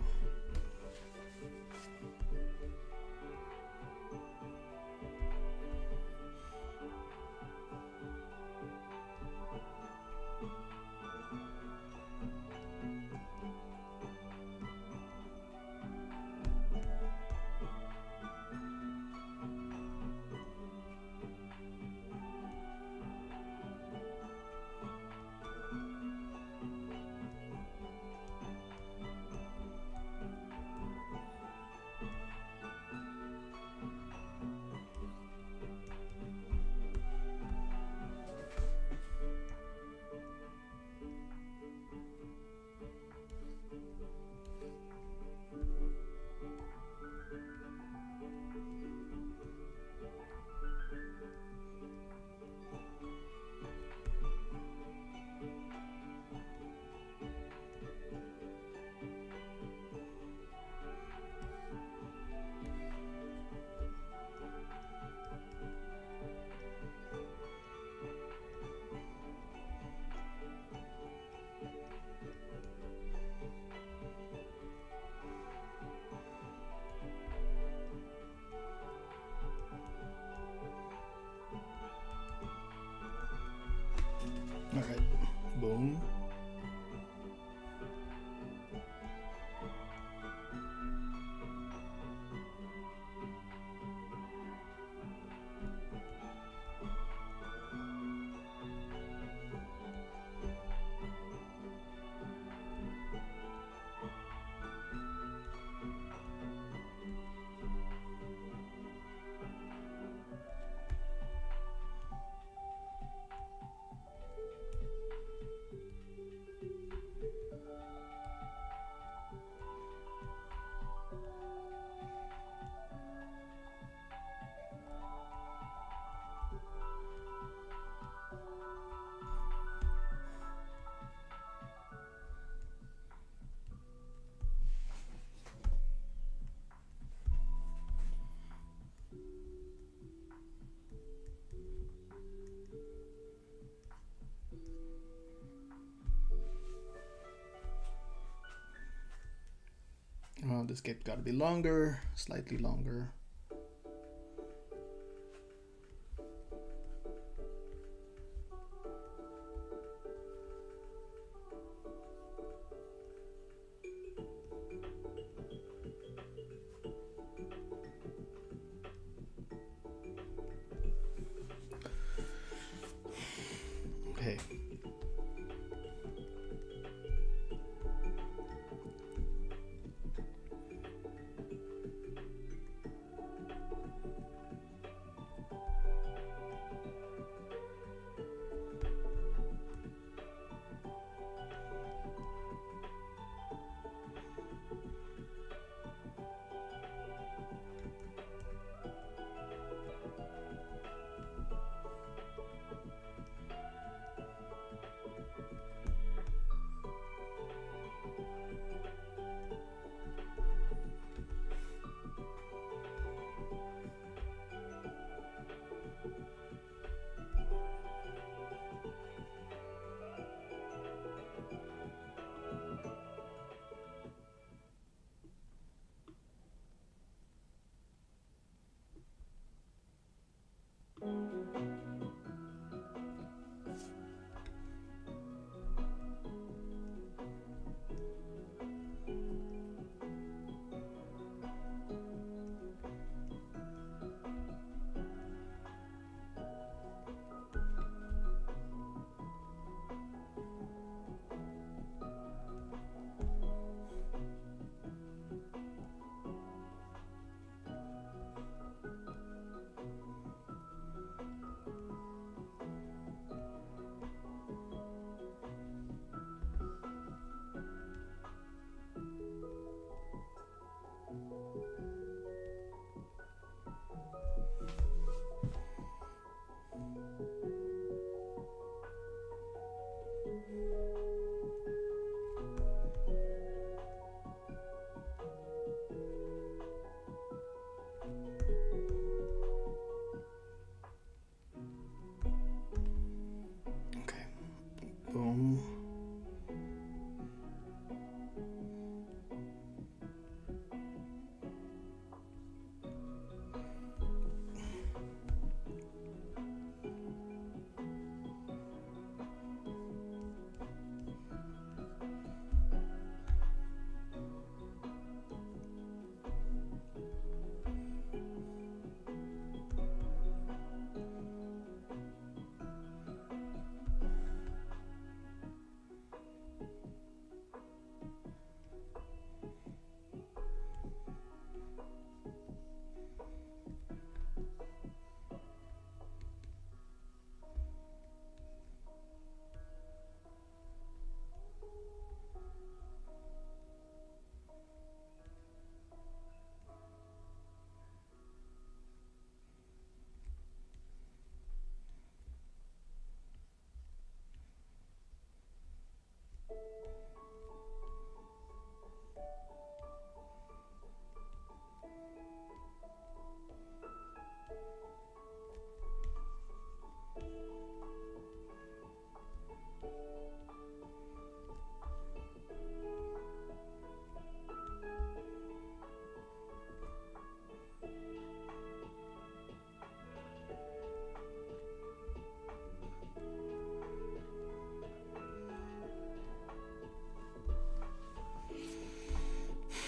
now this cape gotta be longer, slightly longer. Okay. Boom.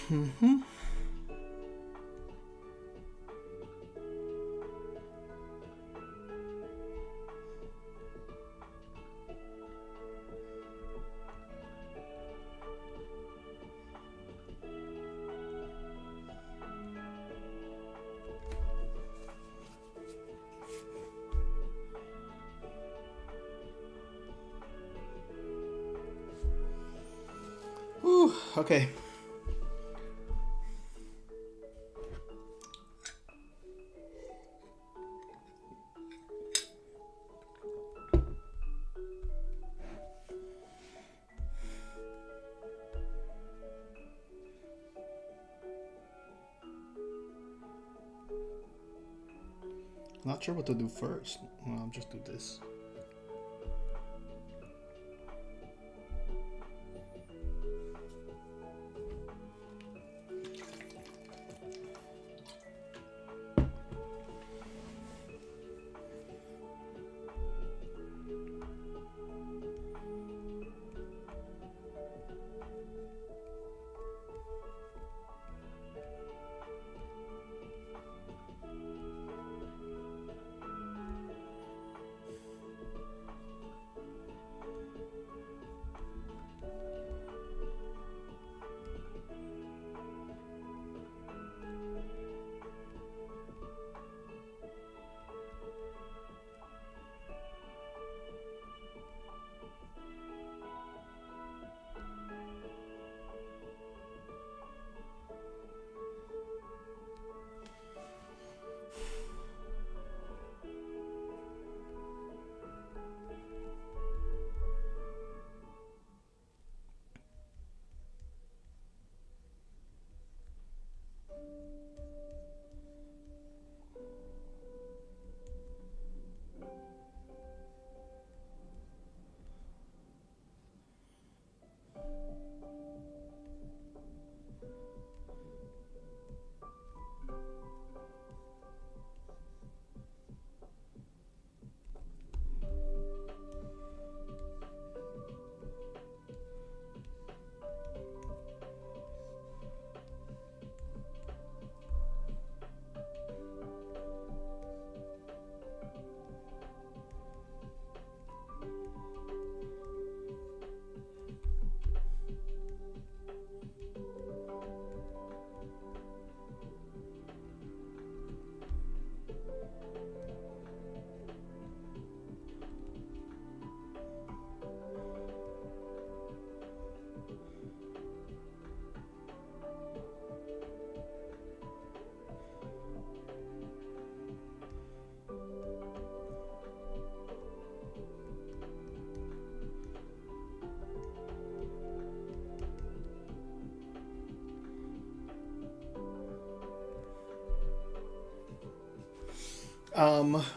Mm-hmm. Ooh, okay. Not sure what to do first. Well, I'll just do this.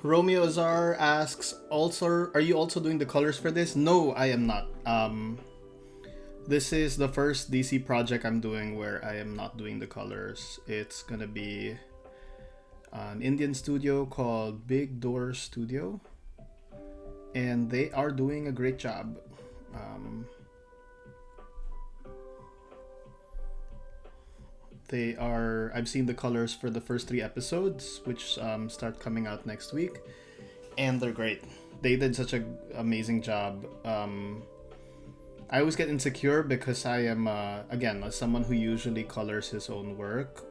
Romeo Azar asks, also, are you also doing the colors for this? No, I am not. This is the first DC project I'm doing where I am not doing the colors. It's gonna be an Indian studio called Big Door Studio, and they are doing a great job. I've seen the colors for the first 3 episodes, which start coming out next week, and they're great. They did such an amazing job. I always get insecure because I am, again, as someone who usually colors his own work.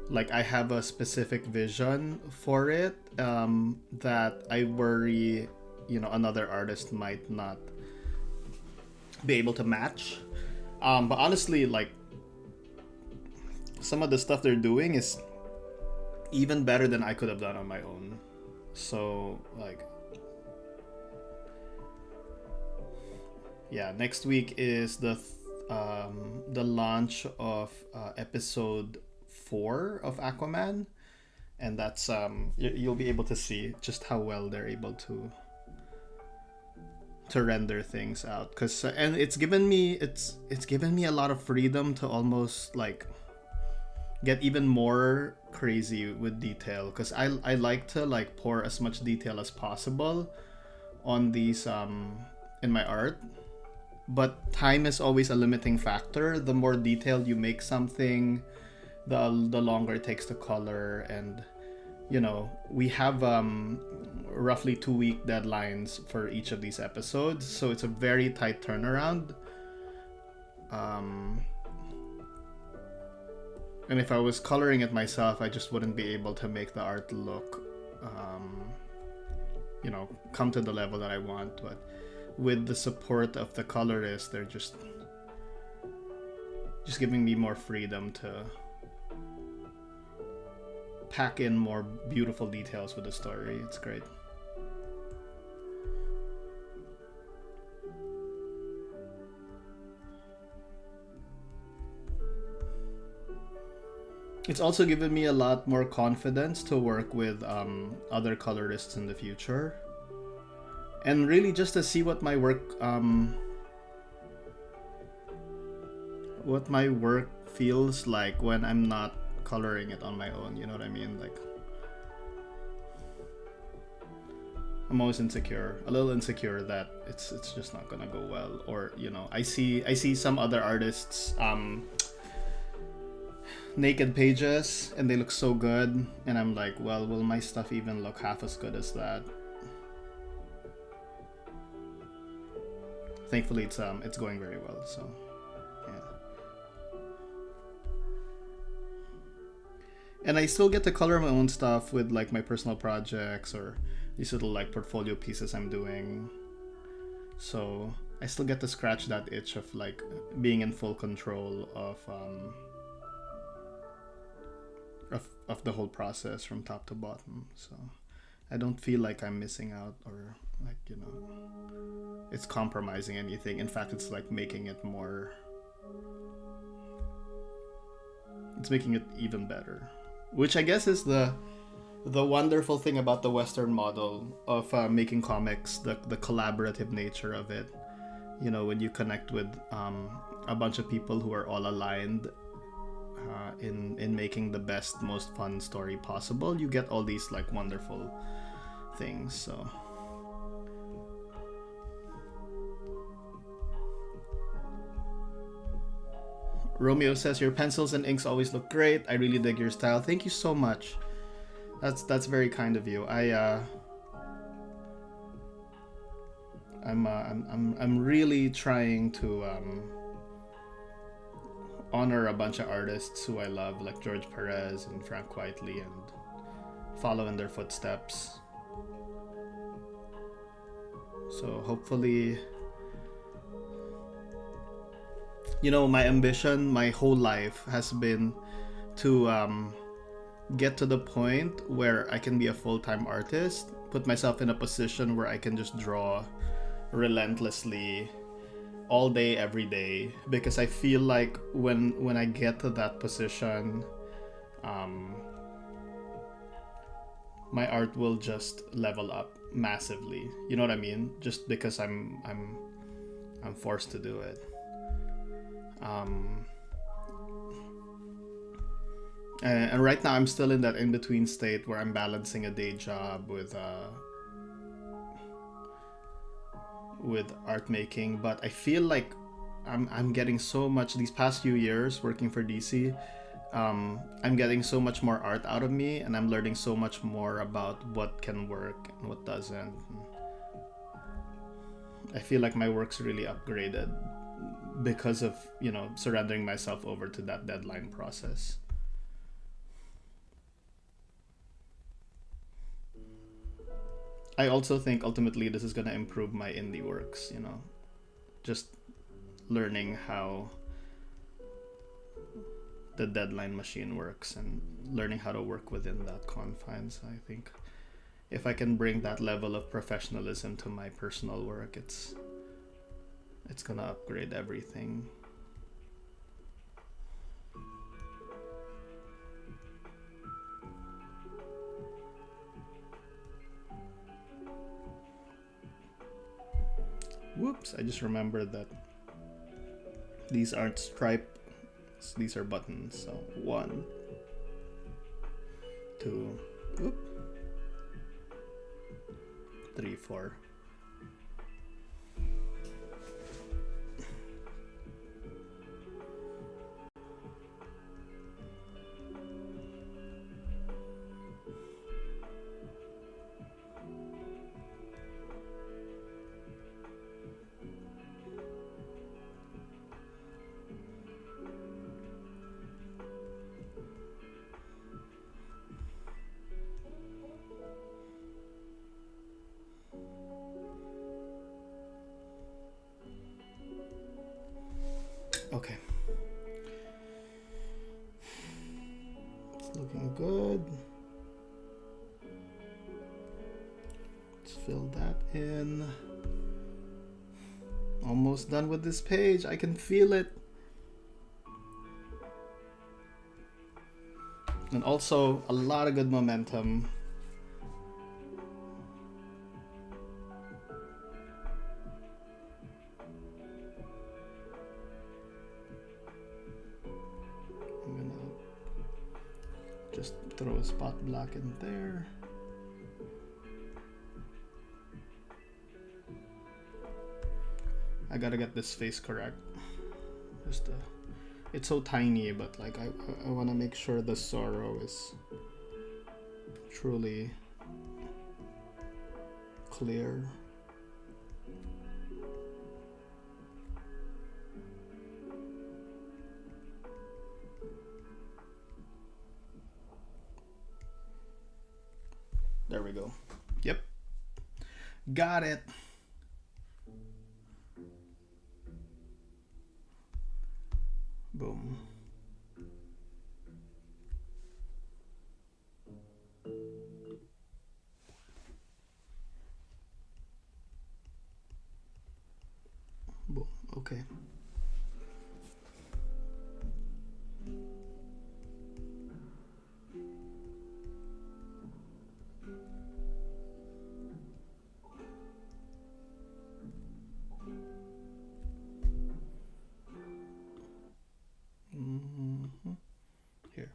Like, I have a specific vision for it that I worry, another artist might not be able to match. But honestly, like, some of the stuff they're doing is even better than I could have done on my own. So, like, yeah, next week is the launch of episode 4 of Aquaman, and that's you'll be able to see just how well they're able to render things out, and it's given me a lot of freedom to almost like get even more crazy with detail, because I like to like pour as much detail as possible on these in my art, but time is always a limiting factor. The more detailed you make something, the longer it takes to color, and we have roughly 2-week deadlines for each of these episodes, so it's a very tight turnaround. And if I was coloring it myself, I just wouldn't be able to make the art look, come to the level that I want. But with the support of the colorists, they're just giving me more freedom to pack in more beautiful details with the story. It's great. It's also given me a lot more confidence to work with other colorists in the future, and really just to see what my work feels like when I'm not coloring it on my own. You know what I mean? Like, I'm always a little insecure that it's just not gonna go well, or I see some other artists naked pages and they look so good, and I'm like, well, will my stuff even look half as good as that? Thankfully, it's going very well. So yeah. And I still get to color my own stuff with like my personal projects or these little like portfolio pieces I'm doing. So I still get to scratch that itch of like being in full control of the whole process from top to bottom. So I don't feel like I'm missing out, or like, it's compromising anything. In fact, it's like making it even better. Which I guess is the wonderful thing about the Western model of making comics, the collaborative nature of it. When you connect with a bunch of people who are all aligned in making the best, most fun story possible, you get all these like wonderful things. So Romeo says, your pencils and inks always look great. I really dig your style. Thank you so much. That's very kind of you. I'm really trying to honor a bunch of artists who I love, like George Perez and Frank Whiteley, and follow in their footsteps. So hopefully, you know, my ambition my whole life has been to get to the point where I can be a full-time artist, put myself in a position where I can just draw relentlessly all day, every day, because I feel like when I get to that position, my art will just level up massively. You know what I mean? Just because I'm forced to do it. And right now I'm still in that in-between state where I'm balancing a day job with art making, but I feel like I'm getting so much these past few years working for DC. I'm getting so much more art out of me, and I'm learning so much more about what can work and what doesn't. I feel like my work's really upgraded because of, you know, surrendering myself over to that deadline process. I also think ultimately this is going to improve my indie works, you know, just learning how the deadline machine works and learning how to work within that confines. I think if I can bring that level of professionalism to my personal work, it's going to upgrade everything. Whoops, I just remembered that these aren't stripes, these are buttons. So 1, 2, 3, 4. Okay. It's looking good. Let's fill that in. Almost done with this page. I can feel it. And also a lot of good momentum. I'm gonna just throw a spot black in there. I gotta get this face correct. Just it's so tiny, but like I want to make sure the sorrow is truly clear. There we go. Yep. Got it. Boom. Boom. Okay. Here.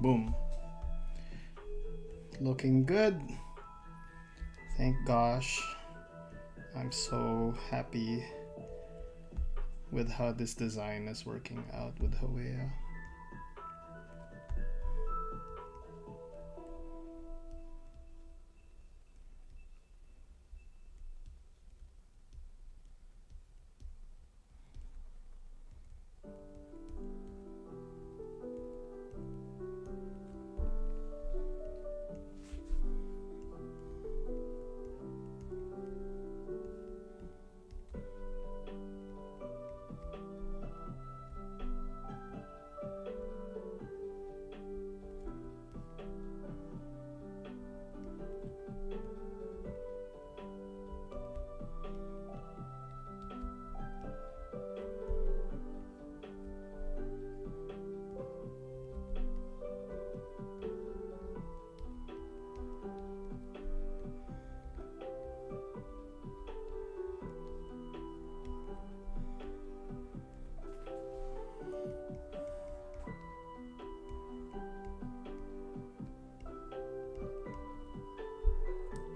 Boom. Looking good. Thank gosh. I'm so happy with how this design is working out with Hoea.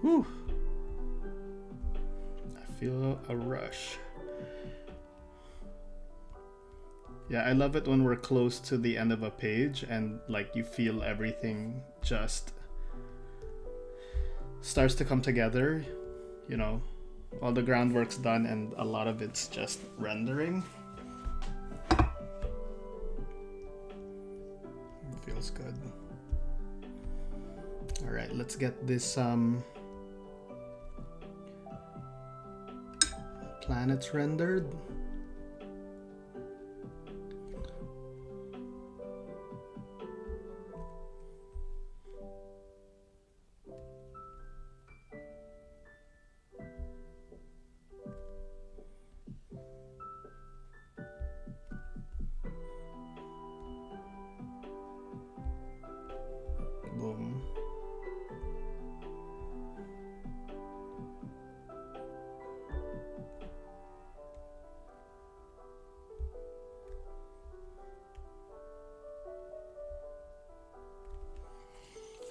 Whew. I feel a rush. Yeah, I love it when we're close to the end of a page and like you feel everything just starts to come together, you know, all the groundwork's done and a lot of it's just rendering. It feels good. All right, let's get this planets rendered. Boom.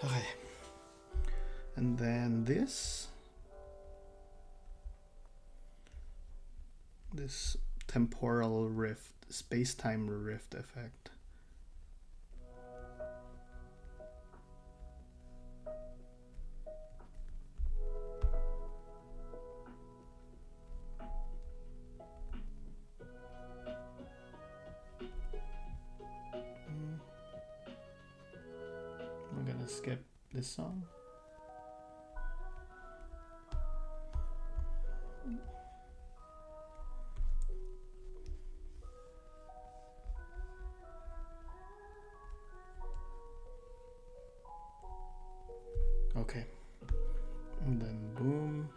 Okay. And then this temporal rift, space-time rift effect. I'm gonna skip this song. Okay. And then boom.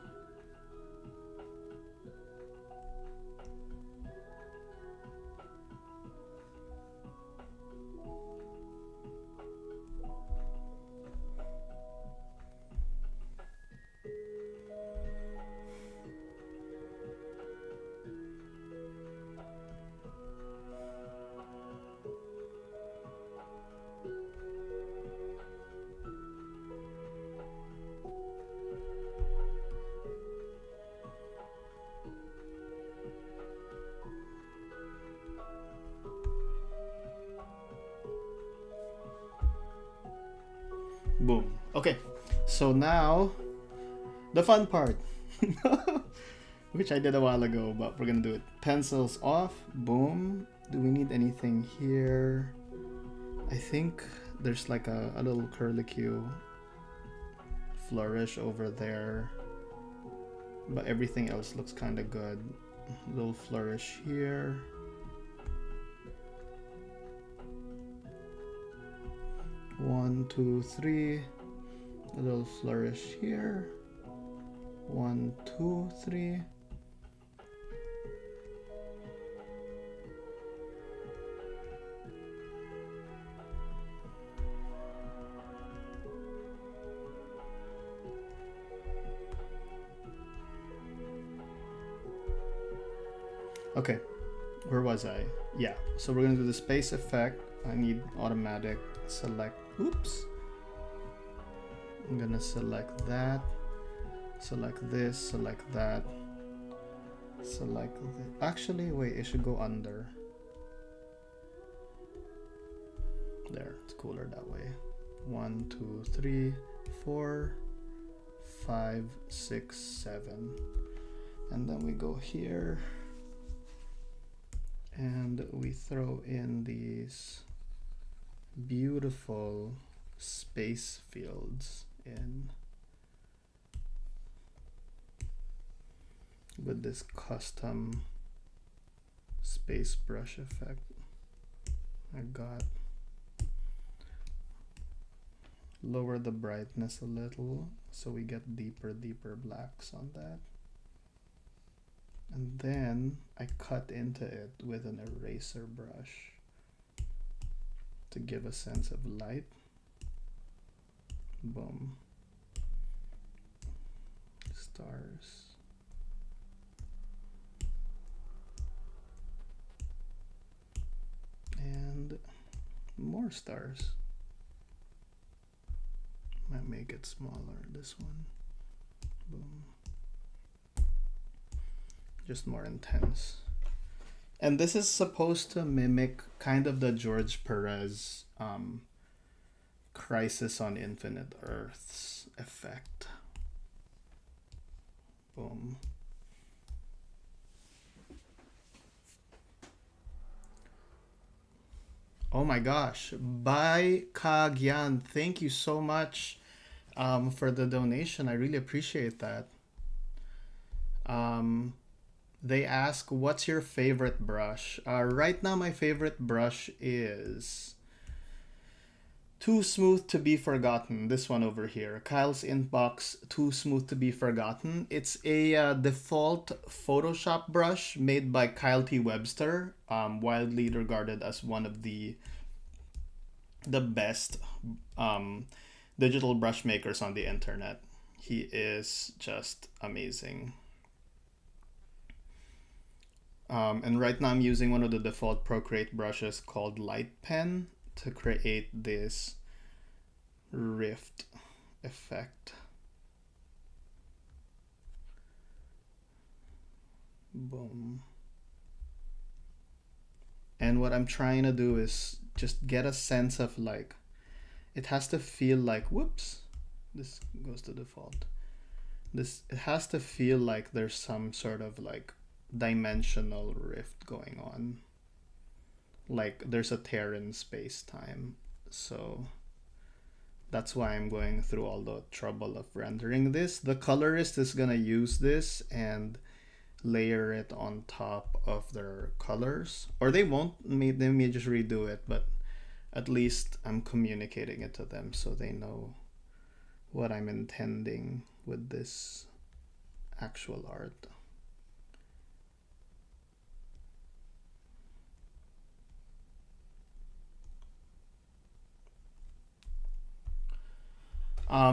Boom. Okay, so now the fun part, which I did a while ago, but we're gonna do it. Pencils off. Boom. Do we need anything here? I think there's like a little curlicue flourish over there, but everything else looks kind of good. Little flourish here. One, two, three. A little flourish here. 1, 2, 3. Okay, where was I? Yeah, so we're gonna do the space effect I need automatic select. Oops. I'm gonna select that. Select this, select that. Select this. Actually, wait, it should go under. There, it's cooler that way. 1, 2, 3, 4, 5, 6, 7. And then we go here and we throw in these beautiful space fields in with this custom space brush effect I got. Lower the brightness a little so we get deeper blacks on that. And then I cut into it with an eraser brush to give a sense of light. Boom. Stars. And more stars. Might make it smaller, this one. Boom. Just more intense. And this is supposed to mimic kind of the George Perez Crisis on Infinite Earths effect. Boom. Oh my gosh. Bai Kagyan, thank you so much for the donation. I really appreciate that. They ask, what's your favorite brush? Right now, my favorite brush is Too Smooth to Be Forgotten. This one over here. Kyle's Inbox, Too Smooth to Be Forgotten. It's a default Photoshop brush made by Kyle T. Webster, widely regarded as one of the best digital brush makers on the internet. He is just amazing. And right now I'm using one of the default Procreate brushes called Light Pen to create this rift effect. Boom. And what I'm trying to do is just get a sense of like, it has to feel like, whoops, this goes to default. It has to feel like there's some sort of like dimensional rift going on, like there's a tear in space-time. So that's why I'm going through all the trouble of rendering this. The colorist is gonna use this and layer it on top of their colors, or they won't. They may just redo it, but at least I'm communicating it to them so they know what I'm intending with this actual art.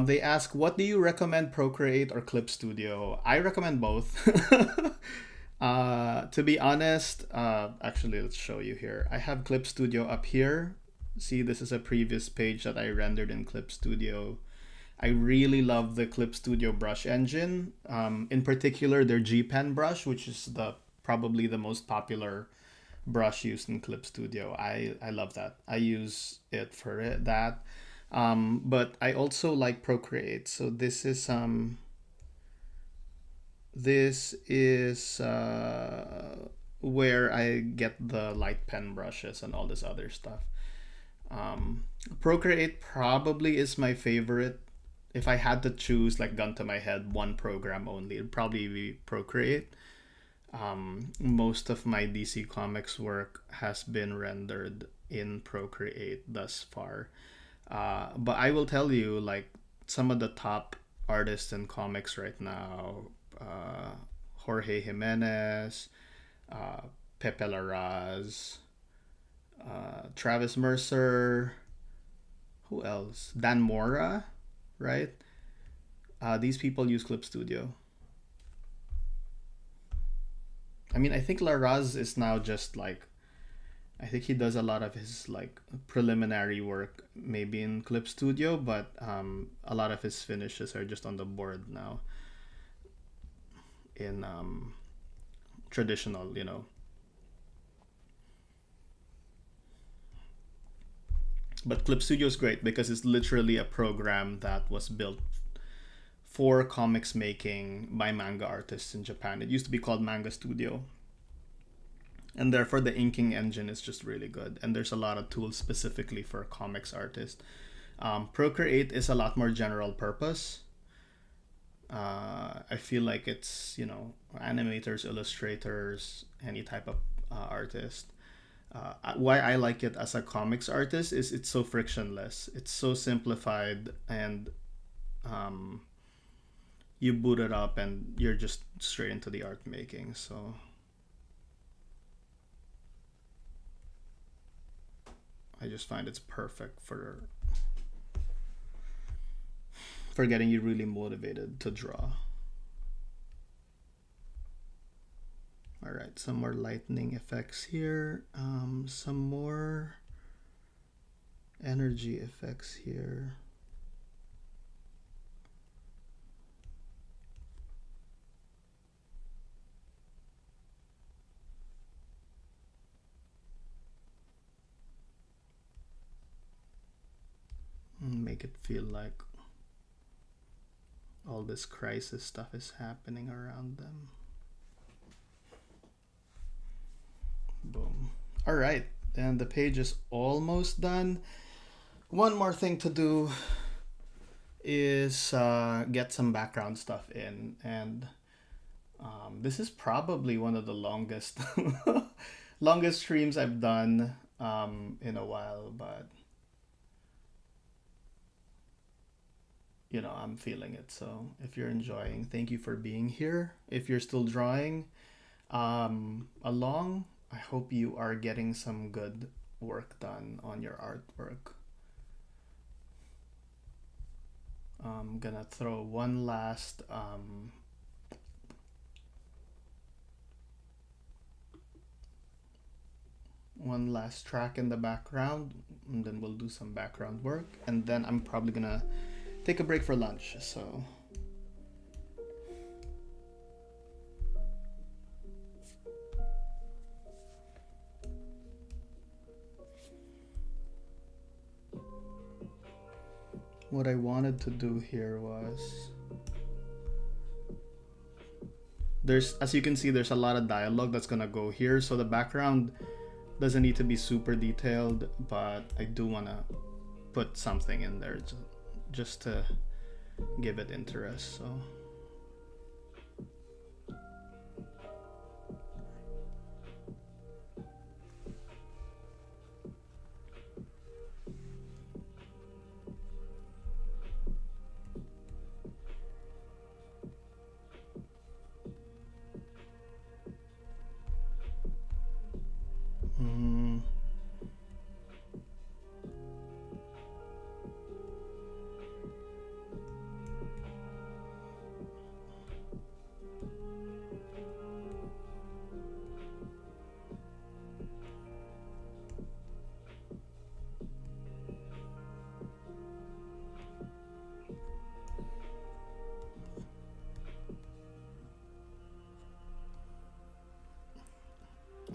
They ask, what do you recommend, Procreate or Clip Studio? I recommend both. To be honest, actually, let's show you here. I have Clip Studio up here. See, this is a previous page that I rendered in Clip Studio. I really love the Clip Studio brush engine. In particular, their G-Pen brush, which is probably the most popular brush used in Clip Studio. I love that. I use it for that. But I also like Procreate. So this is where I get the light pen brushes and all this other stuff. Procreate probably is my favorite. If I had to choose, like, gun to my head, one program only, it'd probably be Procreate. Most of my DC Comics work has been rendered in Procreate thus far. But I will tell you, like, some of the top artists in comics right now, Jorge Jimenez, Pepe Larraz, Travis Mercer, who else? Dan Mora, right? These people use Clip Studio. I mean, I think Larraz is now just like I think he does a lot of his like preliminary work maybe in Clip Studio, but a lot of his finishes are just on the board now in traditional, you know. But Clip Studio is great because it's literally a program that was built for comics making by manga artists in Japan. It used to be called Manga Studio. And therefore the inking engine is just really good. And there's a lot of tools specifically for comics artists. Procreate is a lot more general purpose. I feel like it's, you know, animators, illustrators, any type of artist. Why I like it as a comics artist is it's so frictionless. It's so simplified, and you boot it up and you're just straight into the art making. So I just find it's perfect for getting you really motivated to draw. All right, some more lightning effects here. Some more energy effects here. Make it feel like all this crisis stuff is happening around them. Boom. All right, and the page is almost done. One more thing to do is get some background stuff in, and this is probably one of the longest longest streams I've done in a while, but you know, I'm feeling it. So if you're enjoying, thank you for being here. If you're still drawing along, I hope you are getting some good work done on your artwork. I'm gonna throw one last track in the background, and then we'll do some background work, and then I'm probably gonna take a break for lunch. So what I wanted to do here was, there's, as you can see, there's a lot of dialogue that's gonna go here, so the background doesn't need to be super detailed, but I do want to put something in there just to give it interest. So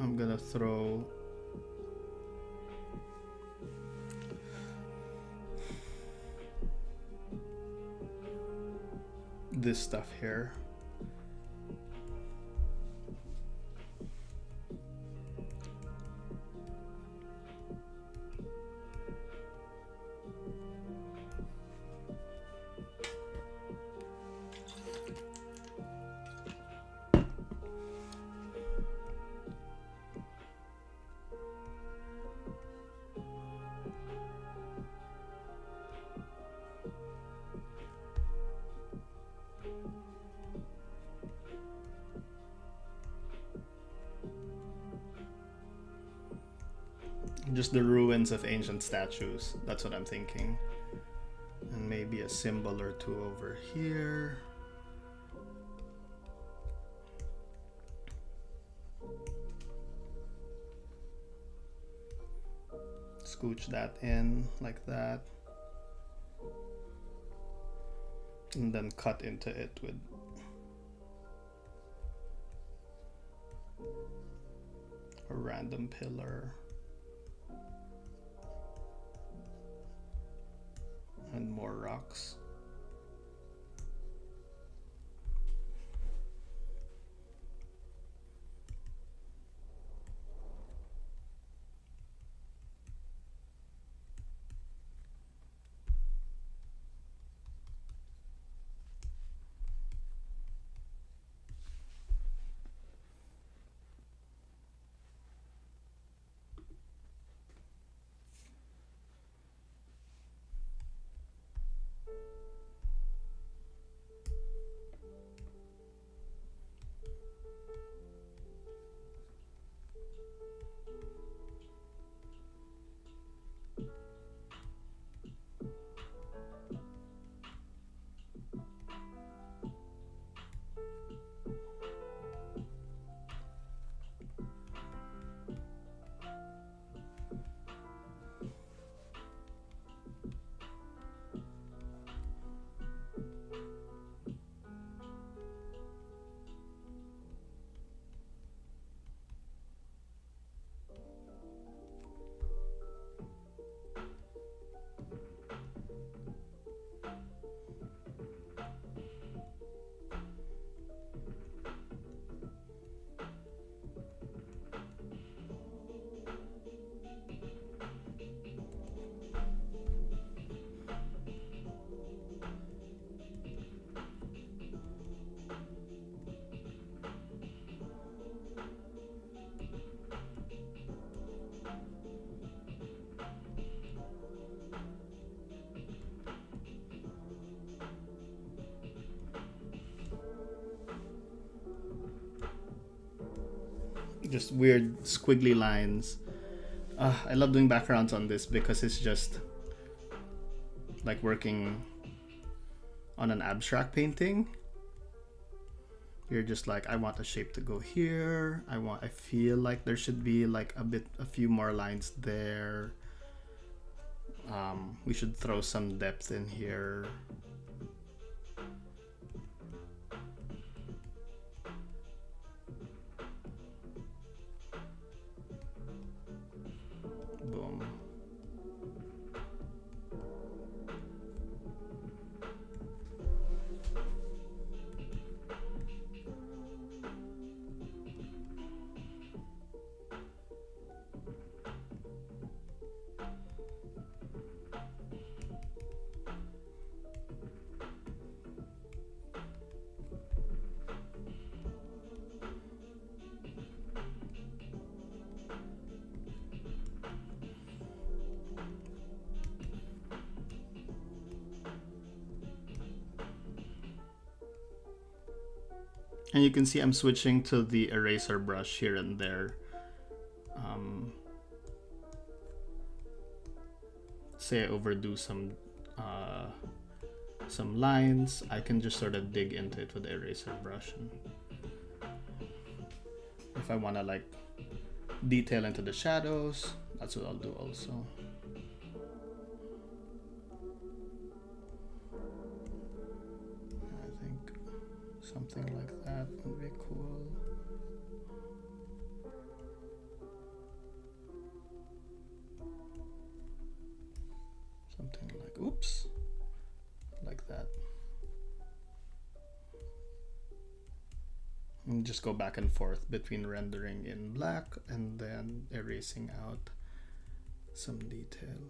I'm gonna throw this stuff here. Just the ruins of ancient statues. That's what I'm thinking. And maybe a symbol or two over here. scooch that in like that. And then cut into it with a random pillar. And more rocks. Just weird squiggly lines. I love doing backgrounds on this because it's just like working on an abstract painting. You're just like, I want the shape to go here. I feel like there should be like a few more lines there. We should throw some depth in here. Boom. And you can see I'm switching to the eraser brush here and there. Say I overdo some lines, I can just sort of dig into it with the eraser brush. And if I want to like detail into the shadows, that's what I'll do also. I think something like that would be cool. Something like, oops, like that. And just go back and forth between rendering in black and then erasing out some detail.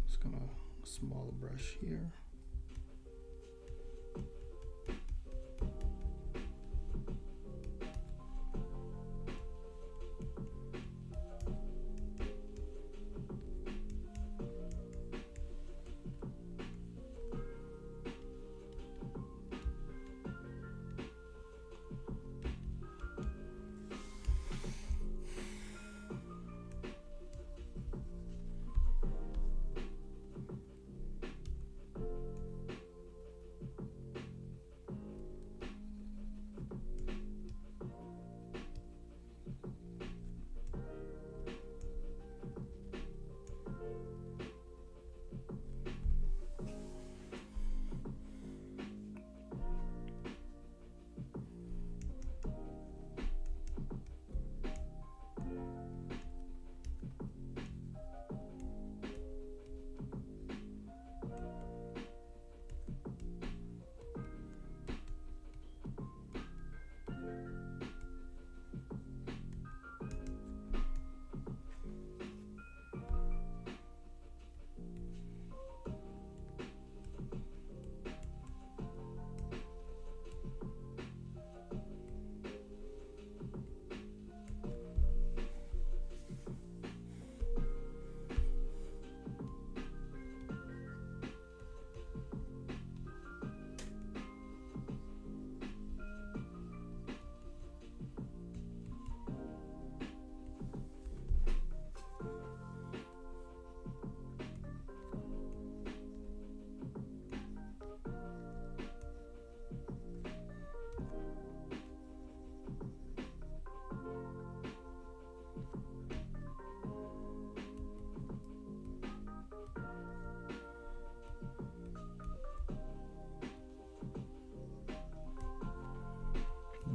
Just gonna small brush here.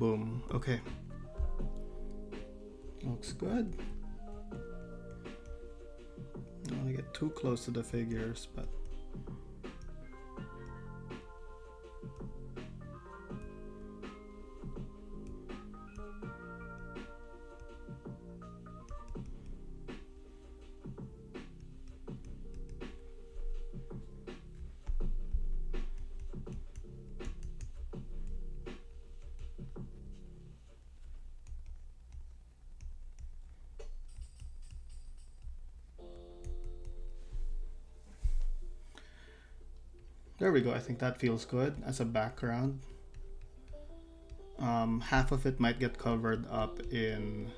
Boom. Okay. Looks good. I don't want to get too close to the figures, but there we go. I think that feels good as a background. Half of it might get covered up in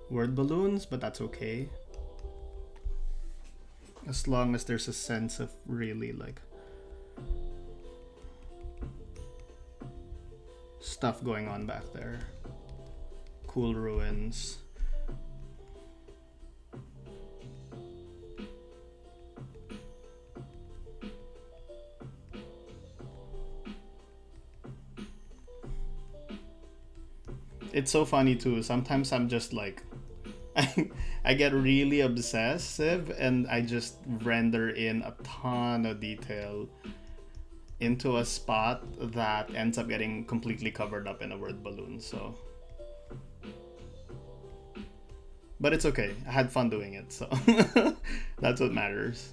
word balloons, but that's okay. As long as there's a sense of really like stuff going on back there. Cool ruins. It's so funny too. Sometimes I'm just like, I get really obsessive and I just render in a ton of detail into a spot that ends up getting completely covered up in a word balloon. So, but it's okay. I had fun doing it, so that's what matters.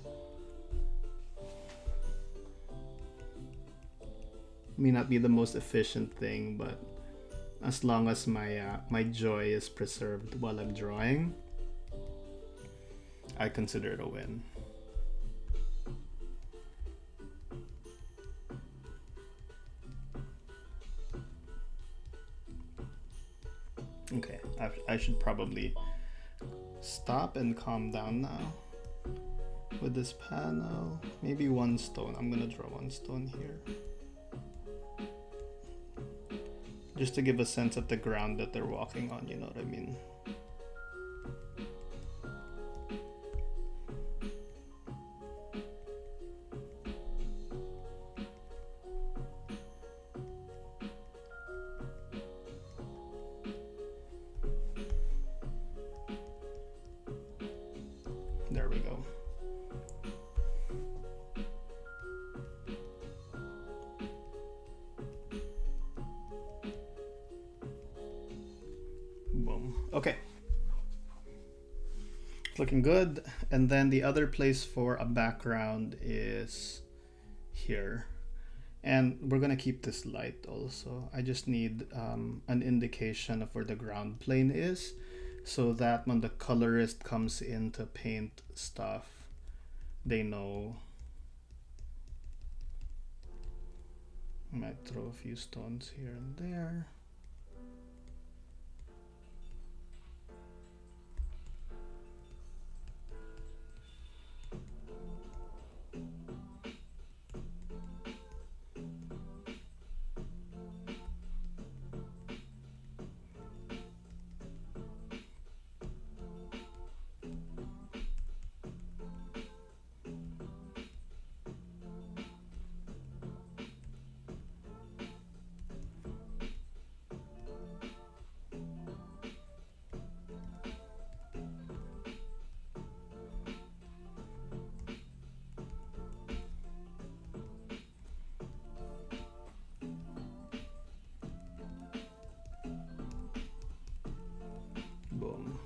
May not be the most efficient thing, but as long as my joy is preserved while I'm drawing, I consider it a win. Okay, I should probably stop and calm down now with this panel. Maybe one stone. I'm gonna draw one stone here, just to give a sense of the ground that they're walking on, you know what I mean? There we go. Boom. Okay. It's looking good. And then the other place for a background is here. And we're gonna keep this light also. I just need an indication of where the ground plane is, so that when the colorist comes in to paint stuff, they know. I might throw a few stones here and there. Boom.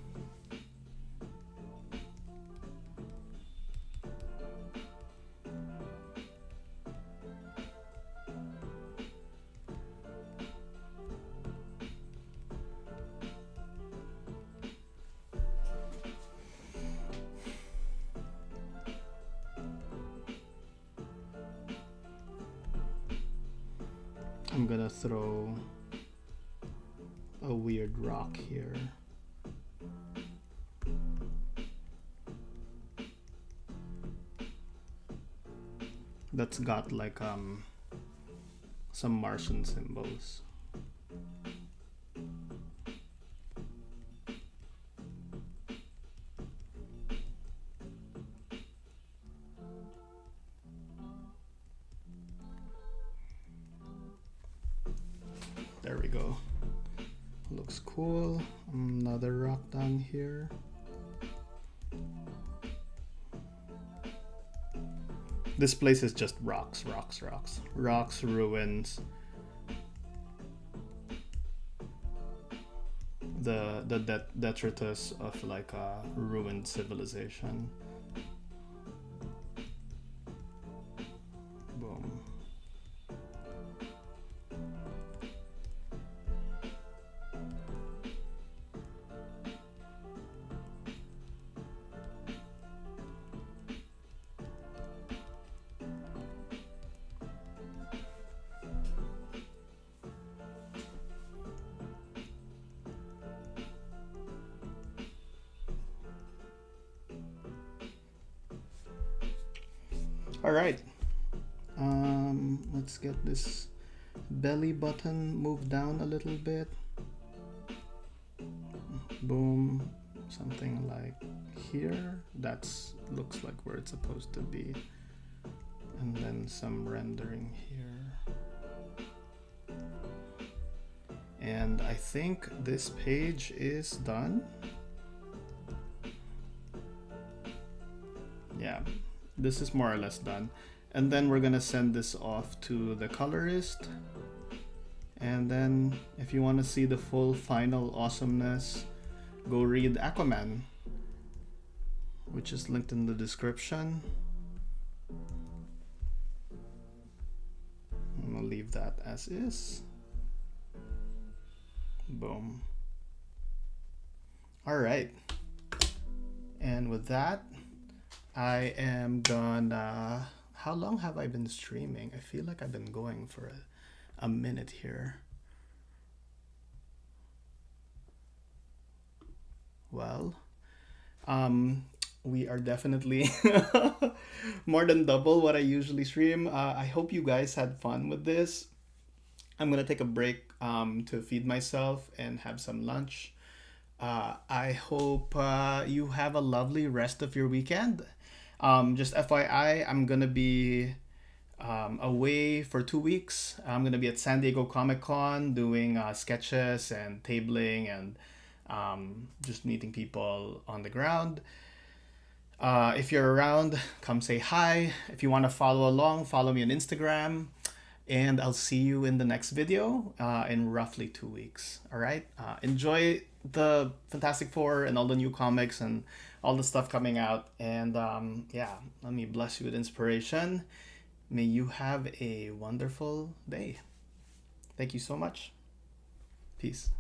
I'm gonna throw a weird rock here. That's got like some Martian symbols. looks cool. Another rock down here. This place is just rocks, ruins. The detritus of like a ruined civilization. Boom. All right, let's get this belly button moved down a little bit. Boom, something like here. That's looks like where it's supposed to be. And then some rendering here. And I think this page is done. Yeah. This is more or less done. And then we're gonna send this off to the colorist. And then if you want to see the full final awesomeness, go read Aquaman, which is linked in the description. I'm gonna leave that as is. Boom. All right. And with that, I am gonna... How long have I been streaming? I feel like I've been going for a minute here. Well, we are definitely more than double what I usually stream. I hope you guys had fun with this. I'm gonna take a break to feed myself and have some lunch. I hope you have a lovely rest of your weekend. Just FYI, I'm gonna be away for 2 weeks. I'm gonna be at San Diego Comic-Con doing sketches and tabling and just meeting people on the ground. If you're around, come say hi. If you want to follow along, follow me on Instagram. And I'll see you in the next video in roughly 2 weeks. All right? Enjoy the Fantastic Four and all the new comics and all the stuff coming out. And yeah, let me bless you with inspiration. May you have a wonderful day. Thank you so much. Peace.